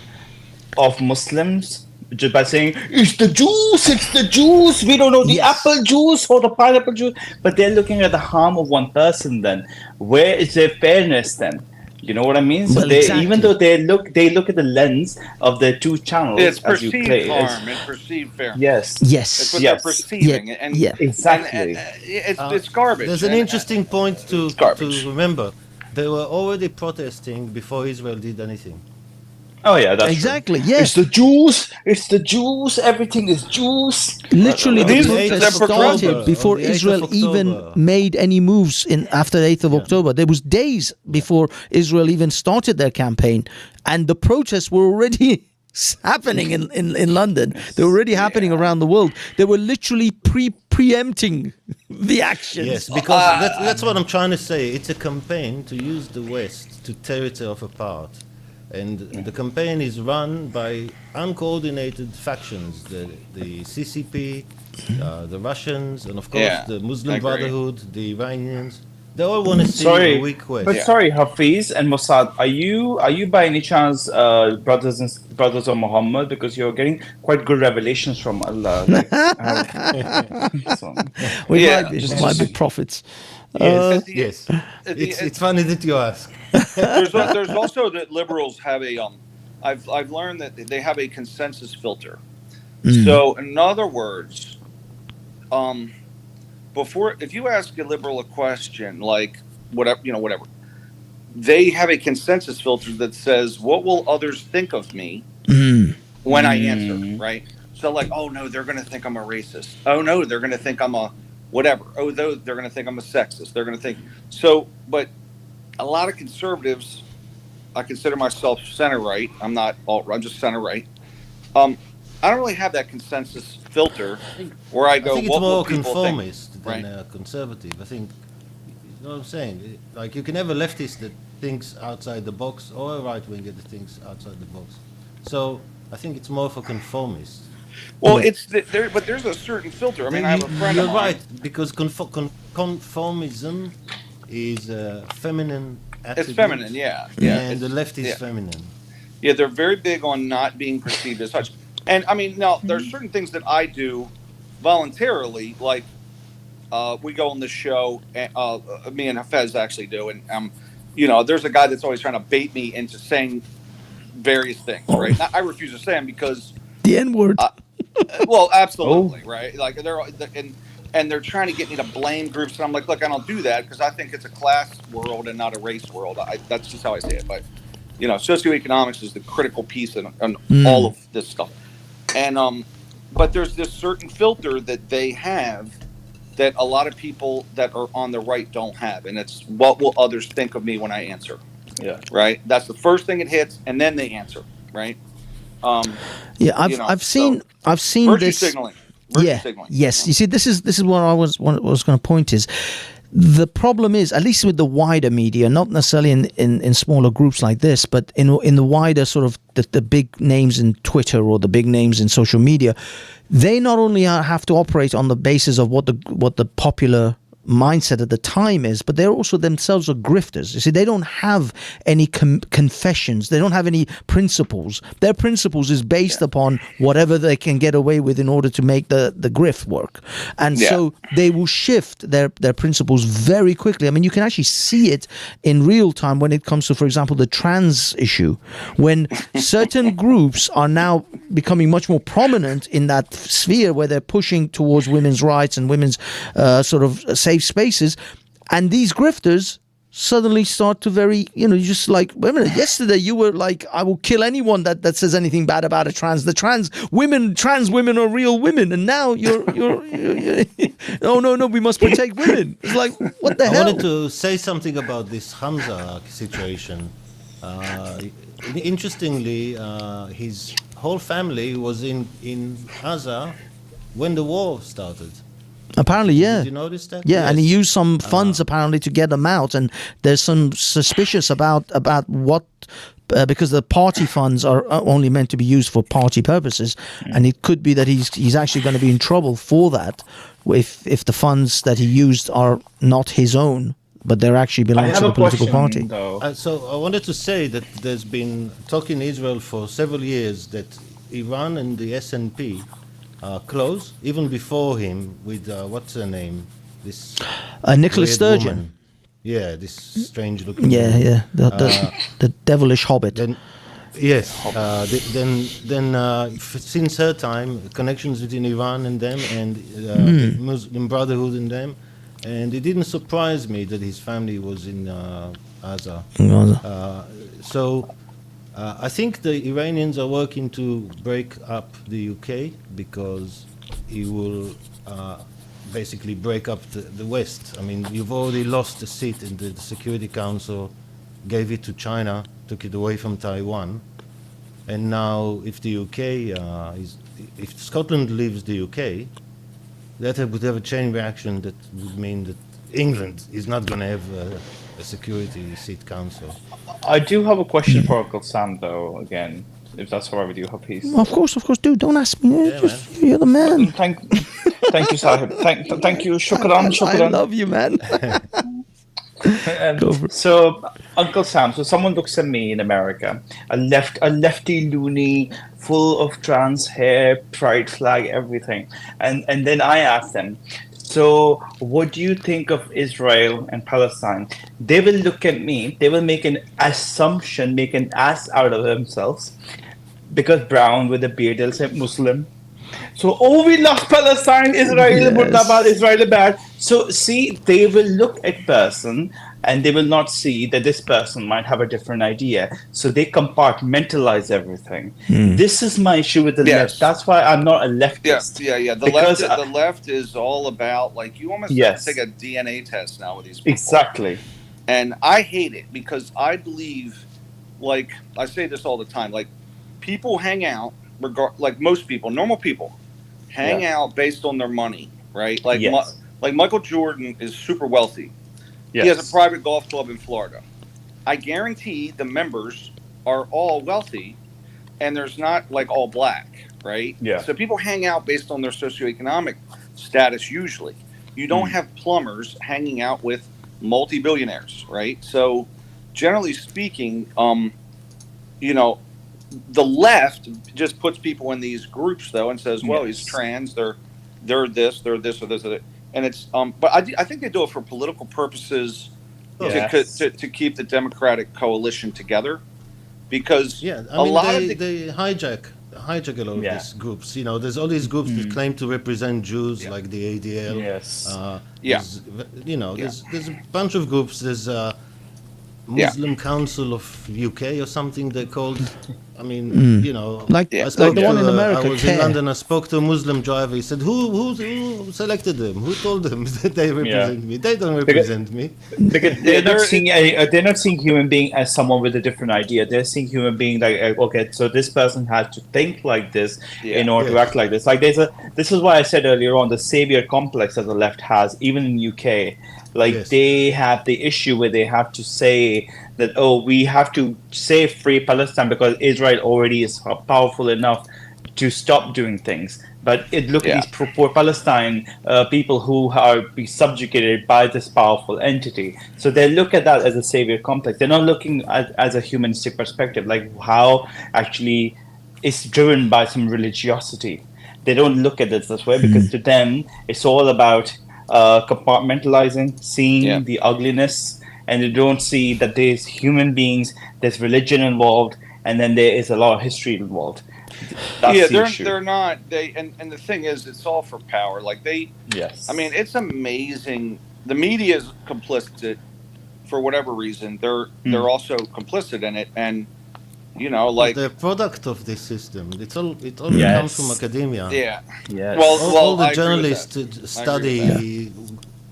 of Muslims just by saying it's the Jews, we don't know the apple juice or the pineapple juice, but they're looking at the harm of one person. Then where is their fairness then? You know what I mean? So even though they look at the lens of the two channels, it's perceived harm and perceived fairness. Yes. That's what they're perceiving. Exactly. It's garbage. There's an interesting point to remember. They were already protesting before Israel did anything. Oh yeah, that's exactly. True. Yes, it's the Jews. Everything is Jews. Literally, the protest started before Israel even made any moves after the 8th of October. There was days before Israel even started their campaign, and the protests were already happening in London. They were already happening around the world. They were literally preempting the actions. Yes, because that's what I'm trying to say. It's a campaign to use the West to tear itself apart. And the campaign is run by uncoordinated factions, the CCP, the Russians, and of course the Muslim Brotherhood, the Iranians. They all want to see a weak West. But sorry, Hafiz and Mossad, are you by any chance brothers of Muhammad? Because you're getting quite good revelations from Allah. We might be prophets. Yes. It's funny that you ask. There's also that liberals have I've learned that they have a consensus filter. Mm. So, in other words, before, if you ask a liberal a question like whatever, they have a consensus filter that says, "What will others think of me when I answer?" Right? So, like, oh no, they're going to think I'm a racist. Oh no, they're going to think I'm a whatever. Oh, they're going to think I'm a sexist. They're going to think so. But a lot of conservatives, I consider myself center right. I'm not alt. I'm just center right. I don't really have that consensus filter where I go, I think it's what will more people conformist think? than Right. conservative. I think, you know what I'm saying? Like, you can have a leftist that thinks outside the box, or a right-winger that thinks outside the box. So, I think it's more for conformists. Well, it's there, but there's a certain filter. I mean, I have a friend You're of mine. right, because conformism is a feminine attribute. It's feminine, yeah. And the left is yeah. feminine. Yeah, they're very big on not being perceived as such. And I mean, now there's certain things that I do voluntarily, like we go on the show. Me and Hafez actually do, and there's a guy that's always trying to bait me into saying various things, right? I refuse to say them because the N-word. Well, absolutely, right? Like and they're trying to get me to blame groups, and I'm like, look, I don't do that because I think it's a class world and not a race world. That's just how I say it. But socioeconomics is the critical piece in all of this stuff. And but there's this certain filter that they have that a lot of people that are on the right don't have, and it's what will others think of me when I answer? Yeah. Right. That's the first thing it hits, and then they answer. Right. Yeah, I've seen virtue this. Signaling. Signaling. Yes. You see, this is what I was going to point is. The problem is, at least with the wider media, not necessarily in smaller groups like this, but in the wider sort of the big names in Twitter or the big names in social media, they not only have to operate on the basis of what the popular mindset at the time is, but they're also themselves are grifters. You see, they don't have any confessions. They don't have any principles. Their principles is based upon whatever they can get away with in order to make the grift work. And so they will shift their principles very quickly. I mean, you can actually see it in real time when it comes to, for example, the trans issue, when certain groups are now becoming much more prominent in that sphere where they're pushing towards women's rights and women's sort of safe spaces, and these grifters suddenly start to you just like, wait a minute, yesterday you were like, I will kill anyone that says anything bad about the trans women are real women, and now you're oh no, we must protect women. It's like, what the hell? I wanted to say something about this Hamza situation. Interestingly, his whole family was in Gaza when the war started. Apparently, yeah. Did you notice that? Yeah, Yes. and he used some funds apparently to get them out, and there's some suspicious about what because the party funds are only meant to be used for party purposes, and it could be that he's actually going to be in trouble for that if the funds that he used are not his own, but they're actually belong to the political party. So I wanted to say that there's been talk in Israel for several years that Iran and the SNP are close, even before him, with what's her name? This Nicola weird Sturgeon. woman. Yeah, this strange looking. Yeah, woman. yeah, the devilish hobbit. Yes. Since her time, connections between Iran and them, and the Muslim Brotherhood and them, and it didn't surprise me that his family was in Gaza. I think the Iranians are working to break up the UK because he will basically break up the West. I mean, you've already lost a seat in the Security Council, gave it to China, took it away from Taiwan, and now if the UK if Scotland leaves the UK, that would have a chain reaction that would mean that England is not going to have a Security Seat Council. I do have a question for Uncle Sam, though, again, if that's all right with you, Hafiz. Of course, dude, don't ask me. You're the man. Thank you, Sahib. Thank you, shukran. I love you, man. So, Uncle Sam, so someone looks at me in America, a lefty loony, full of trans hair, pride flag, everything, and then I ask them, So, what do you think of Israel and Palestine? They will look at me, they will make an assumption, make an ass out of themselves. Because brown with a beard, they'll say Muslim. So, oh, we love Palestine, Israel, Murdabad, Israel bad. So, see, they will look at person and they will not see that this person might have a different idea. So, they compartmentalize everything. This is my issue with the left. That's why I'm not a leftist. Yeah. The left is all about, like, you almost have to take a DNA test now with these people. Exactly. And I hate it because I believe, like, I say this all the time, like, people hang out, like most people, normal people, hang out based on their money, right? Like, like Michael Jordan is super wealthy. He has a private golf club in Florida. I guarantee the members are all wealthy, and there's not like all black, right? Yeah. So people hang out based on their socioeconomic status usually. You don't have plumbers hanging out with multi-billionaires, right? So generally speaking, you know, the left just puts people in these groups though and says, well, he's trans, they're this, or this, or that. And it's but I think they do it for political purposes to keep the Democratic coalition together, because they hijack a lot of these groups. You know, there's all these groups that claim to represent Jews, like the ADL. There's a bunch of groups. There's Muslim Council of UK or something they called. I mean, you know, like the one in America. I was in London. I spoke to a Muslim driver. He said, "Who selected them? Who told them that they represent me? They don't represent me." Because they're not seeing human being as someone with a different idea. They're seeing human being like, okay, so this person has to think like this in order to act like this. Like this is why I said earlier on, the savior complex that the left has, even in UK. Like they have the issue where they have to say that, oh, we have to say free Palestine because Israel already is powerful enough to stop doing things. But look at these poor Palestine people who are be subjugated by this powerful entity. So they look at that as a savior complex. They're not looking at as a humanistic perspective, like how actually it's driven by some religiosity. They don't look at it this way because to them it's all about compartmentalizing, seeing the ugliness, and they don't see that there's human beings, there's religion involved, and then there is a lot of history involved. That's the issue. They're not. And the thing is, it's all for power. Like I mean, it's amazing. The media is complicit for whatever reason. They're also complicit in it, and you know, like the product of this system. It all comes from academia. Well, all the journalists study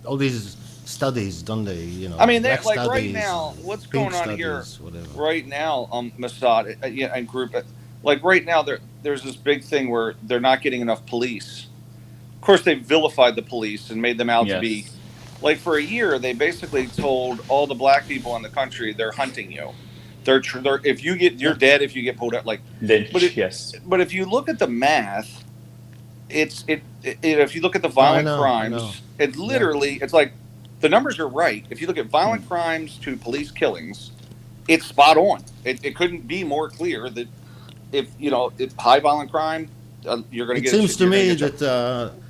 all these studies, don't they? You know, I mean, like right now, what's going on here? Right now, Mossad and group, like right now, there's this big thing where they're not getting enough police. Of course, they vilified the police and made them out to be, like for a year, they basically told all the black people in the country they're hunting you. They're if you get, you're dead if you get pulled out. Like, but if you look at the math, if you look at the violent crimes, it literally it's like the numbers are right. If you look at violent crimes to police killings, it's spot on. It couldn't be more clear that if high violent crime, you're going to get. It seems to me that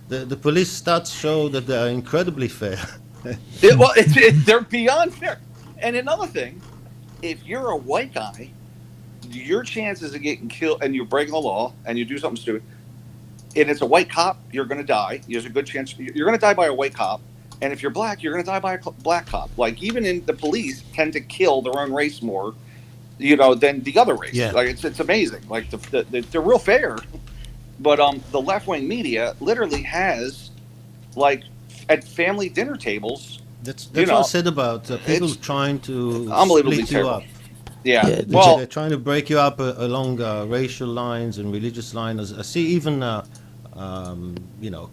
the police stats show that they are incredibly fair. They're beyond fair. And another thing, if you're a white guy, your chances of getting killed and you're breaking the law and you do something stupid, and it's a white cop, you're going to die. There's a good chance you're going to die by a white cop. And if you're black, you're going to die by a black cop. Like even in the police tend to kill their own race more, than the other race. Yeah. Like it's amazing. Like they're real fair. But the left-wing media literally has, like, at family dinner tables. That's what I said about people trying to split you up. Yeah. They're trying to break you up along racial lines and religious lines. I see even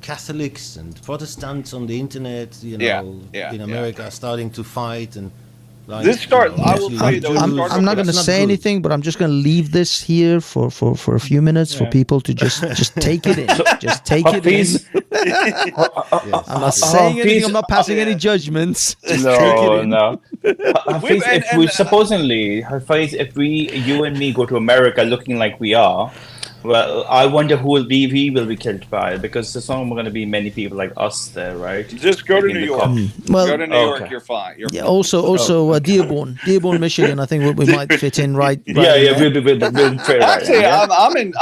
Catholics and Protestants on the internet. In America are starting to fight and. I will tell you though. I'm not going to say anything, but I'm just going to leave this here for a few minutes for people to just take it in. Just take it in. I'm not saying anything. I'm not passing any judgments. Just take it in. No. If you and me go to America looking like we are, Well, I wonder who we will be killed by, because there's not going to be many people like us there, right? Just go to Like in New the York. cop- Well, Go to New York, Okay. you're fine. You're Yeah. fine. Also, Dearborn, Michigan. I think we might fit in right. Yeah, in yeah, there. we'll fit right in, Actually, yeah?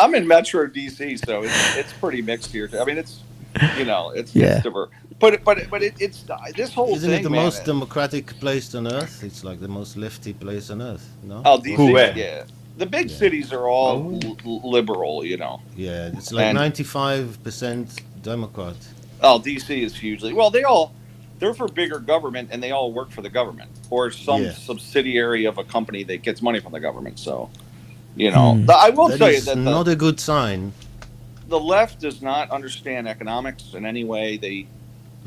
I'm in Metro DC, so it's pretty mixed here. I mean, it's it's Yeah. diverse, but it's this whole Isn't thing, it the man. most democratic place on earth? It's like the most lefty place on earth, no? Oh, DC, Who, where? yeah. The big cities are all liberal, Yeah, it's like And- 95% Democrat. Oh, DC is hugely they're for bigger government, and they all work for the government or some Yeah. subsidiary of a company that gets money from the government. So, I will That tell you is that not a good sign. the left does not understand economics in any way. They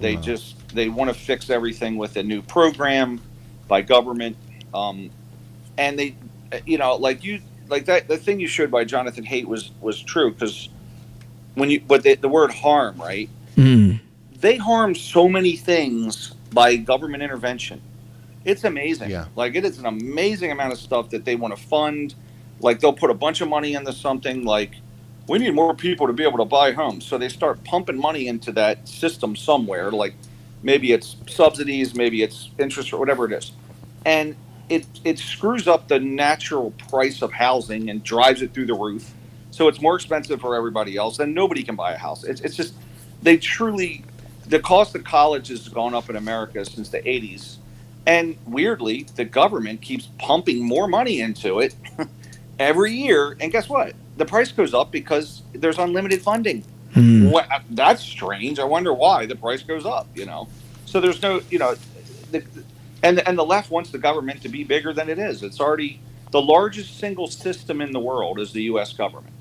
No. they want to fix everything with a new program by government, and they, the thing you showed by Jonathan Haidt was true, because the word harm, right? Mm. They harm so many things by government intervention. It's amazing. Yeah. Like, it is an amazing amount of stuff that they want to fund. Like, they'll put a bunch of money into something like, we need more people to be able to buy homes. So they start pumping money into that system somewhere. Like, maybe it's subsidies, maybe it's interest or whatever it is. And it screws up the natural price of housing and drives it through the roof. So it's more expensive for everybody else, and nobody can buy a house. It's just, the cost of college has gone up in America since the 80s. And weirdly, the government keeps pumping more money into it every year. And guess what? The price goes up because there's unlimited funding. That's strange. I wonder why the price goes up, So there's no, and the left wants the government to be bigger than it is. It's already the largest single system in the world is the U.S. government.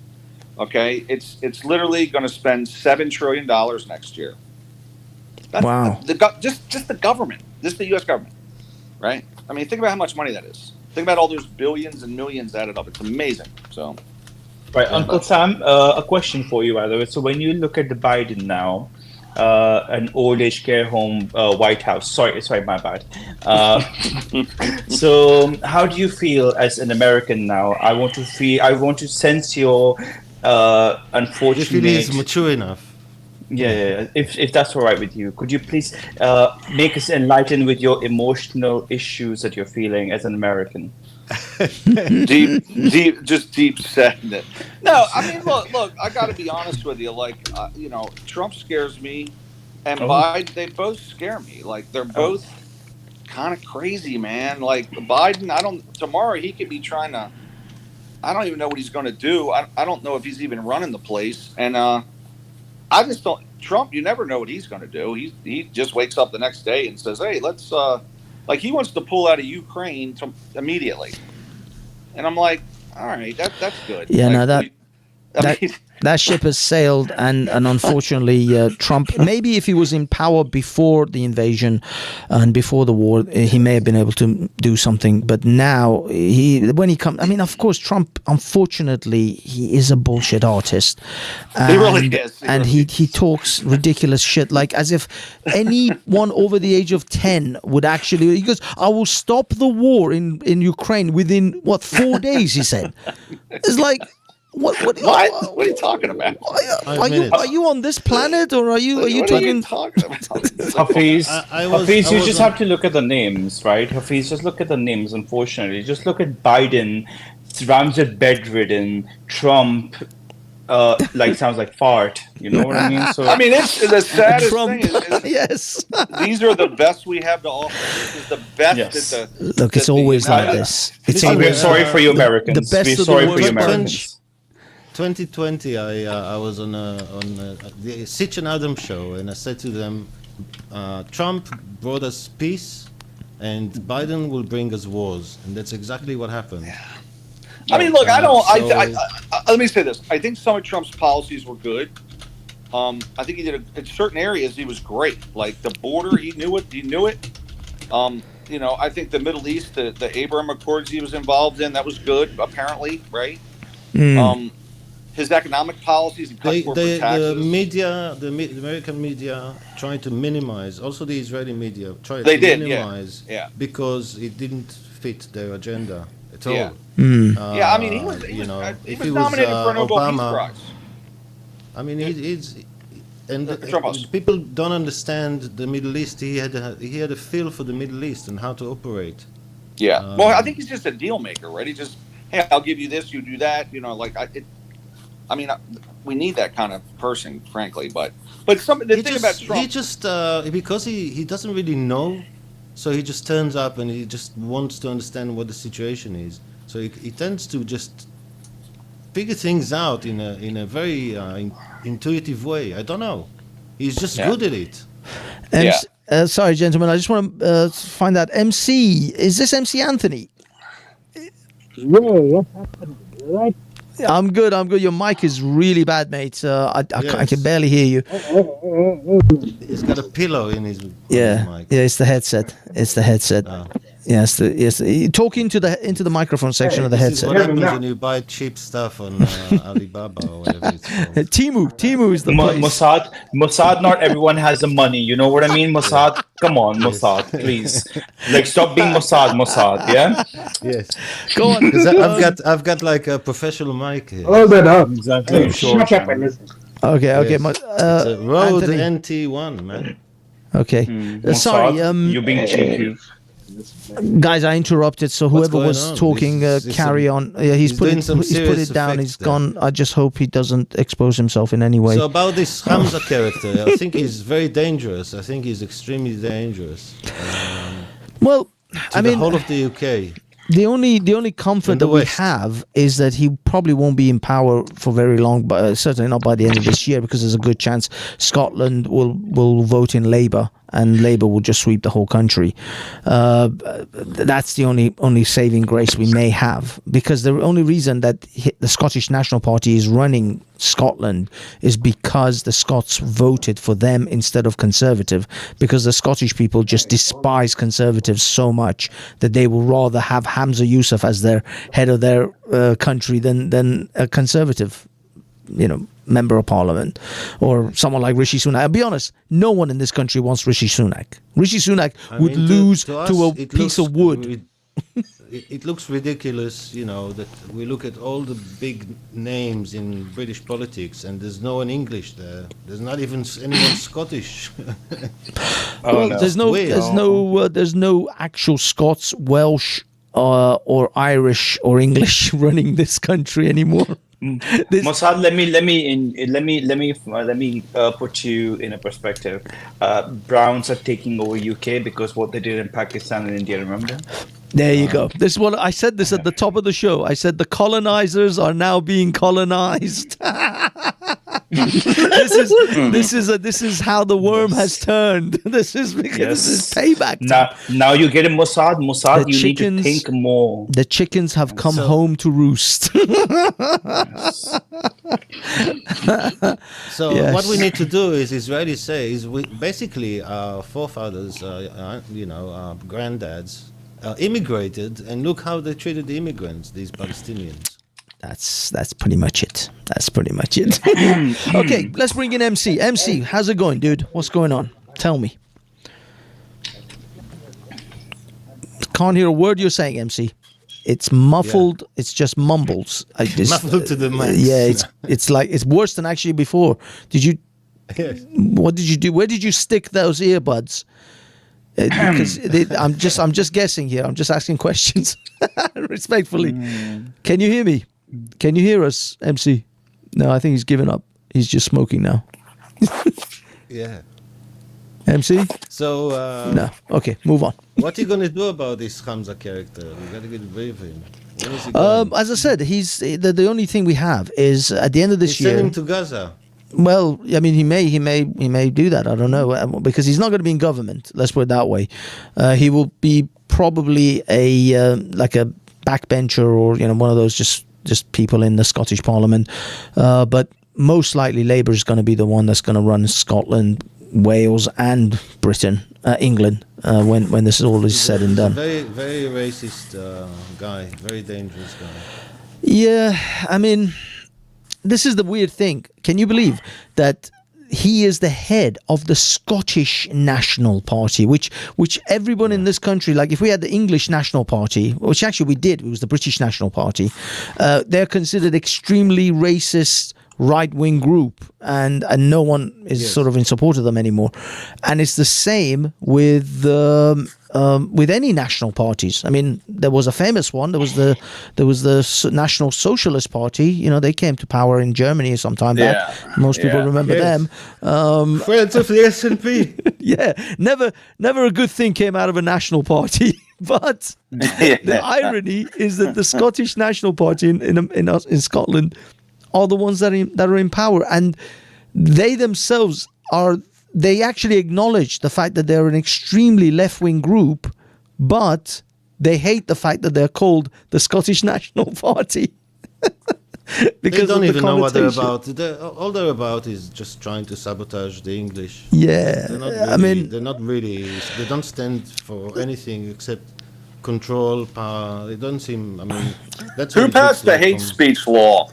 Okay, it's literally going to spend $7 trillion next year. Wow. Just the government, just the U.S. government, right? I mean, think about how much money that is. Think about all those billions and millions added up. It's amazing. So, Right, Uncle Sam, a question for you, by the way. So when you look at the Biden now, an old age care home, White House. Sorry, my bad. So how do you feel as an American now? I want to sense your unfortunate. If it is mature enough. Yeah. If that's all right with you, could you please make us enlightened with your emotional issues that you're feeling as an American? deep sadness. No, I mean, look. I got to be honest with you. Like, Trump scares me, and Biden. They both scare me. Like, they're both kind of crazy, man. Like Biden, tomorrow he could be trying to. I don't even know what he's going to do. I don't know if he's even running the place, and I just don't. Trump, you never know what he's going to do. He just wakes up the next day and says, "Hey, let's." Like, he wants to pull out of Ukraine immediately, and I'm like, all right, that's good. Yeah, like, that ship has sailed, and unfortunately, Trump. Maybe if he was in power before the invasion and before the war, he may have been able to do something. But now, when he comes, I mean, of course, Trump. Unfortunately, he is a bullshit artist. He really is. And he talks ridiculous shit, like as if anyone over the age of 10 would actually. He goes, "I will stop the war in Ukraine within 4 days." He said, "It's like." What are you talking about? Are you on this planet, or are you talking? Hafiz, you just have to look at the names, right? Hafiz, just look at the names. Unfortunately, just look at Biden, Ramsey bedridden, Trump. Sounds like fart. You know what I mean? So I mean, it's the saddest Trump. thing. Yes, these are the best we have to offer. This is the best. Yes. Look, it's always like this. We're sorry for you Americans. The best we're of sorry the for you worst. Americans. 2020, I was on the Sitch and Adams show, and I said to them, Trump brought us peace, and Biden will bring us wars, and that's exactly what happened. Yeah. I mean, look, let me say this. I think some of Trump's policies were good. I think he did in certain areas he was great. Like the border, he knew it. I think the Middle East, the Abraham Accords he was involved in, that was good. Apparently, right? His economic policies and cut corporate taxes. The American media tried to minimize. Also, the Israeli media tried to minimize. Yeah. Because it didn't fit their agenda. at all. Yeah. Yeah, I mean, he was if he was nominated for a Nobel Peace Obama, Prize. I mean, he's and Trump. people don't understand the Middle East. He had a feel for the Middle East and how to operate. Yeah. Well, I think he's just a deal maker, right? He just, hey, I'll give you this, you do that. You know, like we need that kind of person, frankly. But the thing about Trump, he just because he doesn't really know, so he just turns up and he just wants to understand what the situation is. So he tends to just figure things out in a very intuitive way. I don't know. He's just good at it. Sorry, gentlemen. I just want to find out. MC, is this MC Anthony? Yeah, what's happening? Right? I'm good. Your mic is really bad, mate. I can barely hear you. He's got a pillow in his mic. Yeah, it's the headset. Oh. Yes, talk into the microphone section of the This is headset. what happens when you buy cheap stuff on Alibaba or whatever it's called. Timu is the place. Mossad, not everyone has the money. You know what I mean, Mossad? Come on, Mossad, please. Like, stop being Mossad, yeah? Yes. Go on. Because I've got like a professional mic here. Hold that up. Exactly. Shut up and listen. Okay. Yes. It's a Rode Anthony. NT1, man. Okay. Sorry. Mossad, you're being cheeky. Guys, I interrupted, so whoever was on? talking, carry on. Yeah, he's put it down. He's gone. I just hope he doesn't expose himself in any way. So about this Hamza character, I think he's very dangerous. I think he's extremely dangerous. Well, I mean, the whole of the UK. The only comfort that we have is that he probably won't be in power for very long, but certainly not by the end of this year, because there's a good chance Scotland will vote in Labour, and Labour will just sweep the whole country. That's the only saving grace we may have, because the only reason that the Scottish National Party is running Scotland is because the Scots voted for them instead of Conservative, because the Scottish people just despise Conservatives so much that they will rather have Hamza Yousaf as their head of their country than a Conservative, member of Parliament, or someone like Rishi Sunak. I'll be honest, no one in this country wants Rishi Sunak. Rishi Sunak would lose to a piece of wood. It looks ridiculous, that we look at all the big names in British politics and there's no one English there. There's not even anyone Scottish. There's no actual Scots, Welsh, or Irish or English running this country anymore. Mossad, let me put you in a perspective. Browns are taking over UK because what they did in Pakistan and India, remember? There you go. This is what I said. This at the top of the show. I said the colonizers are now being colonized. This is how the worm has turned. This is payback. Now you get in Mossad. Mossad, you need to think more. The chickens have come home to roost. So what we need to do is Israelis say is basically our forefathers, our granddads, immigrated, and look how they treated the immigrants, these Palestinians. That's pretty much it. Okay, let's bring in MC. MC, how's it going, dude? What's going on? Tell me. Can't hear a word you're saying, MC. It's muffled. Yeah. It's just mumbles. Muffled to the max. Yeah, it's worse than actually before. Yes. What did you do? Where did you stick those earbuds? Because I'm just guessing here. I'm just asking questions respectfully. Can you hear me? Can you hear us, MC? No, I think he's given up. He's just smoking now. Yeah. MC? So no. Okay, move on. What are you going to do about this Hamza character? We got to get rid of him. When is he going? As I said, he's the only thing we have is at the end of this year. Send him to Gaza. Well, I mean, he may do that. I don't know, because he's not going to be in government. Let's put it that way. He will be probably like a backbencher, or one of those just people in the Scottish Parliament. But most likely, Labour is going to be the one that's going to run Scotland, Wales, and Britain, England, when this all is said and done. Very, very racist guy. Very dangerous guy. Yeah, I mean, this is the weird thing. Can you believe that he is the head of the Scottish National Party, which everyone in this country, like if we had the English National Party, which actually we did, it was the British National Party, they're considered extremely racist right-wing group, and no one is sort of in support of them anymore. And it's the same with any national parties. I mean, there was a famous one. There was the National Socialist Party. You know, they came to power in Germany sometime back. Most people remember them. Friends of the SNP. Yeah, never a good thing came out of a national party. But the irony is that the Scottish National Party in Scotland are the ones that are in power, and they themselves they actually acknowledge the fact that they're an extremely left-wing group, but they hate the fact that they're called the Scottish National Party. Because they don't even know what they're connotation. about. All they're about is just trying to sabotage the English. Yeah, they're not really. They don't stand for anything except control, power. They don't seem. I mean, that's Who what it passed looks the like hate from- speech law?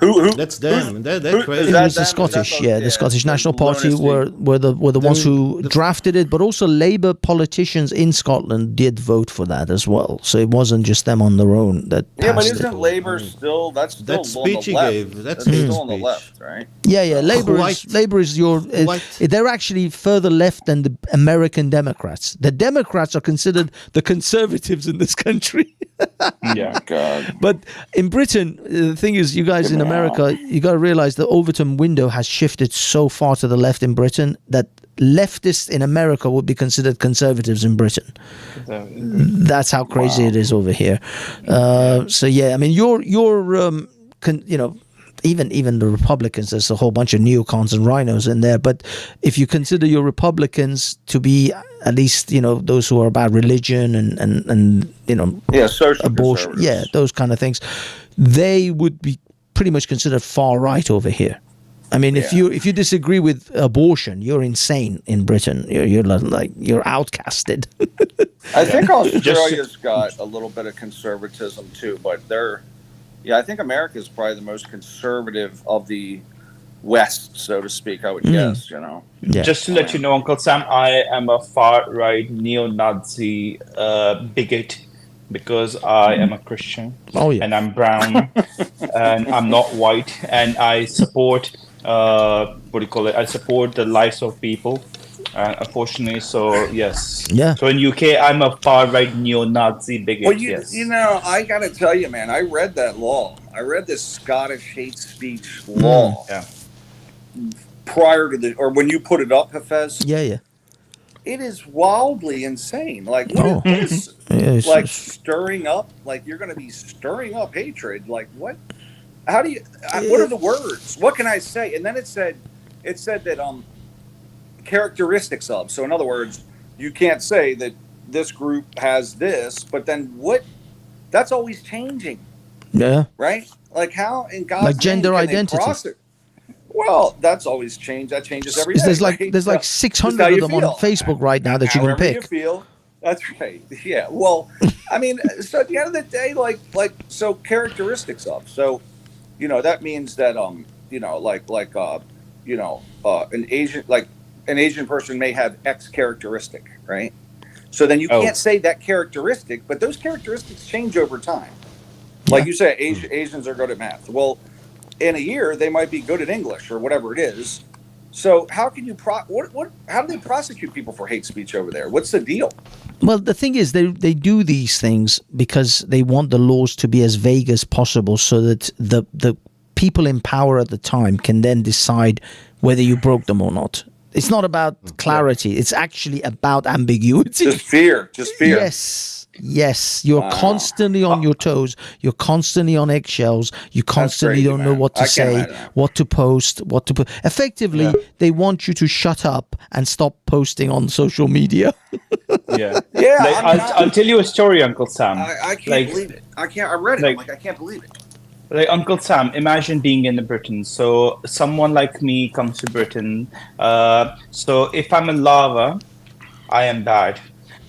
Who? That's them. They're crazy. It that was the them? Scottish, Is that those- the Scottish National the Party lunacy? were the ones who drafted it, but also Labour politicians in Scotland did vote for that as well. So it wasn't just them on their own that Yeah, but passed it. isn't Labour still? That's still That on speech the he left. gave, that's still his on the speech. left, right? Yeah. White. Labour is your. They're actually further left than the American Democrats. The Democrats are considered the conservatives in this country. Yeah. God. But in Britain, the thing is, you guys in America, you got to realize the Overton window has shifted so far to the left in Britain that leftists in America would be considered conservatives in Britain. That's how crazy it is over here. So yeah, I mean, even the Republicans, there's a whole bunch of neocons and rhinos in there. But if you consider your Republicans to be at least, those who are about religion and social abortion, conservatives. those kind of things, they would be pretty much considered far right over here. I mean, if you disagree with abortion, you're insane in Britain. You're outcasted. I think Australia's got a little bit of conservatism too, but I think America is probably the most conservative of the West, so to speak. I would guess, Yeah. Just to let you know, Uncle Sam, I am a far-right neo-Nazi bigot because I am a Christian. Oh, yeah. And I'm brown and I'm not white, and I support I support the lives of people. Unfortunately, so yes. Yeah. So in UK, I'm a far-right neo-Nazi bigot. Well, yes. I got to tell you, man, I read that law. I read this Scottish hate speech law Yeah. prior to or when you put it up, Hafez. Yeah. It is wildly insane. Like, what is it's like just- stirring up? Like, you're going to be stirring up hatred. Like, what? How do you? What are the words? What can I say? And then it said that characteristics of. So in other words, you can't say that this group has this, but then what? That's always changing, Yeah. right? Like how in God's Like gender name can they identity. cross it? Well, that's always changed. That changes every day. There's like right? there's like So, 600 just how of you them on feel. Facebook right now that you can However pick. You feel. That's right. Yeah. Well, I mean, so at the end of the day, so characteristics of. So, that means that an Asian person may have X characteristic, right? So then you can't say that characteristic, but those characteristics change over time. Like you say, Asians are good at math. Well, in a year they might be good at English or whatever it is. So how can you how do they prosecute people for hate speech over there? What's the deal? Well, the thing is, they do these things because they want the laws to be as vague as possible, so that the people in power at the time can then decide whether you broke them or not. It's not about clarity; it's actually about ambiguity. Just fear. Yes. You're constantly on your toes. You're constantly on eggshells. You constantly crazy, don't know man. what to I can't say, imagine. what to post, what to put. Effectively, they want you to shut up and stop posting on social media. Yeah. Yeah, Like, I mean, I'll tell you a story, Uncle Sam. I can't believe it. I read it. I'm like, I can't believe it. Like, Uncle Sam, imagine being in Britain. So someone like me comes to Britain. So if I'm a larva, I am bad.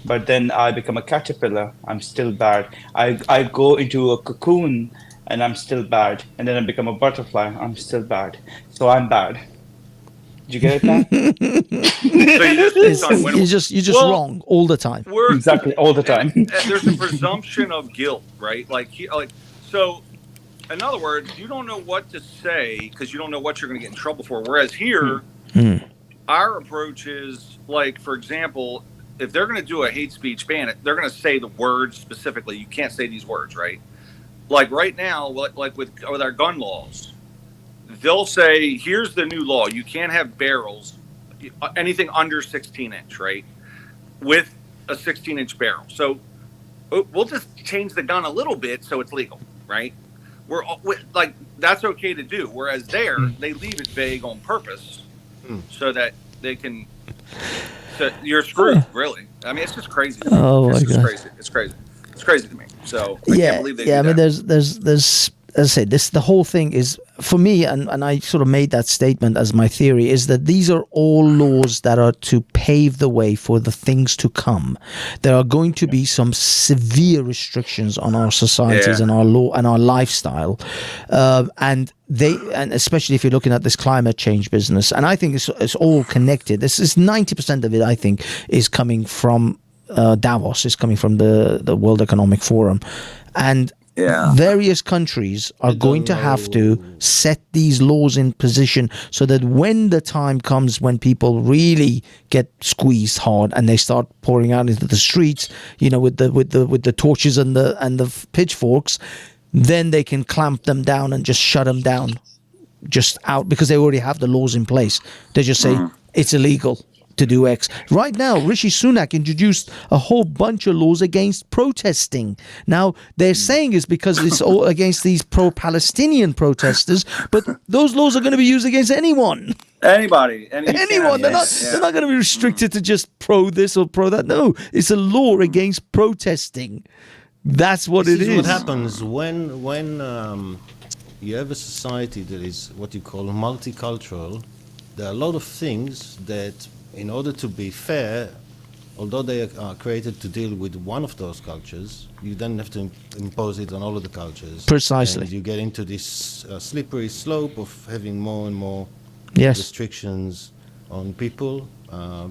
But then I become a caterpillar, I'm still bad. I go into a cocoon and I'm still bad. And then I become a butterfly, I'm still bad. So I'm bad. Did you get it, Pat? So it's unwinnable. You're just wrong all the time. Exactly, all the time. And there's a presumption of guilt, right? So. In other words, you don't know what to say because you don't know what you're going to get in trouble for. Whereas here, our approach is like, for example, if they're going to do a hate speech ban, they're going to say the words specifically. You can't say these words, right? Like right now, like with our gun laws, they'll say, here's the new law. You can't have barrels, anything under 16-inch, right? With a 16-inch barrel. So we'll just change the gun a little bit so it's legal, right? We're like, that's okay to do. Whereas there, they leave it vague on purpose so that they can. So you're screwed, really. I mean, it's just crazy. Oh it's my God. Crazy. It's crazy. It's crazy to me. So I can't believe they do I mean, that. there's as I say, the whole thing is, for me, and I sort of made that statement as my theory, is that these are all laws that are to pave the way for the things to come. There are going to be some severe restrictions on our societies and our law and our lifestyle, and especially if you're looking at this climate change business, and I think it's all connected. This is 90% of it, I think, is coming from Davos, is coming from the World Economic Forum, and various countries are going to have to set these laws in position so that when the time comes when people really get squeezed hard and they start pouring out into the streets, with the torches and the pitchforks, then they can clamp them down and just shut them down, just out, because they already have the laws in place. They just say it's illegal to do X. Right now, Rishi Sunak introduced a whole bunch of laws against protesting. Now, they're saying it's because it's all against these pro-Palestinian protesters, but those laws are going to be used against anyone. Anyone. They're not going to be restricted to just pro this or pro that. No, it's a law against protesting. That's what it is. What happens when you have a society that is what you call multicultural. There are a lot of things that, in order to be fair, although they are created to deal with one of those cultures, you then have to impose it on all of the cultures. Precisely. And you get into this slippery slope of having more and more Yes. restrictions on people,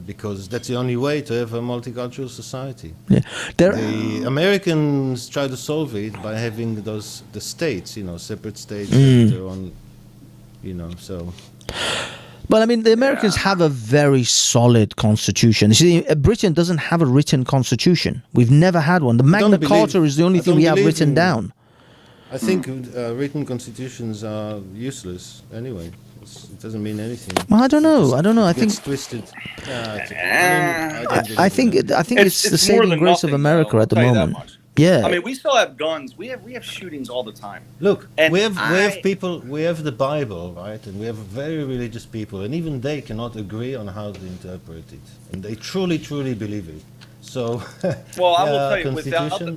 because that's the only way to have a multicultural society. Yeah. The Americans try to solve it by having the states, separate states with their own, so... But I mean, the Americans have a very solid constitution. You see, Britain doesn't have a written constitution. We've never had one. The Magna Carta is the only thing we have written down. I think written constitutions are useless anyway. It doesn't mean anything. Well, I don't know. I think it's twisted. I think it's the saving grace of America at the moment. Yeah. I mean, we still have guns. We have shootings all the time. Look, we have people. We have the Bible, right? And we have very religious people, and even they cannot agree on how to interpret it, and they truly, truly believe it. So, well, I will tell you,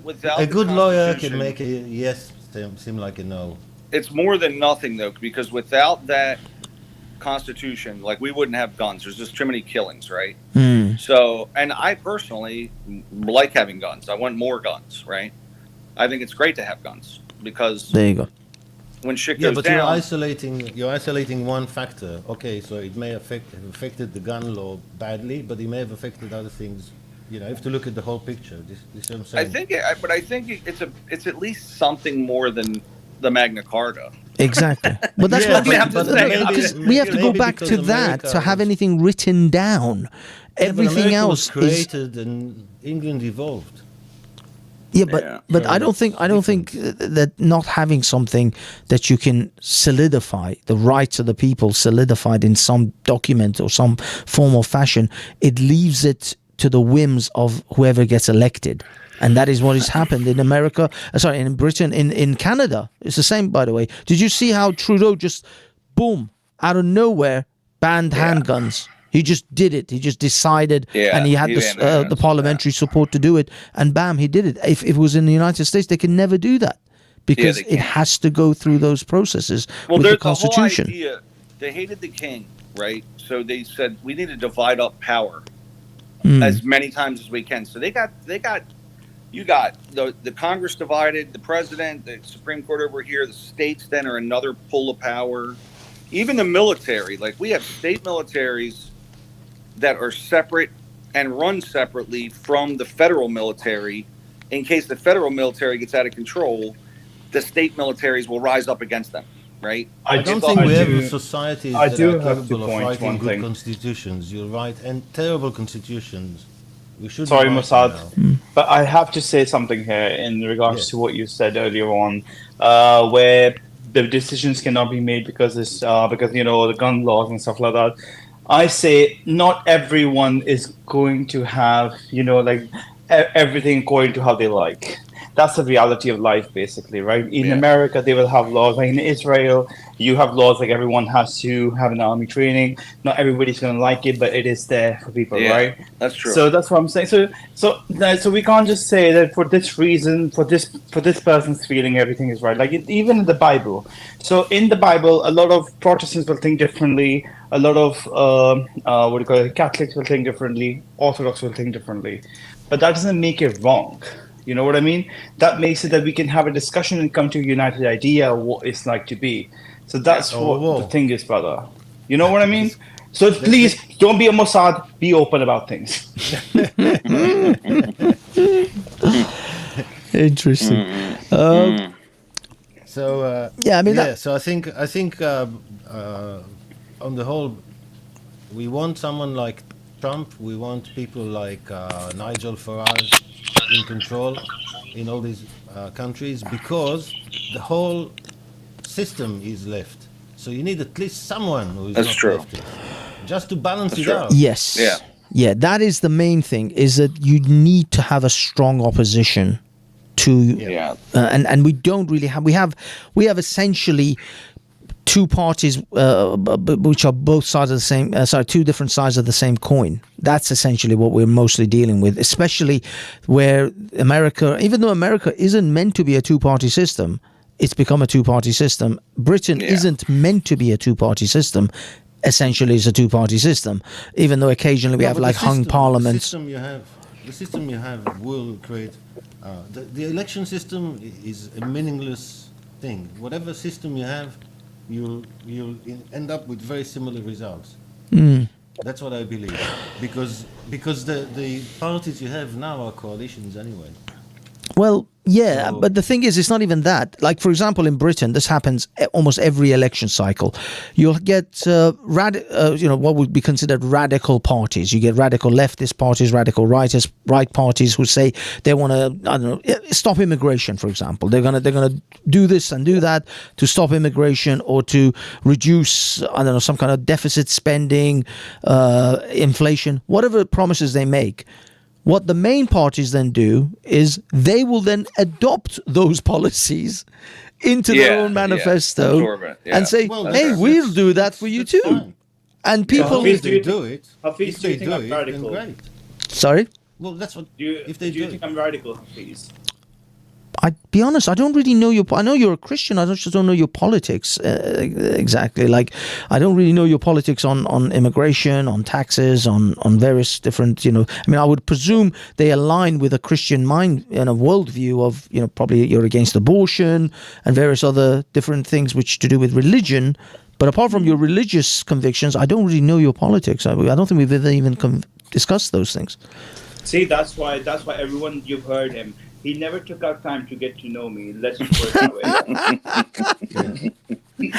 without a good lawyer can make a yes seem like a no. It's more than nothing, though, because without that Constitution, like, we wouldn't have guns. There's just too many killings, right? So, and I personally like having guns. I want more guns, right? I think it's great to have guns because there you go. When shit goes but down, you're isolating one factor. Okay, so it may have affected the gun law badly, but it may have affected other things. You have to look at the whole picture. This is what I'm saying. I think it's at least something more than the Magna Carta. Exactly. But that's because we have to go back to that to have anything written down. Everything else was created and England evolved. Yeah, but I don't think that not having something that you can solidify, the rights of the people solidified in some document or some form or fashion, it leaves it to the whims of whoever gets elected. And that is what has happened in America, in Britain, in Canada. It's the same, by the way. Did you see how Trudeau just, boom, out of nowhere, banned handguns? He just did it. He just decided, and he had the parliamentary support to do it. And bam, he did it. If it was in the United States, they can never do that because it has to go through those processes with the Constitution. The whole idea, they hated the king, right? So they said, we need to divide up power as many times as we can. So you got the Congress divided, the president, the Supreme Court over here, the states then are another pull of power. even the military, like we have state militaries that are separate and run separately from the federal military. In case the federal military gets out of control, the state militaries will rise up against them, right? I don't think we have societies that are capable of writing good constitutions. You'll write and terrible constitutions. We should. Sorry, Mossad, but I have to say something here in regards to what you said earlier on, where the decisions cannot be made because it's because the gun laws and stuff like that. I say not everyone is going to have everything according to how they like. That's the reality of life, basically, right? In America, they will have laws. Like in Israel, you have laws like everyone has to have an army training. Not everybody's going to like it, but it is there for people, right? That's true. So that's what I'm saying. So we can't just say that for this reason, for this person's feeling, everything is right. Like even in the Bible. So in the Bible, a lot of Protestants will think differently. A lot of Catholics will think differently. Orthodox will think differently. But that doesn't make it wrong. You know what I mean? That makes it that we can have a discussion and come to a united idea of what it's like to be. So that's what the thing is, brother. You know what I mean? So please, don't be a Mossad. Be open about things. Interesting. So So I think on the whole, we want someone like Trump. We want people like Nigel Farage in control in all these countries because the whole system is left. So you need at least someone who is not leftist, just to balance it out. Yes. Yeah, that is the main thing, is that you need to have a strong opposition to and we don't really have we have essentially two parties which are both sides of the same two different sides of the same coin. That's essentially what we're mostly dealing with, especially where America, even though America isn't meant to be a two-party system, it's become a two-party system. Britain isn't meant to be a two-party system. Essentially it's a two-party system, even though occasionally we have like hung parliaments. The system you have will create the election system is a meaningless thing. Whatever system you have, you'll end up with very similar results. That's what I believe, because the parties you have now are coalitions anyway. Well, yeah, but the thing is, it's not even that. Like, for example, in Britain, this happens almost every election cycle. You'll get, what would be considered radical parties. You get radical leftist parties, radical right parties who say they want to, I don't know, stop immigration, for example. They're gonna do this and do that to stop immigration or to reduce, I don't know, some kind of deficit spending, inflation, whatever promises they make. What the main parties then do is they will then adopt those policies into their own manifesto and say, hey, we'll do that for you too. And people... If they do it, Hafiz, do you think I'm radical? then great. Sorry? Well, that's what... Do you think I'm radical, Hafiz? I'd be honest, I don't really know I know you're a Christian, I just don't know your politics exactly. Like, I don't really know your politics on immigration, on taxes, on various different, I mean, I would presume they align with a Christian mind and a worldview of, probably you're against abortion and various other different things which to do with religion. But apart from your religious convictions, I don't really know your politics. I don't think we've ever even discussed those things. See, that's why everyone, you've heard him. He never took out time to get to know me. Let's just put it that way. He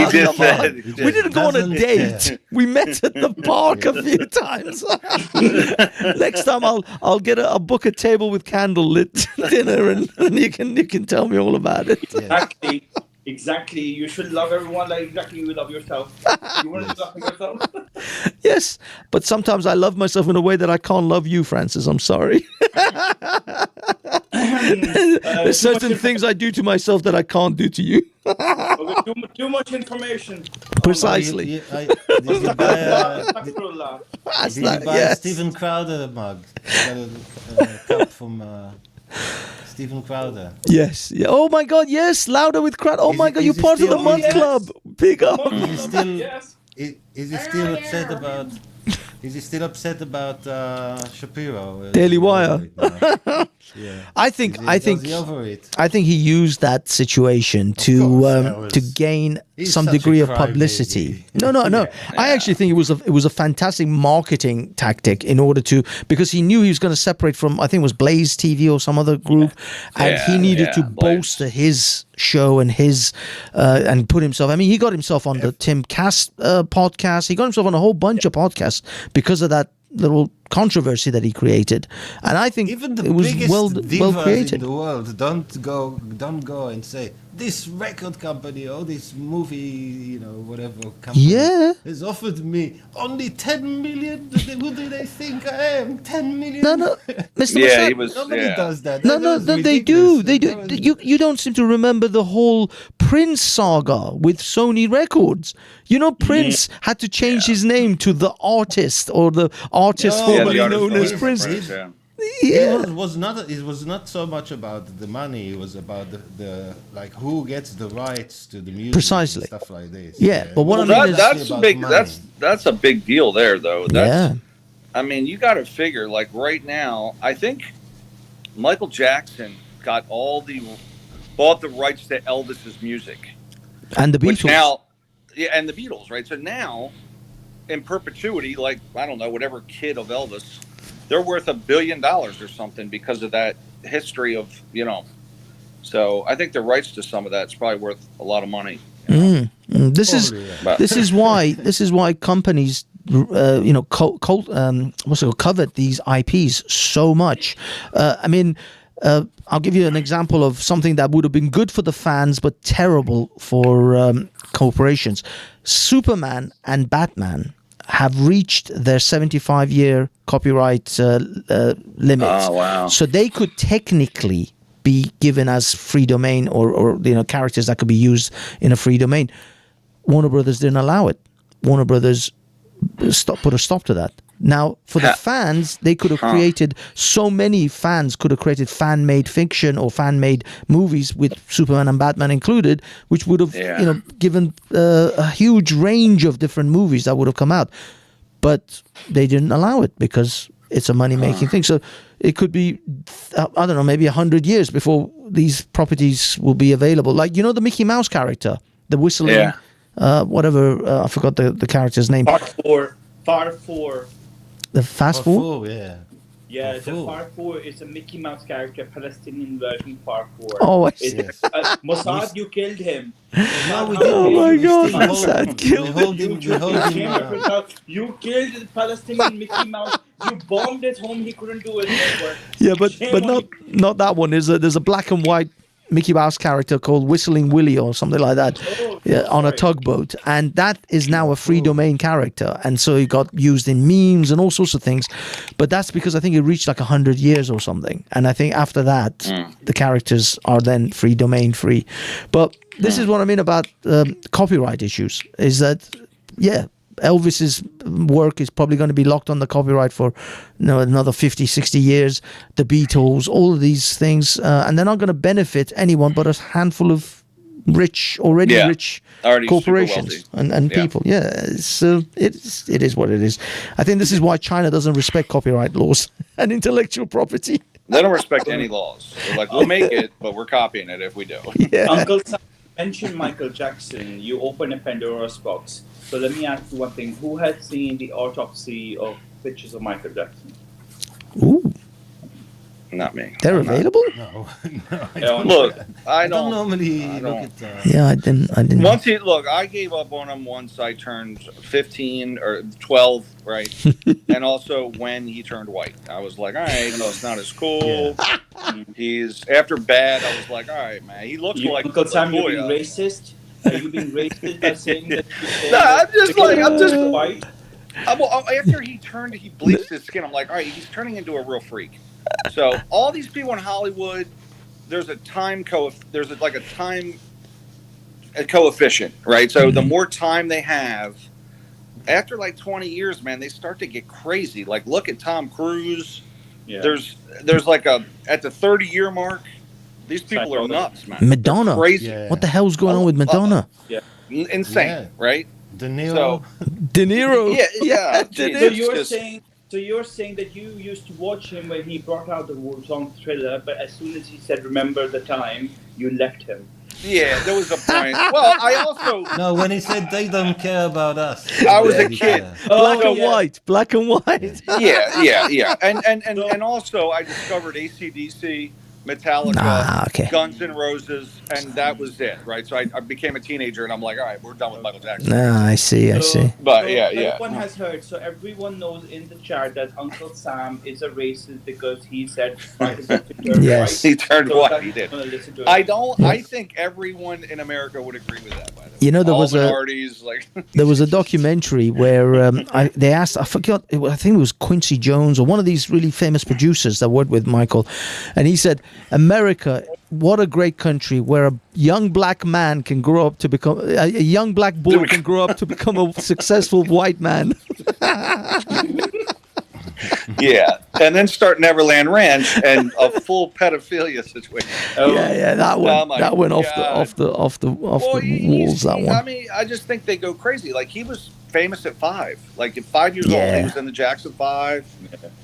just said, we didn't go on a date. We met at the park a few times. Next time I'll book a table with candlelit dinner and you can tell me all about it. Exactly. You should love everyone like exactly you love yourself. You want to love yourself? Yes, but sometimes I love myself in a way that I can't love you, Francis. I'm sorry. There's certain things I do to myself that I can't do to you. Okay, too much information. Precisely. Did you buy a Stephen Crowder mug? I got a cup from Stephen Crowder. Yes. Yeah. Oh my God. Yes. Louder with Crowder. Oh my God. You're part of the month club. Big up. Is he still upset about? Is he still upset about Shapiro? Daily Wire. Yeah. I think Does he over it? I think he used that situation to gain He's some such a degree of crybaby. publicity. No. I actually think it was a fantastic marketing tactic in order to, because he knew he was going to separate from, I think it was Blaze TV or some other group, and he needed to bolster his show and his and put himself. I mean, he got himself on the Tim Cass podcast. He got himself on a whole bunch of podcasts because of that little controversy that he created, and I think Even the it was biggest well divas created. in the world don't go and say this record company or this movie, whatever company has offered me only 10 million. Who do they think I am? 10 million? No, Mr. Yeah, Mossad, he was. Nobody does that. No, That was they do. ridiculous. They do. You don't seem to remember the whole Prince saga with Sony Records. Prince had to change his name to the artist or the artist formerly known as Prince. It was not so much about the money. It was about the like who gets the rights to the music, Precisely. and stuff like this. Yeah, but what I mean is that's a big that's a big deal there, though. Yeah. I mean, you got to figure, like, right now, I think Michael Jackson bought the rights to Elvis's music. And the Which Beatles. now, and the Beatles, right? So now, in perpetuity, like, I don't know, whatever kid of Elvis, they're worth $1 billion or something because of that history of, So I think the rights to some of that's probably worth a lot of money. This is why companies covet these IPs so much. I'll give you an example of something that would have been good for the fans but terrible for corporations. Superman and Batman have reached their 75-year copyright limits. Oh, wow. So they could technically be given as free domain or characters that could be used in a free domain. Warner Brothers didn't allow it. Warner Brothers put a stop to that. Now, for the fans, they could have created, so many fans could have created fan-made fiction or fan-made movies with Superman and Batman included, which would have given a huge range of different movies that would have come out. But they didn't allow it because it's a money-making thing. So it could be, I don't know, maybe 100 years before these properties will be available. Like, the Mickey Mouse character, the whistling, I forgot the character's name. Far 4. The Fast Four? Yeah, the Far 4 is a Mickey Mouse character, Palestinian version Far 4. Oh, I see. Mossad, you killed him. Oh my God, Mossad killed him. You killed the Palestinian Mickey Mouse. You bombed his home. He couldn't do his homework. Yeah, but not that one. There's a black and white Mickey Mouse character called Whistling Willie or something like that, on a tugboat, and that is now a free domain character, and so it got used in memes and all sorts of things. But that's because I think it reached like 100 years or something, and I think after that the characters are then free domain free. But this is what I mean about copyright issues, is that Elvis's work is probably going to be locked on the copyright for another 50, 60 years. The Beatles, all of these things, and they're not going to benefit anyone but a handful of already rich corporations and people. Yeah, so it is what it is. I think this is why China doesn't respect copyright laws and intellectual property. They don't respect any laws. They're like, we'll make it, but we're copying it if we do. Yeah. Uncle Sam mentioned Michael Jackson. You open a Pandora's box. So let me ask you one thing. Who has seen the autopsy of pictures of Michael Jackson? Ooh. Not me. They're available? No, I don't normally look at that. Yeah, I didn't. Once I gave up on him once I turned 15 or 12, right? And also when he turned white. I was like, all right, it's not as cool. He's, after Bad, I was like, all right, man, he looks like Uncle Sam, you're being Goya. Racist? Are you being racist by saying that? White? After he bleached his skin, I'm like, all right, he's turning into a real freak. So all these people in Hollywood, there's a time coefficient, right? So the more time they have, after like 20 years, man, they start to get crazy. Like, look at Tom Cruise. Yeah. There's like at the 30-year mark, these people are nuts, man. Madonna. They're crazy. Yeah. What the hell's going on with Madonna? Insane, right? De Niro. De Niro. Yeah. De Niro. So you're saying So you're saying that you used to watch him when he brought out the song Thriller, but as soon as he said "Remember the Time," you left him. Yeah, there was a point. Well, I also No, when he said they don't care about us. I was a They kid. care. Black and yeah. white. Black and white. Yeah. And also I discovered AC/DC, Metallica, Okay. Guns N' Roses, and that was it, right? So I became a teenager, and I'm like, all right, we're done with Michael Jackson. I see. But So yeah. everyone has heard. So everyone knows in the chat that Uncle Sam is a racist because he said Michael Jackson turned Yes. white. He turned So white. that's He did. gonna listen to it. I think everyone in America would agree with that. By the way, You know, there all was minorities, like there was a documentary where they asked, I forgot, I think it was Quincy Jones or one of these really famous producers that worked with Michael, and he said, America, what a great country where a young black man can grow up to become a young black boy can grow up to become a successful white man. yeah, and then start Neverland Ranch and a full pedophilia situation. Yeah, that one, Oh my that went off the Well, walls. That one. I mean, I just think they go crazy. Like he was famous at 5. Like at 5 years old, Yeah. he was in the Jackson 5,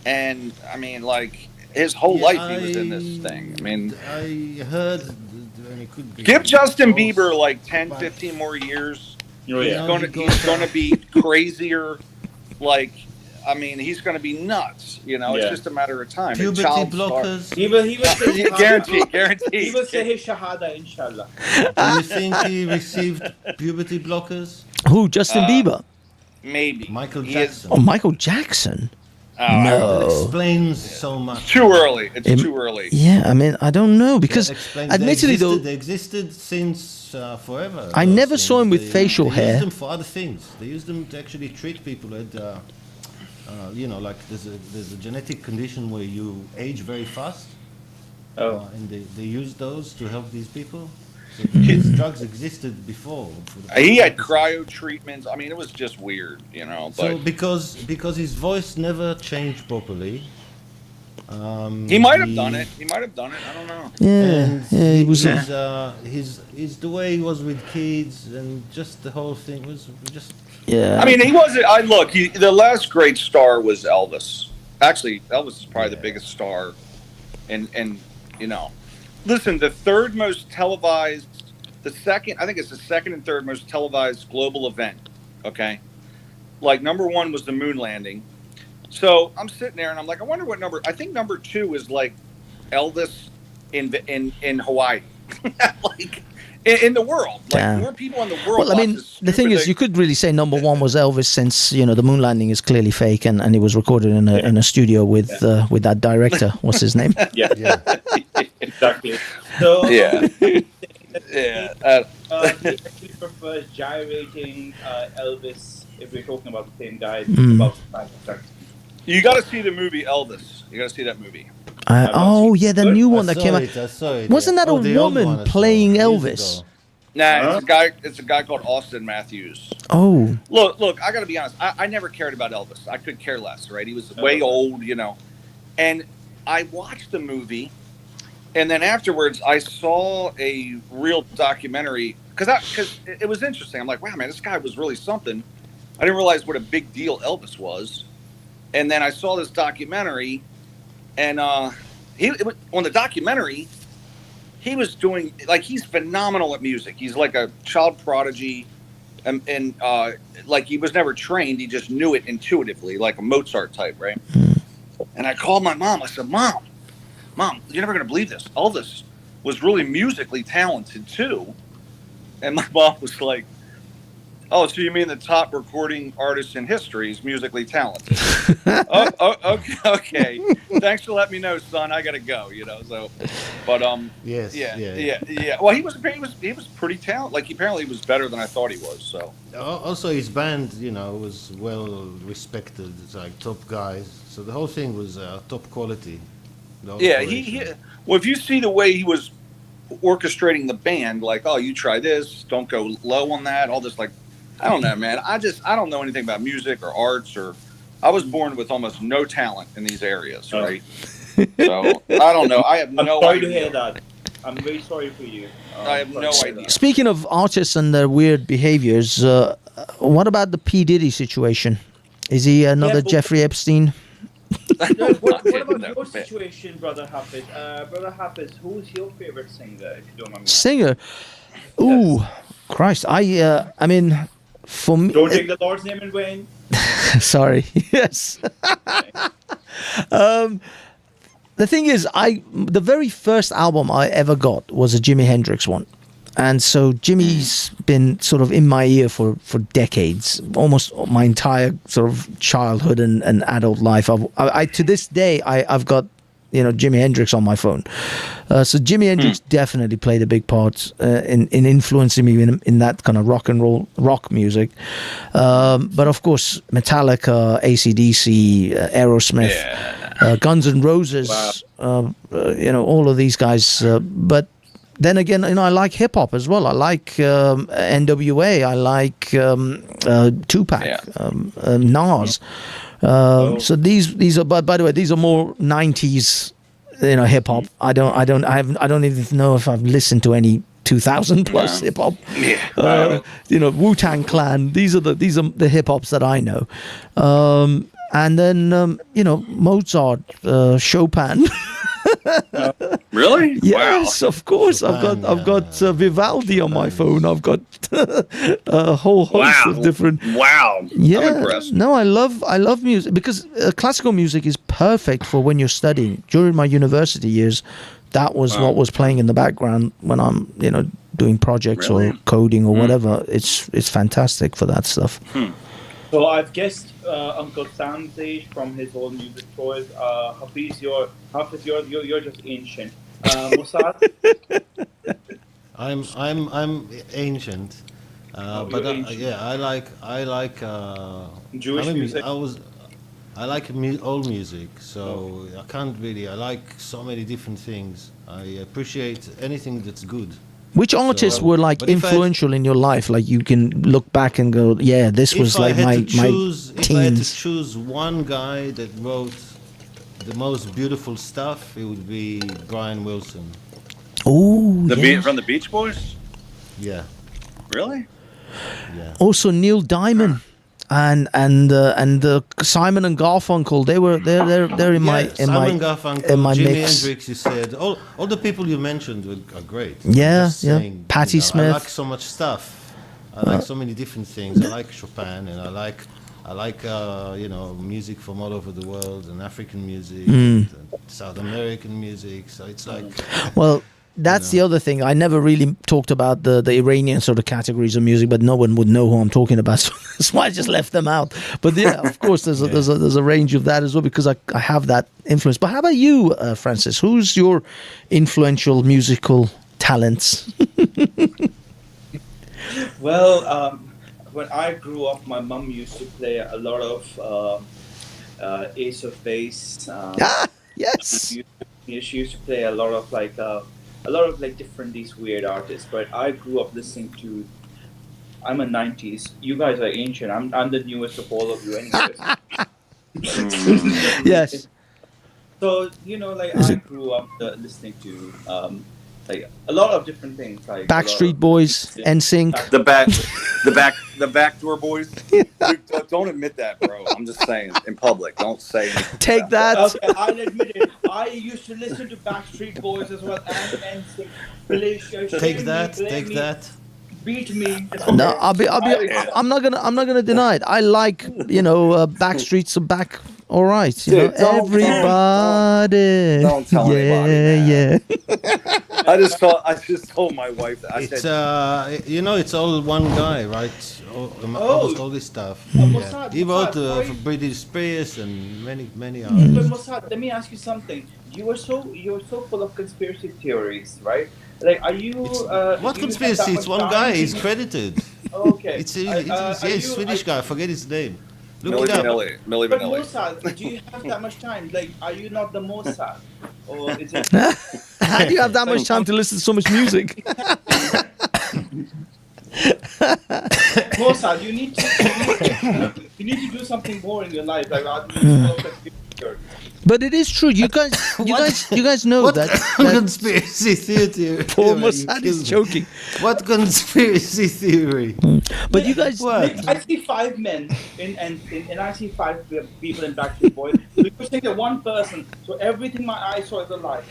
and I mean, like his whole life he was in this thing. I mean, I heard, and it could be give Justin false, Bieber like 10, but- 15 more years. Oh, yeah. He's gonna be crazier. Like, I mean, he's gonna be nuts. You know, it's Yeah. just a matter of time. Puberty Child star. blockers. He will say Guaranteed. He will say his shahada, inshallah. Do you think he received puberty blockers? Who? Justin Bieber? Maybe Michael He is- Jackson. Oh, Michael Jackson. That explains so much. Too early. It's Im- too early. Yeah, I mean, I don't know because, That explains- admittedly, they existed since forever. I those never saw him with They- facial they hair. used them for other things. They used them to actually treat people with, you know, like there's a genetic condition where you age very fast, and they use those to help these people. So these drugs existed before. For the He had cryo treatments. I mean, it was just weird, you know. But So because his voice never changed properly. he might have done it. He might have done it. I don't know. Yeah, yeah, he was. His the way he was with kids and just the whole thing was just. Yeah. I mean, he wasn't. The last great star was Elvis. Actually, Elvis is probably the biggest star. And you know, listen, the third most televised, I think it's the second and third most televised global event. Okay, like number 1 was the moon landing. So I'm sitting there and I'm like, I wonder what number. I think number 2 is like Elvis in Hawaii, like in the world. Like Damn. more people in the world. Well, I mean, watch this the thing stupid is, you could really say number 1 was Elvis, since the moon landing is clearly fake, and it was recorded in a studio with that director. What's his name? Yeah, exactly. So Yeah. he Yeah. actually prefers gyrating Elvis. If we're talking about the same guy, Mm. about Michael Jackson. You got to see the movie Elvis. You got to see that movie. Oh yeah, the new one that came out. I saw it. Wasn't that a the old woman one I saw playing years Elvis? ago. Nah, it's a guy called Austin Matthews. Oh, Look, I got to be honest. I never cared about Elvis. I could care less, right? He was way old, you know. And I watched the movie, and then afterwards I saw a real documentary because it was interesting. I'm like, wow, man, this guy was really something. I didn't realize what a big deal Elvis was. And then I saw this documentary, and on the documentary, he was doing, like, he's phenomenal at music. He's like a child prodigy, and like he was never trained. He just knew it intuitively, like a Mozart type, right? And I called my mom. I said, Mom, you're never going to believe this. Elvis was really musically talented too. And my mom was like, oh, so you mean the top recording artist in history is musically talented? Okay. Thanks for letting me know, son. I gotta go. So, but Yes. yeah. Well, he was pretty talented. Like apparently he was better than I thought he was. So Also, his band, was well respected. It's like top guys. So the whole thing was top quality. yeah, he. Well, if you see the way he was orchestrating the band, like, oh, you try this, don't go low on that, all this, like, I don't know, man. I don't know anything about music or arts, or I was born with almost no talent in these areas, right? So I don't know. I have no idea. I'm sorry to hear that. I'm very sorry for you. I have no idea. speaking of artists and their weird behaviors, what about the P. Diddy situation? Is he another but- Jeffrey Epstein? What about your situation, Brother Hafiz? Brother Hafiz, who's your favorite singer, if you don't mind me asking? Singer. Ooh, Christ. I mean, for me. Don't take the Lord's name in vain. Sorry. Yes. The thing is, the very first album I ever got was a Jimi Hendrix one. And so Jimmy's been sort of in my ear for decades, almost my entire sort of childhood and adult life. I to this day, I've got, Jimi Hendrix on my phone. So Jimi Hendrix definitely played a big part in influencing me in that kind of rock music. But of course, Metallica, AC/DC, Aerosmith, Guns N' Roses, all of these guys. But then again, I like hip hop as well. I like NWA. I like Tupac, Nas. So these are, by the way, these are more 90s, hip hop. I don't even know if I've listened to any 2000 plus hip hop. Wu-Tang Clan. These are the hip hops that I know. And then Mozart, Chopin. Really? Yes, of course. I've got Vivaldi on my phone. I've got a whole host of different. Wow. Yeah. I'm impressed. No, I love music because classical music is perfect for when you're studying. During my university years, that was what was playing in the background when I'm doing projects or coding or whatever. It's fantastic for that stuff. So I've guessed Uncle Sam's age from his whole music choice. Hafiz, you're just ancient. Mossad? I'm ancient, but I like Jewish music. I like old music, so I can't really. I like so many different things. I appreciate anything that's good. Which artists were like influential in your life? Like you can look back and go, yeah, this was like my teens. If I had to choose one guy that wrote the most beautiful stuff, it would be Brian Wilson. Oh, From the Beach Boys? Yeah. Really? Yeah. Also Neil Diamond and Simon and Garfunkel. They're in my Simon Garfunkel, in my Jimi mix. Hendrix. You said all the people you mentioned are great. Yeah, Saying, Patti Smith. I like so much stuff. I like so many different things. I like Chopin, and I like music from all over the world, and African music, and South American music. So it's like that's the other thing. I never really talked about the Iranian sort of categories of music, but no one would know who I'm talking about, so that's why I just left them out. But yeah, of course, there's a range of that as well because I have that influence. But how about you, Francis? Who's your influential musical talents? Well, when I grew up, my mum used to play a lot of Ace of Base. Yes. She used to play a lot of different these weird artists. But I grew up listening to. I'm a '90s. You guys are ancient. I'm the newest of all of you, anyways. Yes. So I grew up listening to a lot of different things, like Backstreet Boys, NSYNC, the backdoor boys. Don't admit that, bro. I'm just saying in public. Don't say anything. Take that. Okay, I'll admit it. I used to listen to Backstreet Boys as well and NSYNC. Take that. Beat me. No, I'm not gonna deny it. I like Backstreet's back. All right, everybody. Don't tell anybody. Yeah. I just told my wife that. I said, it's all one guy, right? Almost all this stuff. Mossad, He wrote Mossad, for British Spears and many But others. Mossad, let me ask you something. You're so full of conspiracy theories, right? Like, are you? What do you conspiracy? have that It's much one time guy. to- He's credited. Okay. It's a Swedish guy. I forget his name. Look Milli it up. Vanilli. But Mossad, do you have that much time? Like, are you not the Mossad, or is it? How do you have that much time to listen to so much music? Mossad, you need to do something more in your life. Like, But it is true. You guys, you guys know that. Conspiracy theory. Paul Mossad is joking. What conspiracy theory? But you guys, I see 5 men and I see 5 people in Backstreet Boys. So you think that one person, so everything my eyes saw is a lie.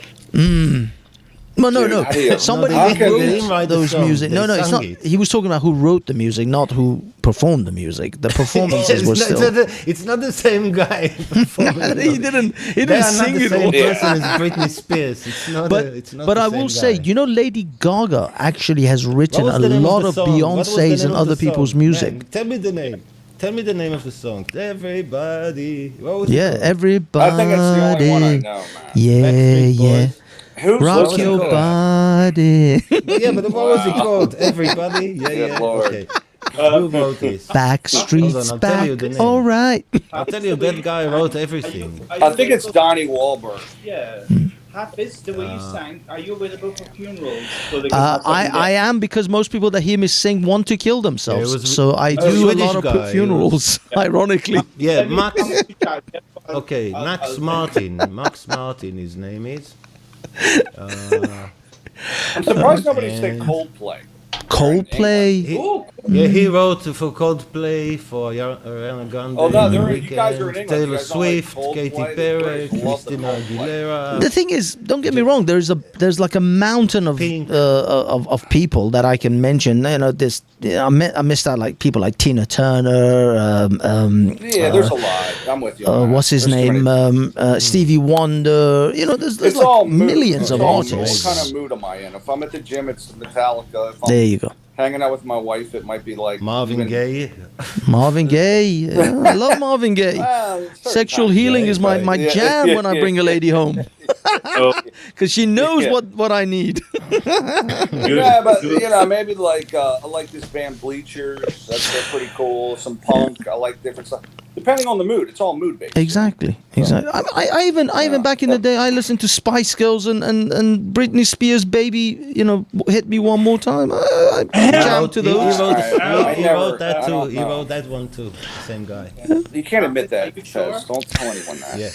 Well, no. Somebody who wrote those song. music. No, They it's sung not. it. He was talking about who wrote the music, not who performed the music. The performances were still. It's not the same guy. He didn't They are not sing the it same all. person as Britney Spears. It's not. But the I same will guy. say, you know, Lady Gaga actually has written What a was the name lot the of song? What was the Beyonce's name and of other the people's song? music. Man, tell me the name. Tell me the name of the song. Everybody. What was Yeah, it called? everybody. I think it's the only one I know, man. Yeah, Backstreet yeah. Boys. Who's Rock listening your to that? body. Yeah, but what was it called? Everybody? Yeah, Good yeah. Lord. Okay. Who wrote this? Backstreet's Hold on, I'll tell you the back. name. All right. I'll tell you, that guy wrote everything. I think it's Donnie Wahlberg. Yeah. Hafiz, the way you sang, are you available for funerals? So I am, because most people that hear me sing want to kill themselves. Yeah, it was so I do a Swedish lot of guy. funerals, ironically. Yeah, Max. Okay, Max Martin. Max Martin, his name is. I'm surprised nobody said and- Coldplay. Coldplay. Yeah, he wrote for Coldplay, for Ariana Grande, Oh, no, The you guys are in Weeknd, England. Taylor You guys don't like Swift, Coldplay? Katy The Perry, British love the Christina Coldplay. Aguilera. The thing is, don't get me wrong. There's like a mountain of Pink. of people that I can mention. You know, this I missed out like people like Tina Turner. Yeah, there's a lot. I'm with you. on that. What's his There's too name? many- Stevie Wonder. You know, there's It's like all mood. millions of It's all mood. artists. What kind of mood am I in? If I'm at the gym, it's Metallica. If I'm There you go. hanging out with my wife, it might be like Marvin even- Gaye. Marvin Gaye. Yeah, I love Marvin Gaye. Well, certain Sexual times, healing yeah, is my right. Yeah, jam yeah, when I yeah, bring a yeah. lady home. Because she knows Yeah. what I need. Yeah, but you know, maybe like I like this band Bleachers. They're pretty cool. Some punk. I like different stuff. Depending on the mood, it's all mood based. Exactly. I even back in the day, I listened to Spice Girls and Britney Spears' "Baby," you know, "Hit Me One More Time." I jammed to He those. wrote that I too. don't He know. wrote that one too. Same guy. You can't admit that. Are you sure? Fez. Don't tell anyone that. Yeah.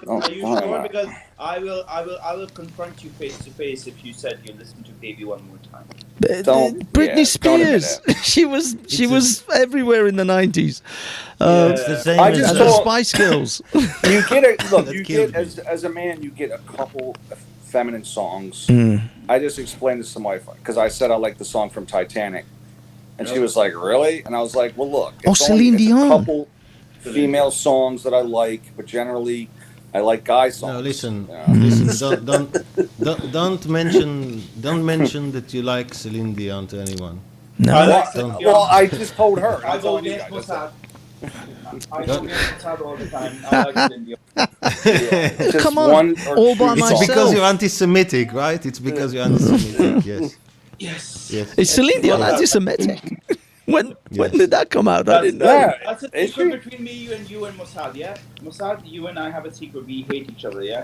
Don't- Are you don't sure? know. Because I will confront you face to face if you said you listen to Baby one more time. Don't- Britney yeah, don't admit Spears. she was everywhere in the 90s. It's the same I as just And the told- Spice Girls. You get a look. That You kills get me. as a man, you get a couple of feminine songs. Mm. I just explained this to my wife because I said I like the song from Titanic, and she was like, "Really?" And I was like, "Well, look, Oh, Celine it's Dion. a couple female songs that I like, but generally, I like guy songs." No, listen, Yeah. listen. Don't mention that you like Celine Dion to anyone. No. Well, I just told her. I I'm go telling you against guys, that's Mossad. I go against Mossad all the time. I like India. it. Just Come on, one or all two by songs. myself. It's because you're anti-Semitic, right? It's because you're anti-Semitic. Yes. Yes. Yes. Is Celine Dion anti-Semitic? When did that come out? I didn't know. Yeah. That's a Is secret she? between me, you, and Mossad, yeah? Mossad, you and I have a secret. We hate each other, yeah?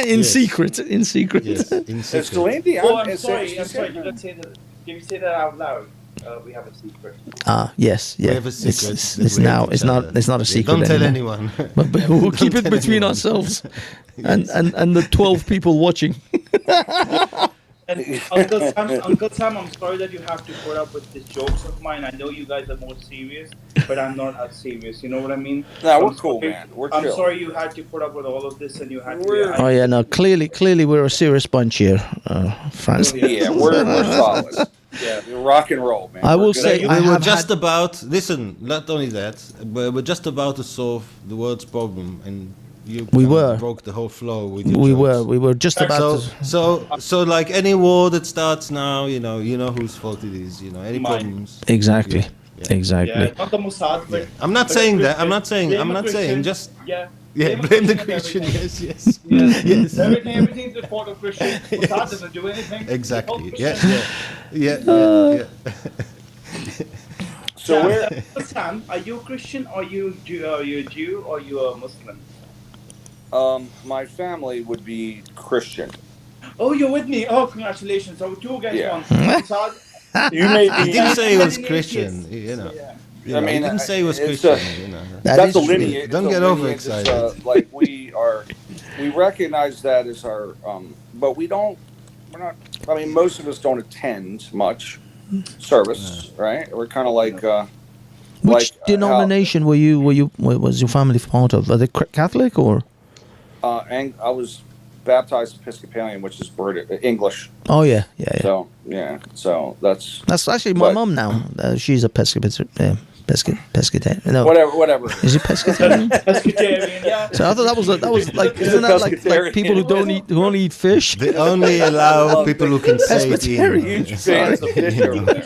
In Yes. secret. In secret. Yes. In Is secret. Celine Dion? Oh, I'm is sorry. it- I'm she's sorry. in- You don't say that. Can you say that out loud? We have a secret. Ah, yes, yeah. We have a secret. It's now. It's not. It's not a secret Don't tell anymore. anyone. But we'll keep Don't it tell between anyone. ourselves, and the 12 people watching. And Uncle Sam, I'm sorry that you have to put up with these jokes of mine. I know you guys are more serious, but I'm not as serious. You know what I mean? No, I'm we're cool, sorry- man. We're I'm chill. sorry you had to put up with all of this, and you had We're- Oh yeah, no. Clearly, we're a serious bunch here, France. Yeah, we're solid. Yeah. We're rock and roll, man. I We're will good. say We I were have just had- about listen. Not only that, but we're just about to solve the world's problem, and you We kind of were. broke the whole flow with your We jokes. were just about So like any war that starts now, you know whose fault it is. You know, any Mine. problems. to exactly, Yeah. exactly. Yeah, not the Mossad, but I'm not but saying a that. I'm Christian. not saying. Blame I'm a not saying. Christian. Just Yeah. blame the of Christian. everything. Yes. Yes. Yes. Everything's the fault of Christian. Mossad doesn't do anything. Exactly. The fault of Yeah. Christian. So we're Sam, are you a Christian or you Jew? Are you a Jew or you a Muslim? my family would be Christian. Oh, you're with me. Oh, congratulations. So 2 against Yeah. 1. Mossad, You may He be. didn't say he was Yes. Christian. You know. Yeah. You I know, mean, you didn't say he was it's Christian. You know. that's a lineage. Don't it's get a lineage. overexcited. It's, like we recognize that as our, but we're not. I mean, most of us don't attend much service, right? We're kind of like. Which how, denomination was your family part of? Are they Catholic or? and I was baptized Episcopalian, which is British English. Oh yeah. So that's actually my mum now. She's a pescatarian. No. Whatever. Is it pescatarian? Pescatarian, yeah. So I thought that was like, isn't that like people who only eat fish? They only allow people who can say it. Huge fans of fish over there.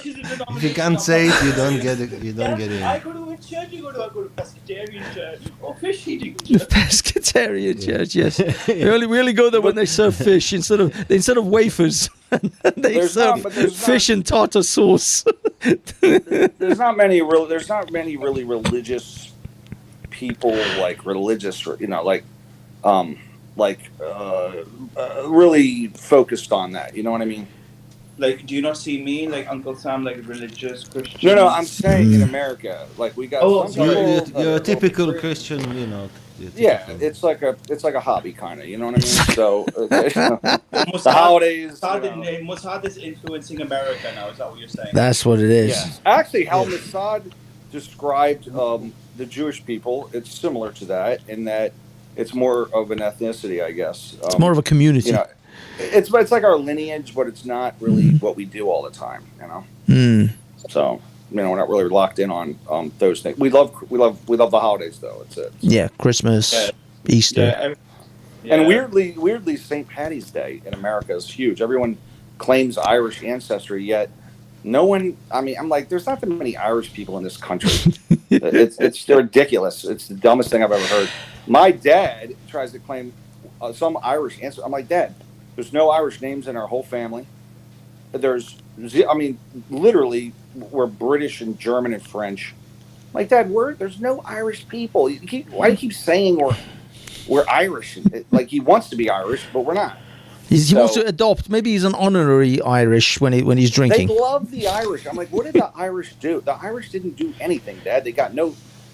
If you can't say it, you don't get it. You don't get I in. go to a church, I go to pescatarian church. Or fish eating The church. pescatarian church, yes. We only go there when they serve fish instead of wafers. They serve fish and tartar sauce. There's not many really religious people, like religious, really focused on that. You know what I mean? Like, do you not see me, like Uncle Sam, like religious Christian? No, I'm saying in America, like we got. You're a typical Christian, you know. Yeah, it's like a hobby kind of, you know what I mean? So the holidays. Mossad is influencing America now. Is that what you're saying? That's what it is. Yeah. Actually, how Mossad described the Jewish people, it's similar to that in that it's more of an ethnicity, I guess. It's more of a community. You know, it's like our lineage, but it's not really what we do all the time. You know. So. You know, we're not really locked in on those things. We love the holidays, though. It's it. Yeah, Christmas, Easter, and weirdly, St. Patty's Day in America is huge. Everyone claims Irish ancestry, yet no one. I mean, I'm like, there's not that many Irish people in this country. It's ridiculous. It's the dumbest thing I've ever heard. My dad tries to claim some Irish ancestry. I'm like, Dad, there's no Irish names in our whole family. Literally, we're British and German and French. Like, Dad, there's no Irish people. Why do you keep saying we're Irish? Like, he wants to be Irish, but we're not. He wants to adopt. Maybe he's an honorary Irish when he's drinking. They love the Irish. I'm like, what did the Irish do? The Irish didn't do anything, Dad. They got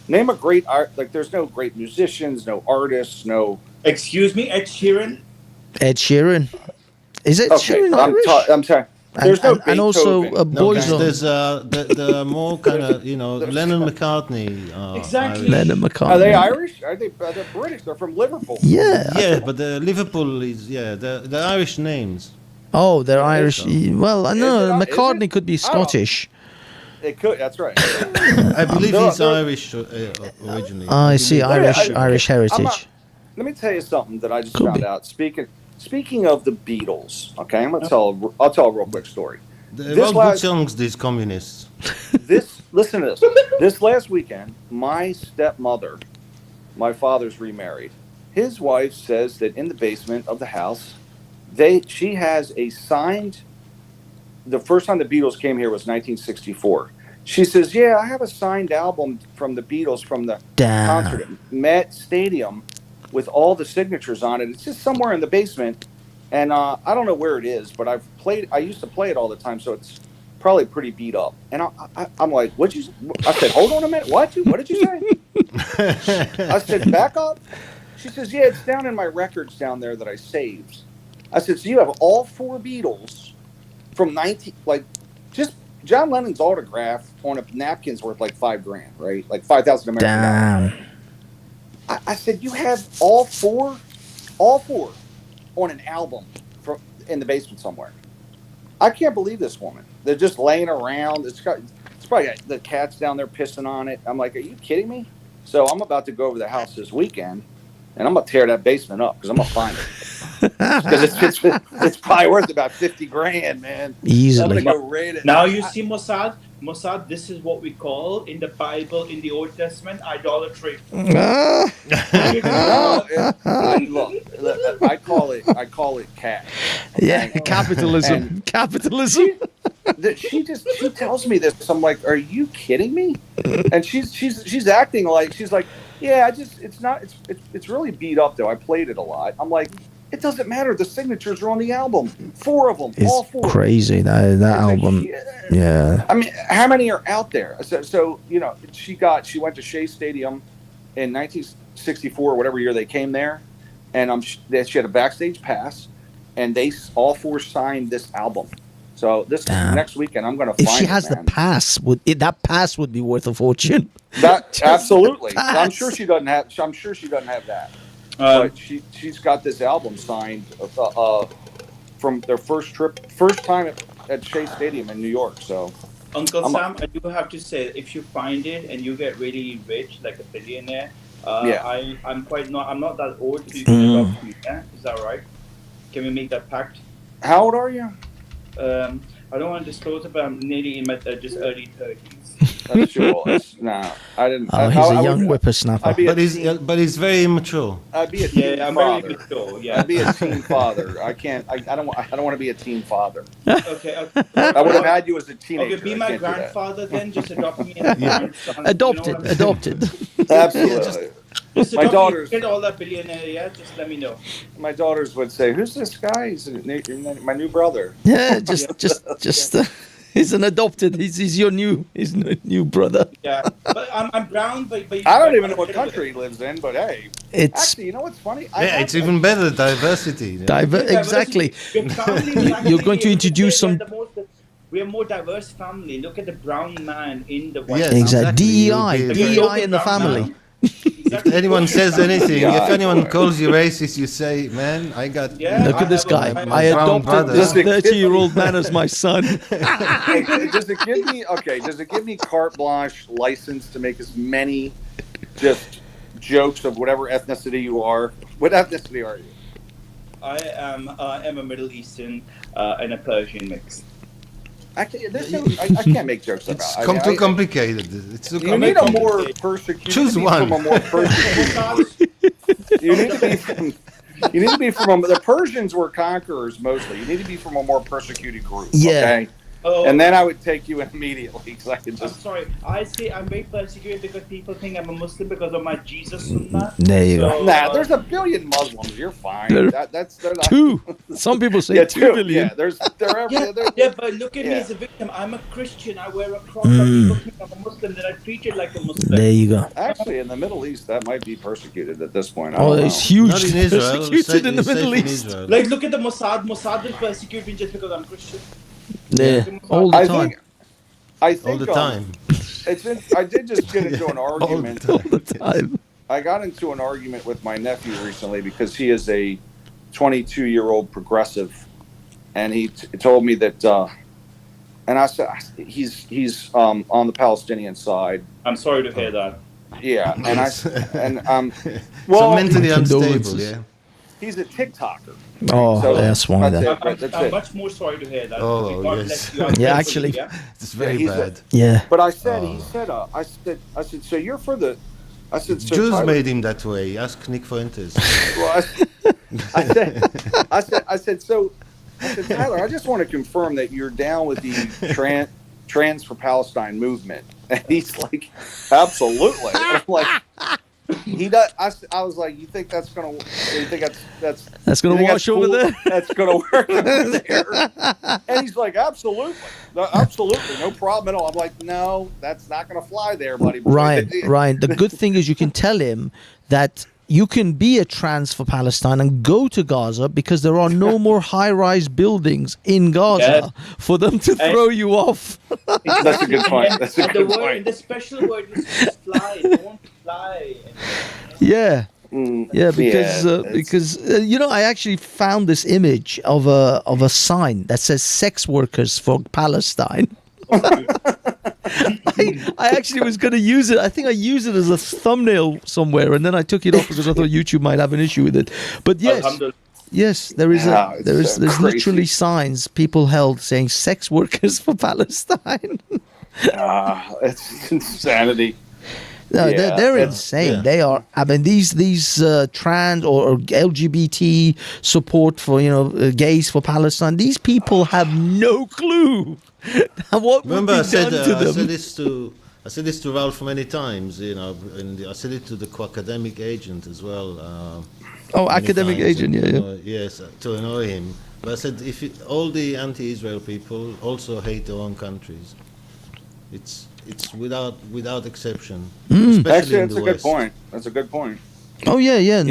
name a great art. Like, there's no great musicians, no artists, no. Excuse me, Ed Sheeran. Ed Sheeran. Is Ed Sheeran Irish? I'm sorry. There's and also there's the more kind of Lennon McCartney. Exactly. Lennon McCartney. Are they Irish? They're British? They're from Liverpool. Yeah. But the Liverpool is the Irish names. Oh, they're Irish. Well, I know McCartney could be Scottish. It could. That's right. I believe he's Irish originally. I see Irish heritage. Let me tell you something that I just found out. Speaking of the Beatles, okay, I'll tell a real quick story. They wrote good songs, these communists. Listen to this. This last weekend, my stepmother, my father's remarried. His wife says that in the basement of the house, she has a signed. The first time the Beatles came here was 1964. She says, "Yeah, I have a signed album from the Beatles from the concert at Met Stadium." With all the signatures on it. It's just somewhere in the basement, and I don't know where it is, but I used to play it all the time, so it's probably pretty beat up. And I'm like, I said, hold on a minute, what did you say? I said, back up. She says, yeah, it's down in my records down there that I saved. I said, so you have all 4 Beatles from just John Lennon's autograph on a napkin's worth like $5,000, right? Like 5,000 American dollars. I said, you have all four on an album in the basement somewhere. I can't believe this woman. They're just laying around. It's probably got the cats down there pissing on it. I'm like, are you kidding me? So I'm about to go over the house this weekend, and I'm going to tear that basement up because I'm going to find it. Because it's probably worth about $50,000, man. Easily. I'm going to go raid it. Now you see Mossad, this is what we call in the Bible, in the Old Testament, idolatry. Look, I call it cash. Okay? Yeah, capitalism. Capitalism. She tells me this. I'm like, are you kidding me? And she's acting like she's like, yeah, it's really beat up though. I played it a lot. I'm like, It doesn't matter. The signatures are on the album. 4 of them. All It's 4. crazy that album. Yeah. I mean, how many are out there? So you know, she went to Shea Stadium in 1964, whatever year they came there, and she had a backstage pass, and they all 4 signed this album. So this next weekend, I'm going to find it. If she has the pass, that pass would be worth a fortune. That absolutely. I'm sure she doesn't have. I'm sure she doesn't have that. But she's got this album signed from their first time at Shea Stadium in New York. So, Uncle Sam, I do have to say, if you find it and you get really rich, like a billionaire, I'm not that old, so you can adopt me. Yeah? Is that right? Can we make that pact? How old are you? I don't want to disclose it, but I'm nearly in my just early 30s. That's too old. No, I didn't. Oh, he's a young whippersnapper. But he's very immature. I'd be a teen I'm father. very mature. Yeah, I'd be a teen father. I can't. I don't want to be a teen father. Okay. I would have had you as a teenager. Okay, be my grandfather then. Just adopt me. Adopted. Absolutely. Just My daughters get all that billionaire. Yeah, just let me know. My daughters would say, "Who's this guy? He's my new brother." Yeah, just. He's an adopted. He's your new brother. Yeah, but I'm brown. But I don't even know what country he lives in. But hey, actually, you know what's funny? It's even better diversity. Exactly. You're going to introduce some. We are more diverse family. Look at the brown man in the white. Yes, exactly. DEI in the family. If anyone says anything, if anyone calls you racist, you say, "Man, I got." Look at this guy. I adopted this 30-year-old man as my son. Does it give me carte blanche license to make as many just jokes of whatever ethnicity you are? What ethnicity are you? I am a Middle Eastern and a Persian mix. Actually, I can't make jokes about it. It's too complicated. It's too you need a more persecuted. Choose one. From a more persecuted. You need to be from the Persians were conquerors mostly. You need to be from a more persecuted group. Yeah. Okay? Oh. And then I would take you in immediately because I could just. I'm sorry. I say I'm very persecuted because people think I'm a Muslim because of my Jesus Sunnah. There you go. Nah, there's a billion Muslims. You're fine. They're not... 2. Some people say 2 billion. Yeah, but look at me as a victim. I'm a Christian. I wear a cross. People think I'm a Muslim. Then I treat it like a Muslim. There you go. Actually, in the Middle East, that might be persecuted at this point. It's huge. Not in Israel. Persecuted in the Middle East. Like, look at the Mossad. Mossad will persecute me just because I'm Christian. Yeah, all the time. I think all the time. I did just get into an argument. All the time. I got into an argument with my nephew recently because he is a 22-year-old progressive, and he told me that, and I said he's on the Palestinian side. I'm sorry to hear that. Yeah, well, so mentally unstable. Yeah. He's a TikToker. Oh, so that's why. I'm much more sorry to hear that. Oh, yes. Yeah, actually, it's very bad. Yeah. But I said, I said, so you're for the. I said, so Jews Tyler, made him that way. Ask Nick Fuentes. Well, I said, Tyler, I just want to confirm that you're down with the Trans for Palestine movement. And he's like, absolutely. And I'm like. He does. I was like, you think that's gonna? You think that's gonna wash over there? That's gonna work over there? And he's like, absolutely, no problem at all. I'm like, no, that's not gonna fly there, buddy. Ryan. The good thing is you can tell him that you can be a trans for Palestine and go to Gaza because there are no more high-rise buildings in Gaza for them to throw you off. That's a good point. That's a good point. The special word is fly. Don't fly. Yeah. Because I actually found this image of a sign that says "sex workers for Palestine." I actually was going to use it. I think I used it as a thumbnail somewhere, and then I took it off because I thought YouTube might have an issue with it. But yes, there's literally signs people held saying "sex workers for Palestine." It's insanity. No, they're insane. Yeah. They are. I mean, these trans or LGBT support for gays for Palestine. These people have no clue what would be done to them. I said this to I said this to Ralph many times, you know, and I said it to the academic agent as well. Many academic times, agent, and, yeah. yes, to annoy him. But I said, all the anti-Israel people also hate their own countries. It's without exception. Especially Actually, in that's the a good West. point. That's a good point. Oh yeah. I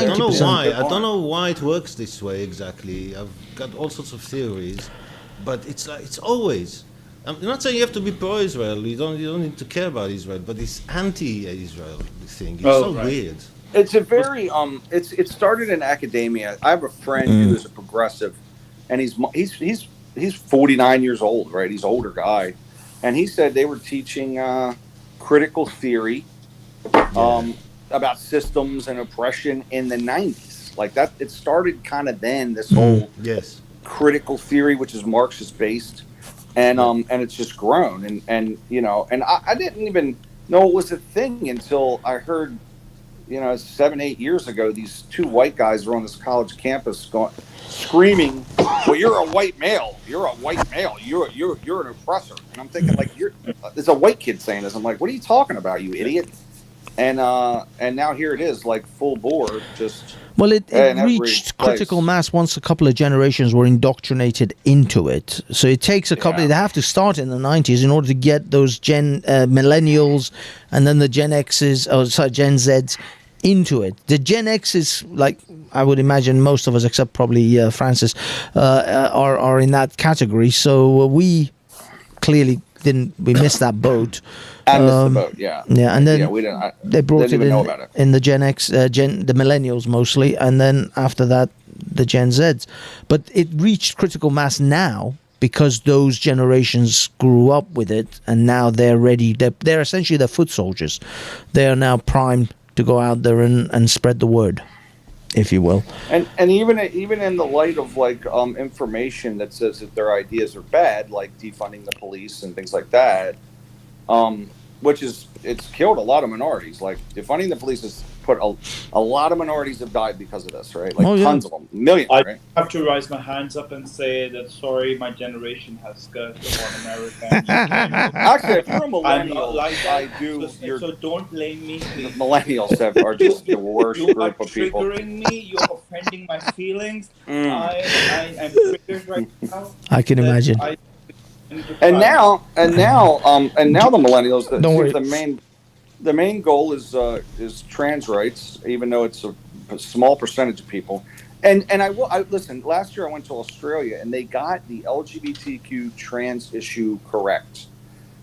don't know 90%. why. I don't know why it works this way exactly. I've got all sorts of theories, but it's like it's always. I'm not saying you have to be pro-Israel. You don't need to care about Israel, but this anti-Israel thing. It's weird. It's a very it started in academia. I have a friend who is a progressive, and he's 49 years old, right? He's an older guy, and he said they were teaching critical theory about systems and oppression in the 90s. Like that, it started kind of then. This whole critical theory, which is Marxist based, and it's just grown. And you know, and I didn't even know it was a thing until I heard. 7-8 years ago, these two white guys were on this college campus screaming, "Well, you're a white male. You're a white male. You're an oppressor." And I'm thinking, like, there's a white kid saying this. I'm like, what are you talking about, you idiot? And now here it is, like full bore, just. Well, it reached critical mass once a couple of generations were indoctrinated into it. So it takes a couple. They have to start in the 90s in order to get those millennials and then the Gen X's, Gen Z's into it. The Gen X's, like I would imagine most of us, except probably Francis, are in that category. So we clearly we missed that boat. I missed the boat, yeah. Yeah, and then we they brought didn't it even know about it. in the Gen X, the millennials mostly, and then after that, the Gen Zs. But it reached critical mass now because those generations grew up with it, and now they're ready. They're essentially the foot soldiers. They are now primed to go out there and spread the word, if you will. And even in the light of like information that says that their ideas are bad, like defunding the police and things like that, which it's killed a lot of minorities. Like defunding the police has put a lot of minorities have died because of this, right? Like tons of them, millions. I right? have to raise my hands up and say that sorry, my generation has skirted upon America. Actually, if you're a millennial, like that. I do. So don't blame me, please. Millennials are just the worst you group of people. You're triggering me. You're offending my feelings. I am triggered right now. I can imagine. And now the millennials. The main goal is trans rights, even though it's a small percentage of people. And I listen. Last year I went to Australia and they got the LGBTQ trans issue correct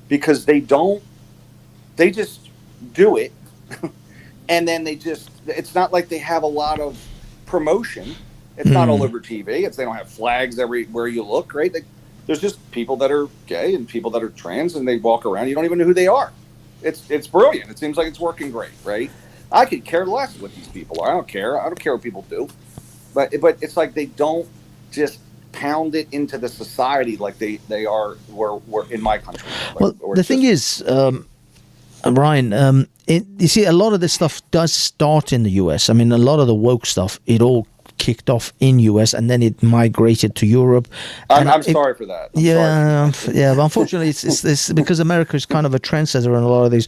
because they just do it, and then it's not like they have a lot of promotion. It's not all over TV. They don't have flags everywhere you look, right? There's just people that are gay and people that are trans, and they walk around. You don't even know who they are. It's brilliant. It seems like it's working great, right? I could care less what these people are. I don't care. I don't care what people do. But it's like they don't just pound it into the society like they are were in my country. Well, the thing is, Ryan, you see, a lot of this stuff does start in the US. I mean, a lot of the woke stuff, it all kicked off in US and then it migrated to Europe. I'm sorry for that. But unfortunately it's this because America is kind of a trendsetter in a lot of these.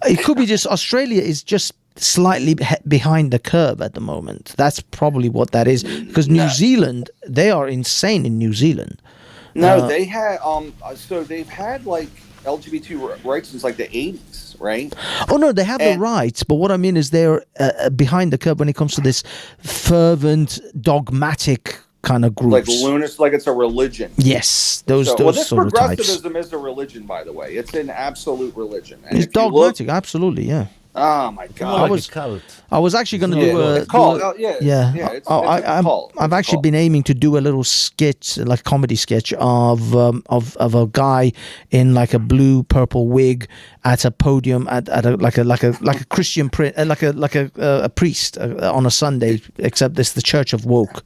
It could be just Australia is just slightly behind the curve at the moment. That's probably what that is, because New Zealand, they are insane in New Zealand. No, they had so they've had like LGBT rights since like the 80s, right? Oh no, they have the rights, but what I mean is they're behind the curve when it comes to this fervent, dogmatic kind of groups. Like lunacy, like it's a religion. Yes, those well, this sort of types. progressivism is a religion, by the way. It's an absolute religion. And it's dogmatic, absolutely, yeah. Oh my God! I was actually going to do a. It's called, I've actually been aiming to do a little sketch, like comedy sketch of a guy in like a blue purple wig at a podium at a Christian a priest on a Sunday, except this the Church of Woke.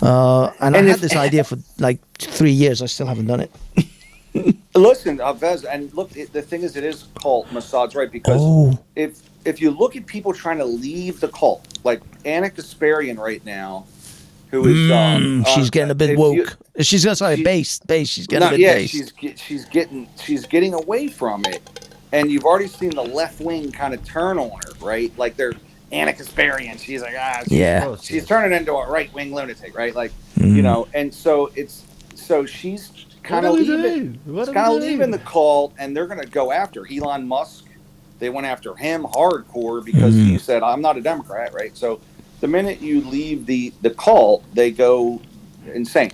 And I had this idea for like 3 years. I still haven't done it. Listen, Vez, and look, the thing is, it is cult massage, right? Because if you look at people trying to leave the cult, like Anna Kasparian right now, who is she's getting a bit woke. She's going to say base. She's getting a bit base. She's getting away from it, and you've already seen the left wing kind of turn on her, right? Like they're Anna Kasparian. She's like, she's turning into a right wing lunatic, right? Like, you know, and so she's kind of leaving the cult, and they're going to go after Elon Musk. They went after him hardcore because he said, "I'm not a Democrat," right? So the minute you leave the cult, they go insane.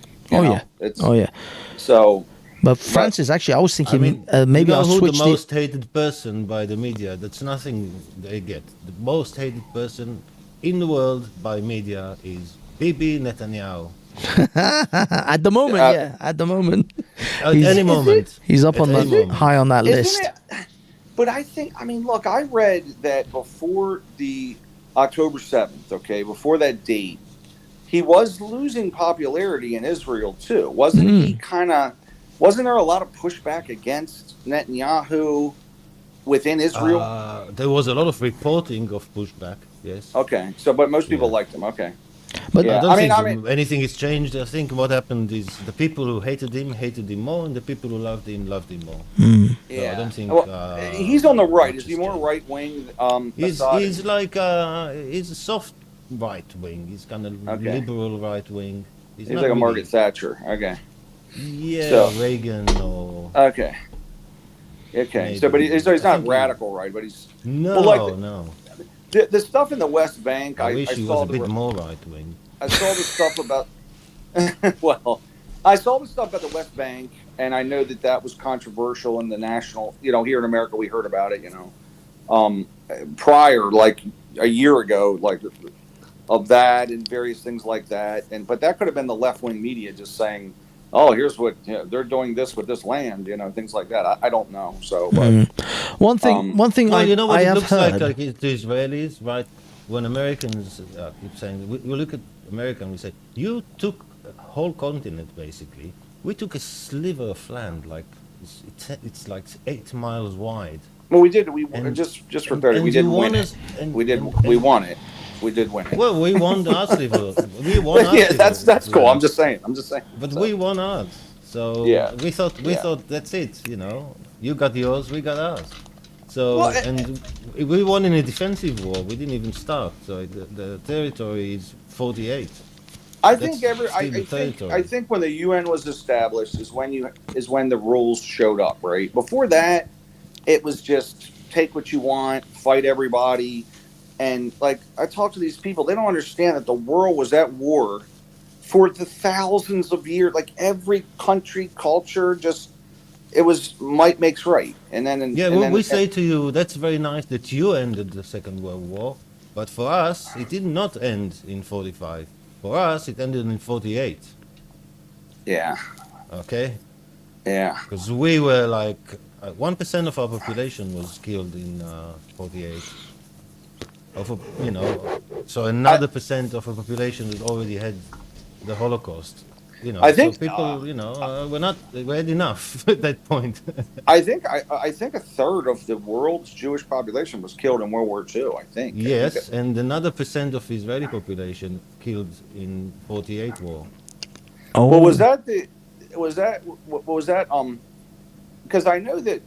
So. But Francis, actually, I was thinking maybe I'll who switch the most hated person by the media. That's nothing they get. The most hated person in the world by media is Bibi Netanyahu. At the moment, at the moment. At any moment. He's up on the high on that list. But I think, look, I read that before the October 7th, before that date, he was losing popularity in Israel too. Wasn't he wasn't there a lot of pushback against Netanyahu within Israel? There was a lot of reporting of pushback, yes. Okay, but most people liked him, okay. But I don't think anything has changed. I think what happened is the people who hated him more, and the people who loved him more. So I don't think... he's on the right. Is he more right-wing? He's like... he's a soft right-wing. He's kind of liberal right-wing. He's like a Margaret Thatcher, okay. Yeah, Reagan or... Okay. So, but he's not radical, right? But he's... No. The stuff in the West Bank, I wish he was a bit more right-wing. I saw the stuff about... I saw the stuff about the West Bank, and I know that was controversial in the national... here in America, we heard about it, prior, like a year ago, like of that and various things like that. But that could have been the left-wing media just saying... oh, here's what they're doing this with this land, things like that. I don't know. So, but, one thing you know what I it have looks heard. like to Israelis, right? When Americans keep saying, we look at America and we say, you took a whole continent basically. We took a sliver of land, like it's like 8 miles wide. Well, we did. Just for clarity, we did win it. We won it. We did win it. Well, we won our sliver. We won our sliver. That's cool. I'm just saying. But we won ours. So we thought that's it. You got yours, we got ours. So and we won in a defensive war. We didn't even start. So the territory is 48. I think when the UN was established is when the rules showed up. Right before that, it was just take what you want, fight everybody. And like I talk to these people, they don't understand that the world was at war for the thousands of years. Like every country, culture, it was might makes right. And then we say to you, that's very nice that you ended the Second World War, but for us, it did not end in 45. For us, it ended in 48. Yeah. Okay. Yeah. Because we were like 1% of our population was killed in 48. So another percent of a population that already had the Holocaust. I think so people, we had enough at that point. I think a third of the world's Jewish population was killed in World War II. I think. Yes, and another percent of Israeli population killed in 48 war. Oh, well, was that? Because I know that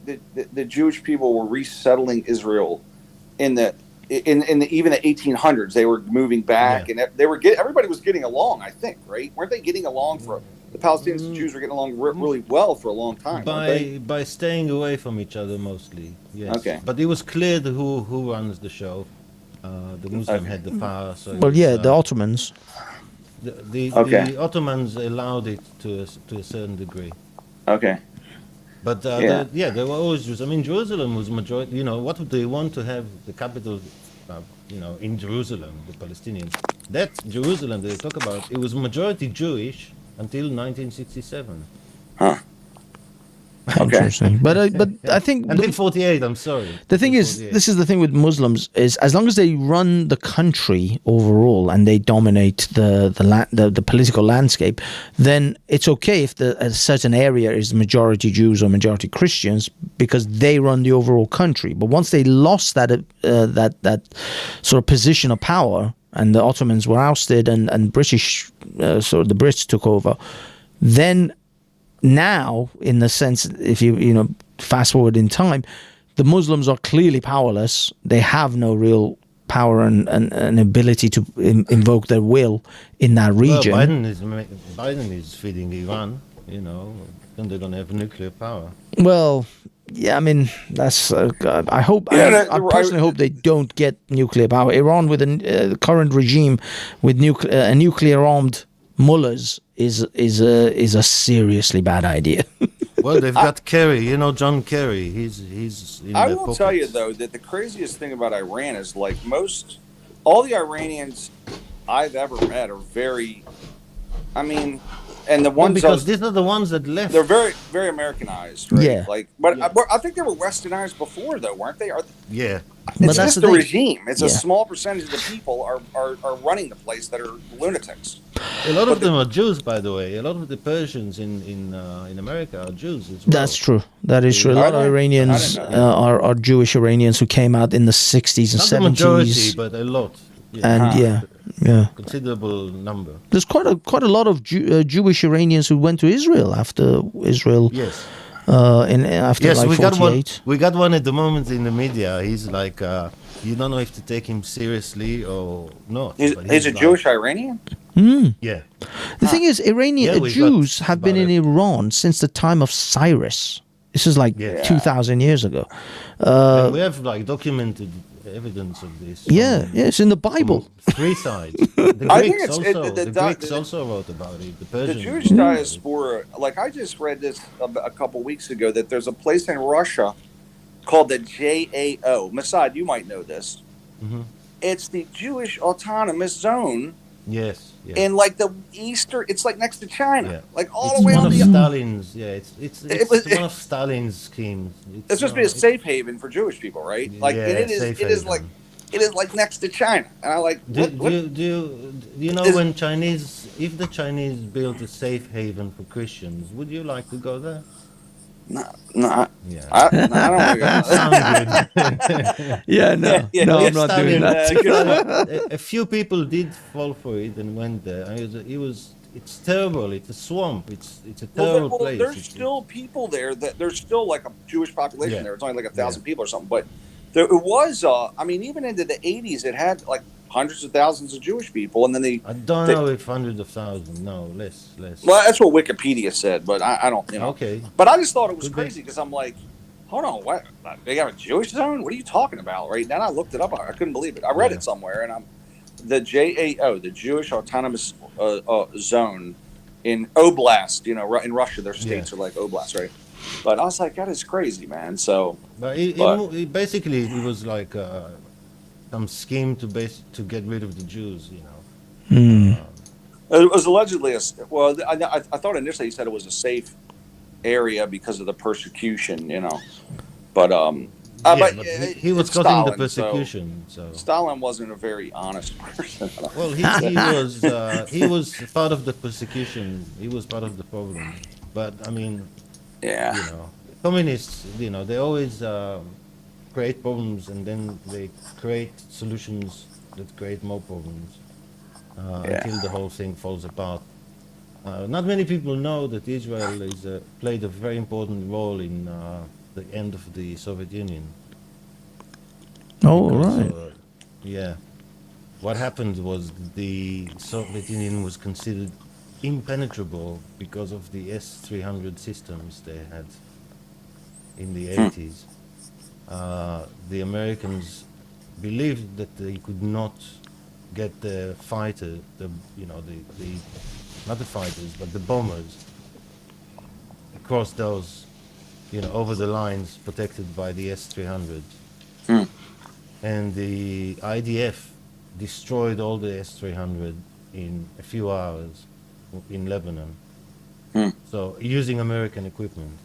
the Jewish people were resettling Israel in the even the 1800s. They were moving back, and they were everybody was getting along. I think, right? Weren't they getting along for the Palestinians and Jews were getting along really well for a long time? By staying away from each other mostly. Yes. Okay. But it was clear who runs the show. The Muslim had the power. So the Ottomans. The Ottomans allowed it to a certain degree. Okay. But there were always Jews. I mean, Jerusalem was majority. What would they want to have the capital? In Jerusalem, the Palestinians. That Jerusalem they talk about, it was majority Jewish until 1967. Huh. Interesting. But I think until 48. I'm sorry. The thing is, this is the thing with Muslims is as long as they run the country overall and they dominate the political landscape, then it's okay if a certain area is majority Jews or majority Christians because they run the overall country. But once they lost that sort of position of power and the Ottomans were ousted and British, so the Brits took over, then. Now, in the sense, if you fast forward in time, the Muslims are clearly powerless. They have no real power and ability to invoke their will in that region. Well, Biden is feeding Iran, you know, and they're going to have nuclear power. Well, yeah, I mean, that's. I hope. I personally hope they don't get nuclear power. Iran, with the current regime, with nuclear armed mullahs, is a seriously bad idea. Well, they've got Kerry, you know, John Kerry. He's in I their will pockets. tell you though that the craziest thing about Iran is like all the Iranians I've ever met are very, I mean, and the ones because these are the ones that left. they're very very Americanized, right? Yeah. Like, but I think they were Westernized before though, weren't they? Yeah. It's that's just the the thing. regime. It's a Yeah. small percentage of the people are running the place that are lunatics. A lot of them are Jews, by the way. A lot of the Persians in America are Jews as well. That's true. That is true. A lot of Iranians are Jewish Iranians who came out in the 60s and Not the 70s. majority, but a lot. And yeah. Considerable number. There's quite a lot of Jewish Iranians who went to Israel after Israel. Yes. After like we 48. got one at the moment in the media. He's like, you don't know if to take him seriously or not. He's a Jewish Iranian? Yeah. The thing is, Jews have been in Iran since the time of Cyrus. This is like 2,000 years ago. And we have like documented evidence of this. It's in the Bible. Three sides. The Greeks also wrote about it. The Persians. The Jewish diaspora, like I just read this a couple weeks ago, that there's a place in Russia called the JAO. Masad, you might know this. Mm-hmm. It's the Jewish Autonomous Zone. Yes. In like the eastern, it's like next to China, like all it's the way one on of the. Stalin's. Yeah, it's one of Stalin's schemes. It's supposed to be a safe haven for Jewish people, right? Like, and it is like next to China, and I like. Do you know when if the Chinese built a safe haven for Christians, would you like to go there? No. Yeah. I don't want to go. No, I'm not doing that. A few people did fall for it and went there. It's terrible. It's a swamp. It's a terrible place. There's still people there. There's still like a Jewish population there. It's only like 1,000 people or something, but it was. I mean, even into the 80s, it had like hundreds of thousands of Jewish people, and then I don't know if hundreds of thousands. No, less. Well, that's what Wikipedia said, but I don't. Okay. But I just thought it was crazy because I'm like, hold on, what? They got a Jewish zone? What are you talking about? Right now, I looked it up. I couldn't believe it. I read it somewhere, and the JAO, the Jewish Autonomous Zone in Oblast. You know, in Russia, their states are like Oblast, right? But I was like, that is crazy, man. So, it basically it was like some scheme to get rid of the Jews, you know. It was allegedly I thought initially he said it was a safe area because of the persecution, you know. But but he was causing the persecution. So Stalin wasn't a very honest person. Well, he was part of the persecution. He was part of the problem. But I mean, you know, communists, you know, they always create problems and then they create solutions that create more problems until the whole thing falls apart. Not many people know that Israel played a very important role in the end of the Soviet Union. Oh, right. Yeah. What happened was the Soviet Union was considered impenetrable because of the S-300 systems they had in the 80s. The Americans believed that they could not get the fighter, not the fighters, but the bombers across those, you know, over the lines protected by the S-300s. And the IDF destroyed all the S-300 in a few hours in Lebanon. So using American equipment.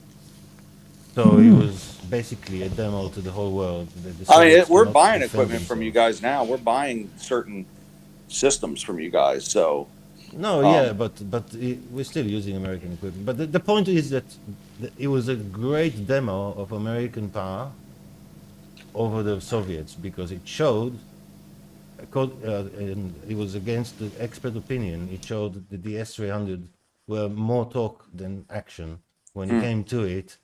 So it was basically a demo to the whole world. I mean, we're buying equipment from you guys now. We're buying certain systems from you guys. So but we're still using American equipment. But the point is that it was a great demo of American power over the Soviets because it showed, and it was against the expert opinion, it showed that the S-300 were more talk than action. When it came to it,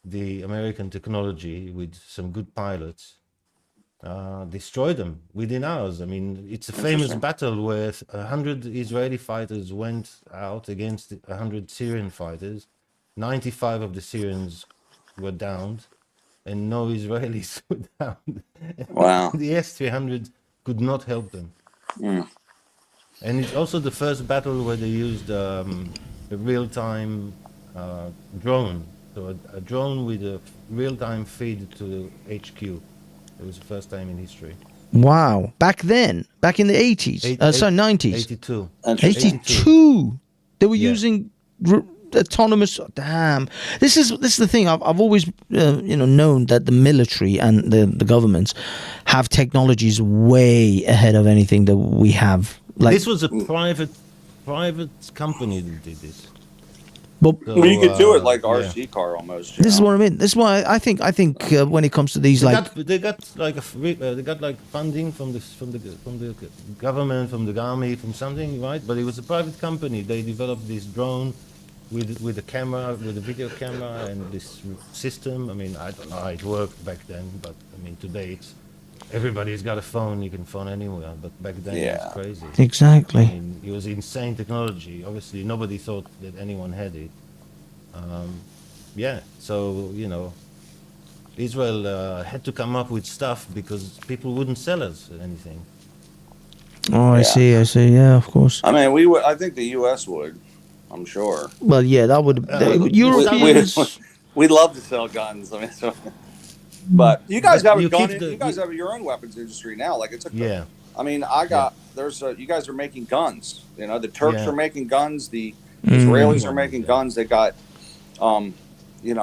the American technology with some good pilots, destroyed them within hours. I mean, it's a famous battle where 100 Israeli fighters went out against 100 Syrian fighters. 95 of the Syrians were downed, and no Israelis were downed. Wow. The S-300 could not help them. And it's also the first battle where they used a real-time drone. So a drone with a real-time feed to HQ. It was the first time in history. Wow. Back then, back in the 80s, sorry, 90s. 82. 82. They were using autonomous. Damn. This is the thing. I've always known that the military and the governments have technologies way ahead of anything that we have. Like, this was a private company that did this. But well, you could do it like RC car almost. This is what I mean. This is why I think when it comes to these, they got funding from the government, from the army, from something, right? But it was a private company. They developed this drone with a camera, with a video camera, and this system. I mean, I don't know how it worked back then, but I mean, today everybody's got a phone. You can phone anywhere. But back then it was crazy. Exactly. I mean, it was insane technology. Obviously, nobody thought that anyone had it. So Israel had to come up with stuff because people wouldn't sell us anything. Oh, I see. Yeah, of course. I mean, we would. I think the U.S. would. I'm sure. Well, yeah, that would. Europeans. We'd love to sell guns. I mean, but you guys have a gun. You guys have your own weapons industry now. Like it's a. I mean, you guys are making guns. You know, the Turks are making guns. The Israelis are making guns. They got, Well, we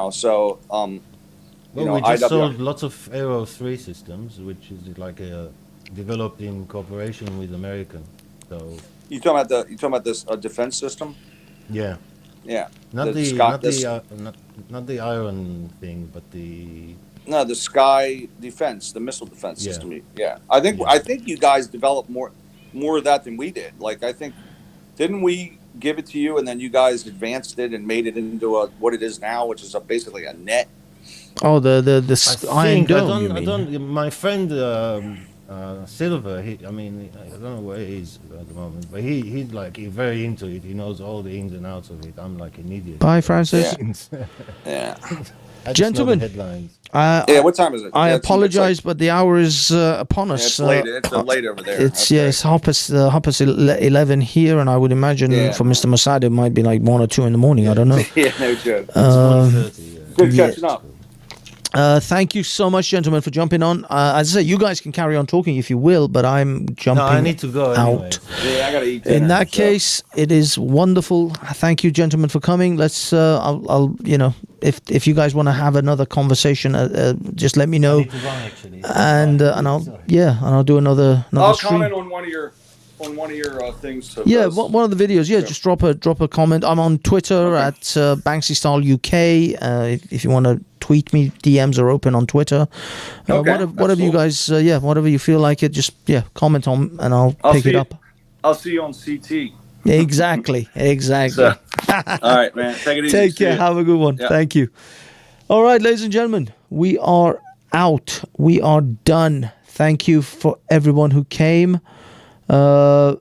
just sold lots of Aero 3 systems, which is like developed in cooperation with American. So you talking about this defense system? Yeah. Yeah. Not the iron thing, but the. No, the sky defense, the missile defense system. Yeah, I think you guys developed more of that than we did. Like didn't we give it to you, and then you guys advanced it and made it into what it is now, which is basically a net. Oh, the Iron Dome. You mean? My friend Silver. I don't know where he is at the moment, but he's very into it. He knows all the ins and outs of it. I'm like an idiot. Bye, Francis. Yeah. Gentlemen, what time is it? I apologize, but the hour is upon us. It's late. It's late over there. It's it's half past 11 here, and I would imagine for Mr. Mossad it might be like 1 or 2 in the morning. I don't know. Yeah, no joke. Good catching up. Thank you so much, gentlemen, for jumping on. As I say, you guys can carry on talking if you will, but I'm jumping I need to go out. Anyway. Yeah, I gotta eat dinner, In that case, it is wonderful. Thank you, gentlemen, for coming. Let's. I'll if you guys want to have another conversation, just let me know. I need to run, actually. And I'll do another I'll stream. comment on one of your things. One of the videos. Just drop a comment. I'm on Twitter at Banksy Style UK. If you want to tweet me, DMs are open on Twitter. Whatever you guys, whatever you feel like it, just comment on, and I'll pick it up. I'll see you on CT. Exactly. So, all right, man. Take it easy. Take care. Have a good one. Yeah. Thank you. All right, ladies and gentlemen, we are out. We are done. Thank you for everyone who came. I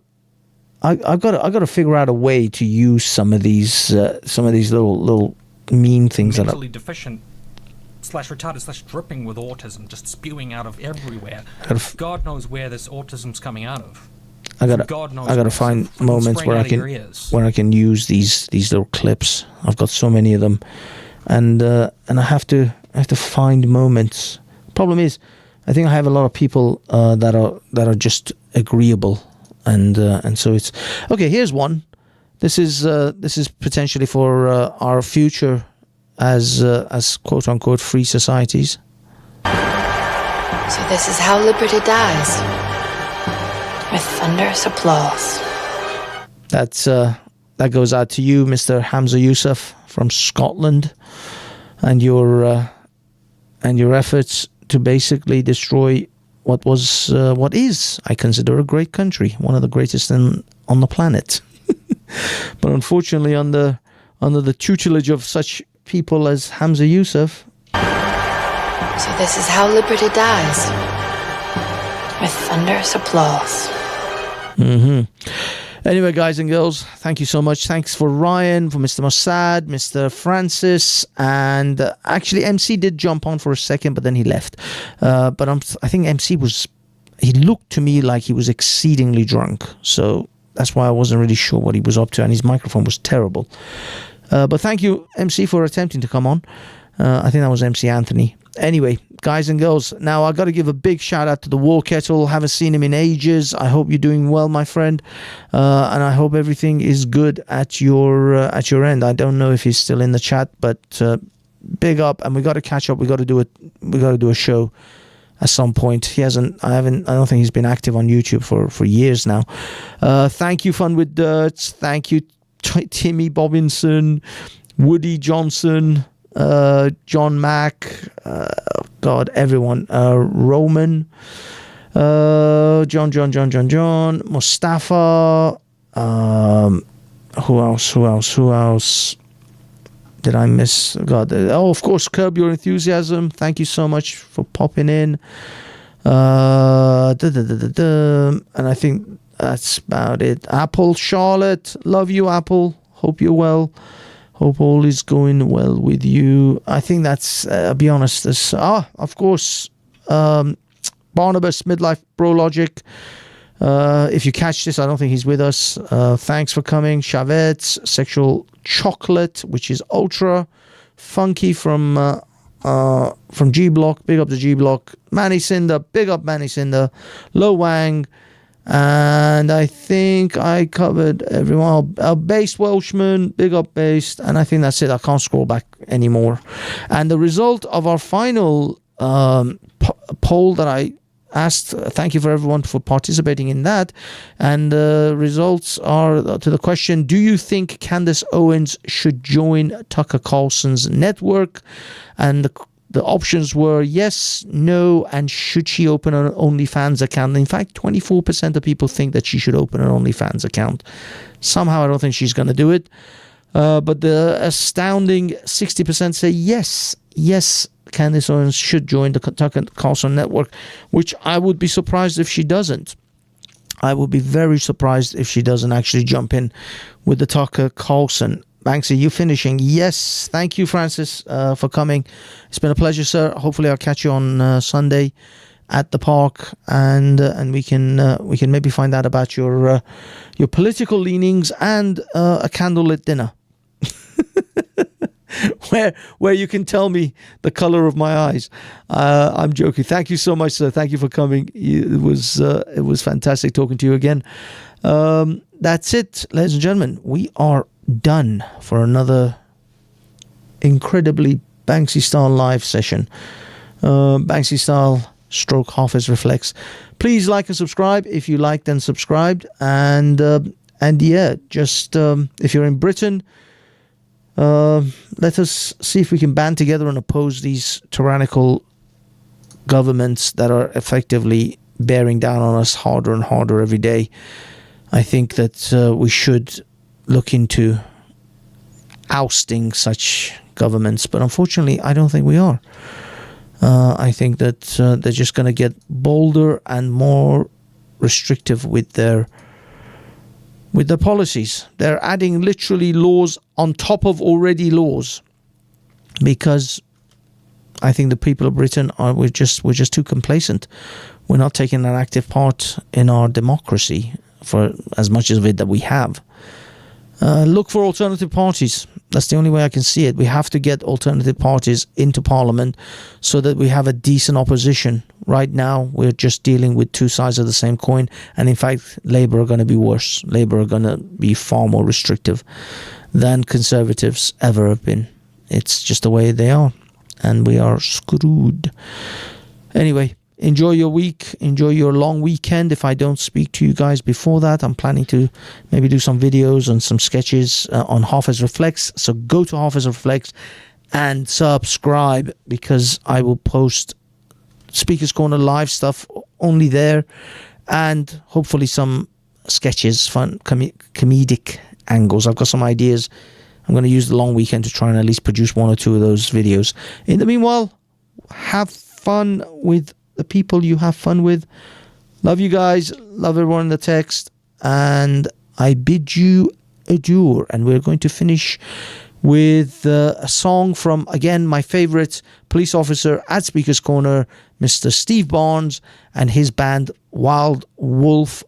got to figure out a way to use some of these little mean things. Mentally deficient / retarded / dripping with autism, just spewing out of everywhere. God knows where this autism's coming out of. I gotta find moments where I can use these little clips. I've got so many of them, and I have to find moments. Problem is, I think I have a lot of people that are just agreeable, and so it's okay. Here's one. This is potentially for our future as quote unquote free societies. So this is how liberty dies. With thunderous applause. That goes out to you, Mr. Hamza Yousaf from Scotland, and your efforts to basically destroy what is, I consider, a great country, one of the greatest on the planet. But unfortunately, under the tutelage of such people as Hamza Yusuf. So this is how liberty dies. With thunderous applause. Anyway, guys and girls, thank you so much. Thanks for Ryan, for Mr. Mossad, Mr. Francis, and actually MC did jump on for a second, but then he left. But I think MC he looked to me like he was exceedingly drunk. So that's why I wasn't really sure what he was up to, and his microphone was terrible. But thank you, MC, for attempting to come on. I think that was MC Anthony. Anyway, guys and girls, now I got to give a big shout out to the War Kettle. Haven't seen him in ages. I hope you're doing well, my friend, and I hope everything is good at your end. I don't know if he's still in the chat, but big up, and we got to catch up. We got to do a show at some point. I don't think he's been active on YouTube for years now. Thank you, Fun with Dirts. Thank you, Timmy Bobinson, Woody Johnson, John Mack, God, everyone, Roman, John, Mustafa, who else? Did I miss? God, of course, Curb Your Enthusiasm. Thank you so much for popping in. And I think that's about it. Apple, Charlotte, love you, Apple. Hope you're well. Hope all is going well with you. I think that's, I'll be honest, of course, Barnabas, Midlife Bro Logic. If you catch this, I don't think he's with us. Thanks for coming. Chavez, Sexual Chocolate, which is ultra funky from G Block. Big up the G Block. Manny Cinder, big up Manny Cinder. Lo Wang, and I think I covered everyone. Based Welshman, big up Based, and I think that's it. I can't scroll back anymore. And the result of our final poll that I asked, thank you for everyone for participating in that, and the results are to the question: do you think Candace Owens should join Tucker Carlson's network? And the options were yes, no, and should she open an OnlyFans account. In fact, 24% of people think that she should open an OnlyFans account. Somehow I don't think she's going to do it, but the astounding 60% say yes, Candace Owens should join the Tucker Carlson network, which I would be surprised if she doesn't. I would be very surprised if she doesn't actually jump in with the Tucker Carlson. Banksy, you finishing? Yes. Thank you, Francis, for coming. It's been a pleasure, sir. Hopefully I'll catch you on Sunday at the park, and we can maybe find out about your political leanings and a candlelit dinner. Where you can tell me the color of my eyes. I'm joking. Thank you so much, sir. Thank you for coming. It was fantastic talking to you again. That's it, ladies and gentlemen. We are done for another incredibly Banksy style live session. Banksy style stroke Hafiz Reflex. Please like and subscribe if you liked and subscribed. And yeah, just if you're in Britain, let us see if we can band together and oppose these tyrannical governments that are effectively bearing down on us harder and harder every day. I think that we should look into ousting such governments, but unfortunately I don't think we are. I think that they're just going to get bolder and more restrictive with their policies. They're adding literally laws on top of already laws, because I think the people of Britain we're just too complacent. We're not taking an active part in our democracy for as much of it that we have. Look for alternative parties. That's the only way I can see it. We have to get alternative parties into Parliament so that we have a decent opposition. Right now, we're just dealing with two sides of the same coin. And in fact, Labour are going to be worse. Labour are going to be far more restrictive than Conservatives ever have been. It's just the way they are. And we are screwed. Anyway, enjoy your week. Enjoy your long weekend. If I don't speak to you guys before that, I'm planning to maybe do some videos and some sketches on Hafiz Reflex. So go to Hafiz Reflex and subscribe, because I will post Speaker's Corner live stuff only there, and hopefully some sketches, fun comedic angles. I've got some ideas. I'm going to use the long weekend to try and at least produce 1 or 2 of those videos. In the meanwhile, have fun with the people you have fun with. Love you guys. Love everyone in the text. And I bid you adieu. And we're going to finish with a song from, again, my favorite police officer at Speaker's Corner, Mr. Steve Barnes, and his band Willow Wolf,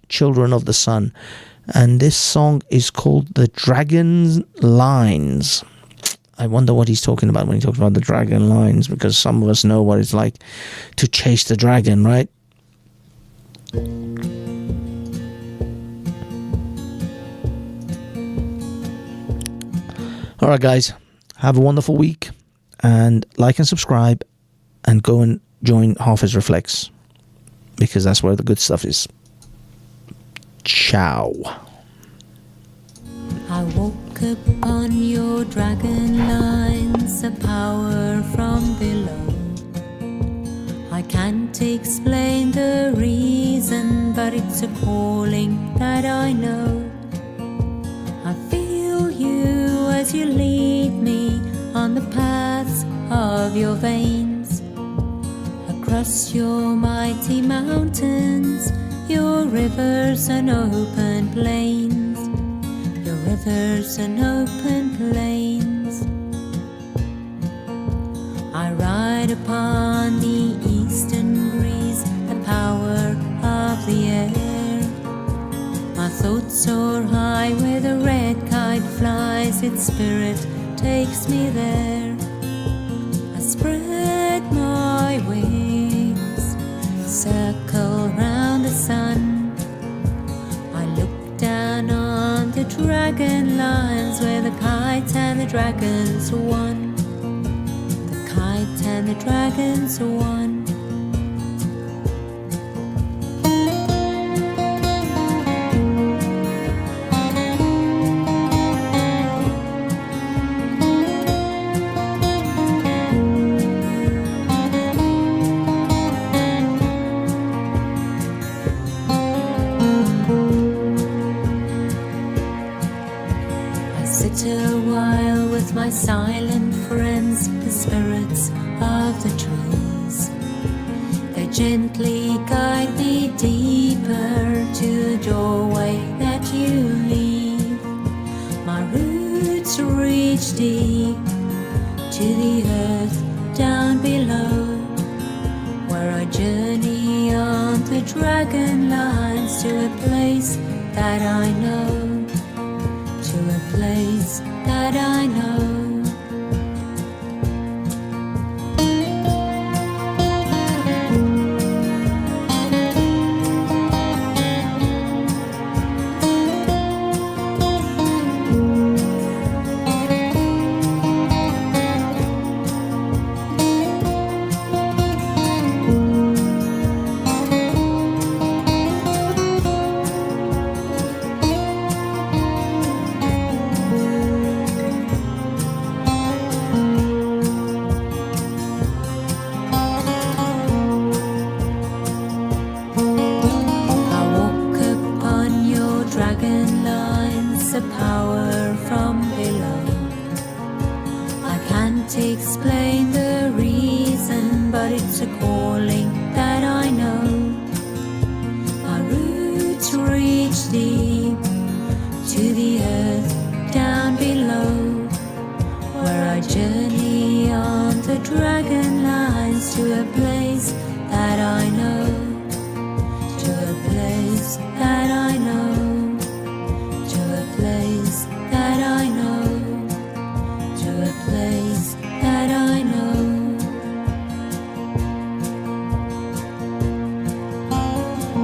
Children of the Sun. And this song is called The Dragon Lines. I wonder what he's talking about when he talks about the dragon lines, because some of us know what it's like to chase the dragon, right? All right, guys, have a wonderful week, and like and subscribe, and go and join Hafiz Reflex, because that's where the good stuff is. Ciao. I woke up on your dragon lines, a power from below. I can't explain the reason, but it's a calling that I know. I feel you as you lead me on the paths of your veins, across your mighty mountains, your rivers and open plains. Your rivers and open plains. I ride upon the eastern breeze, the power of the air. My thoughts soar high where the red kite flies, its spirit takes me there. I spread my wings, circle round the sun. Down on the dragon lines where the kite and the dragons won. The kite and the dragons won. My silent friends, the spirits of the trees, they gently guide me deeper to the doorway that you leave. My roots reach deep to the earth down below, where I journey on the dragon lines to a place that I know, to a place that I know. Explain the reason, but it's a calling that I know. My roots reach deep to the earth down below, where I journey on the dragon lines to a place that I know, to a place that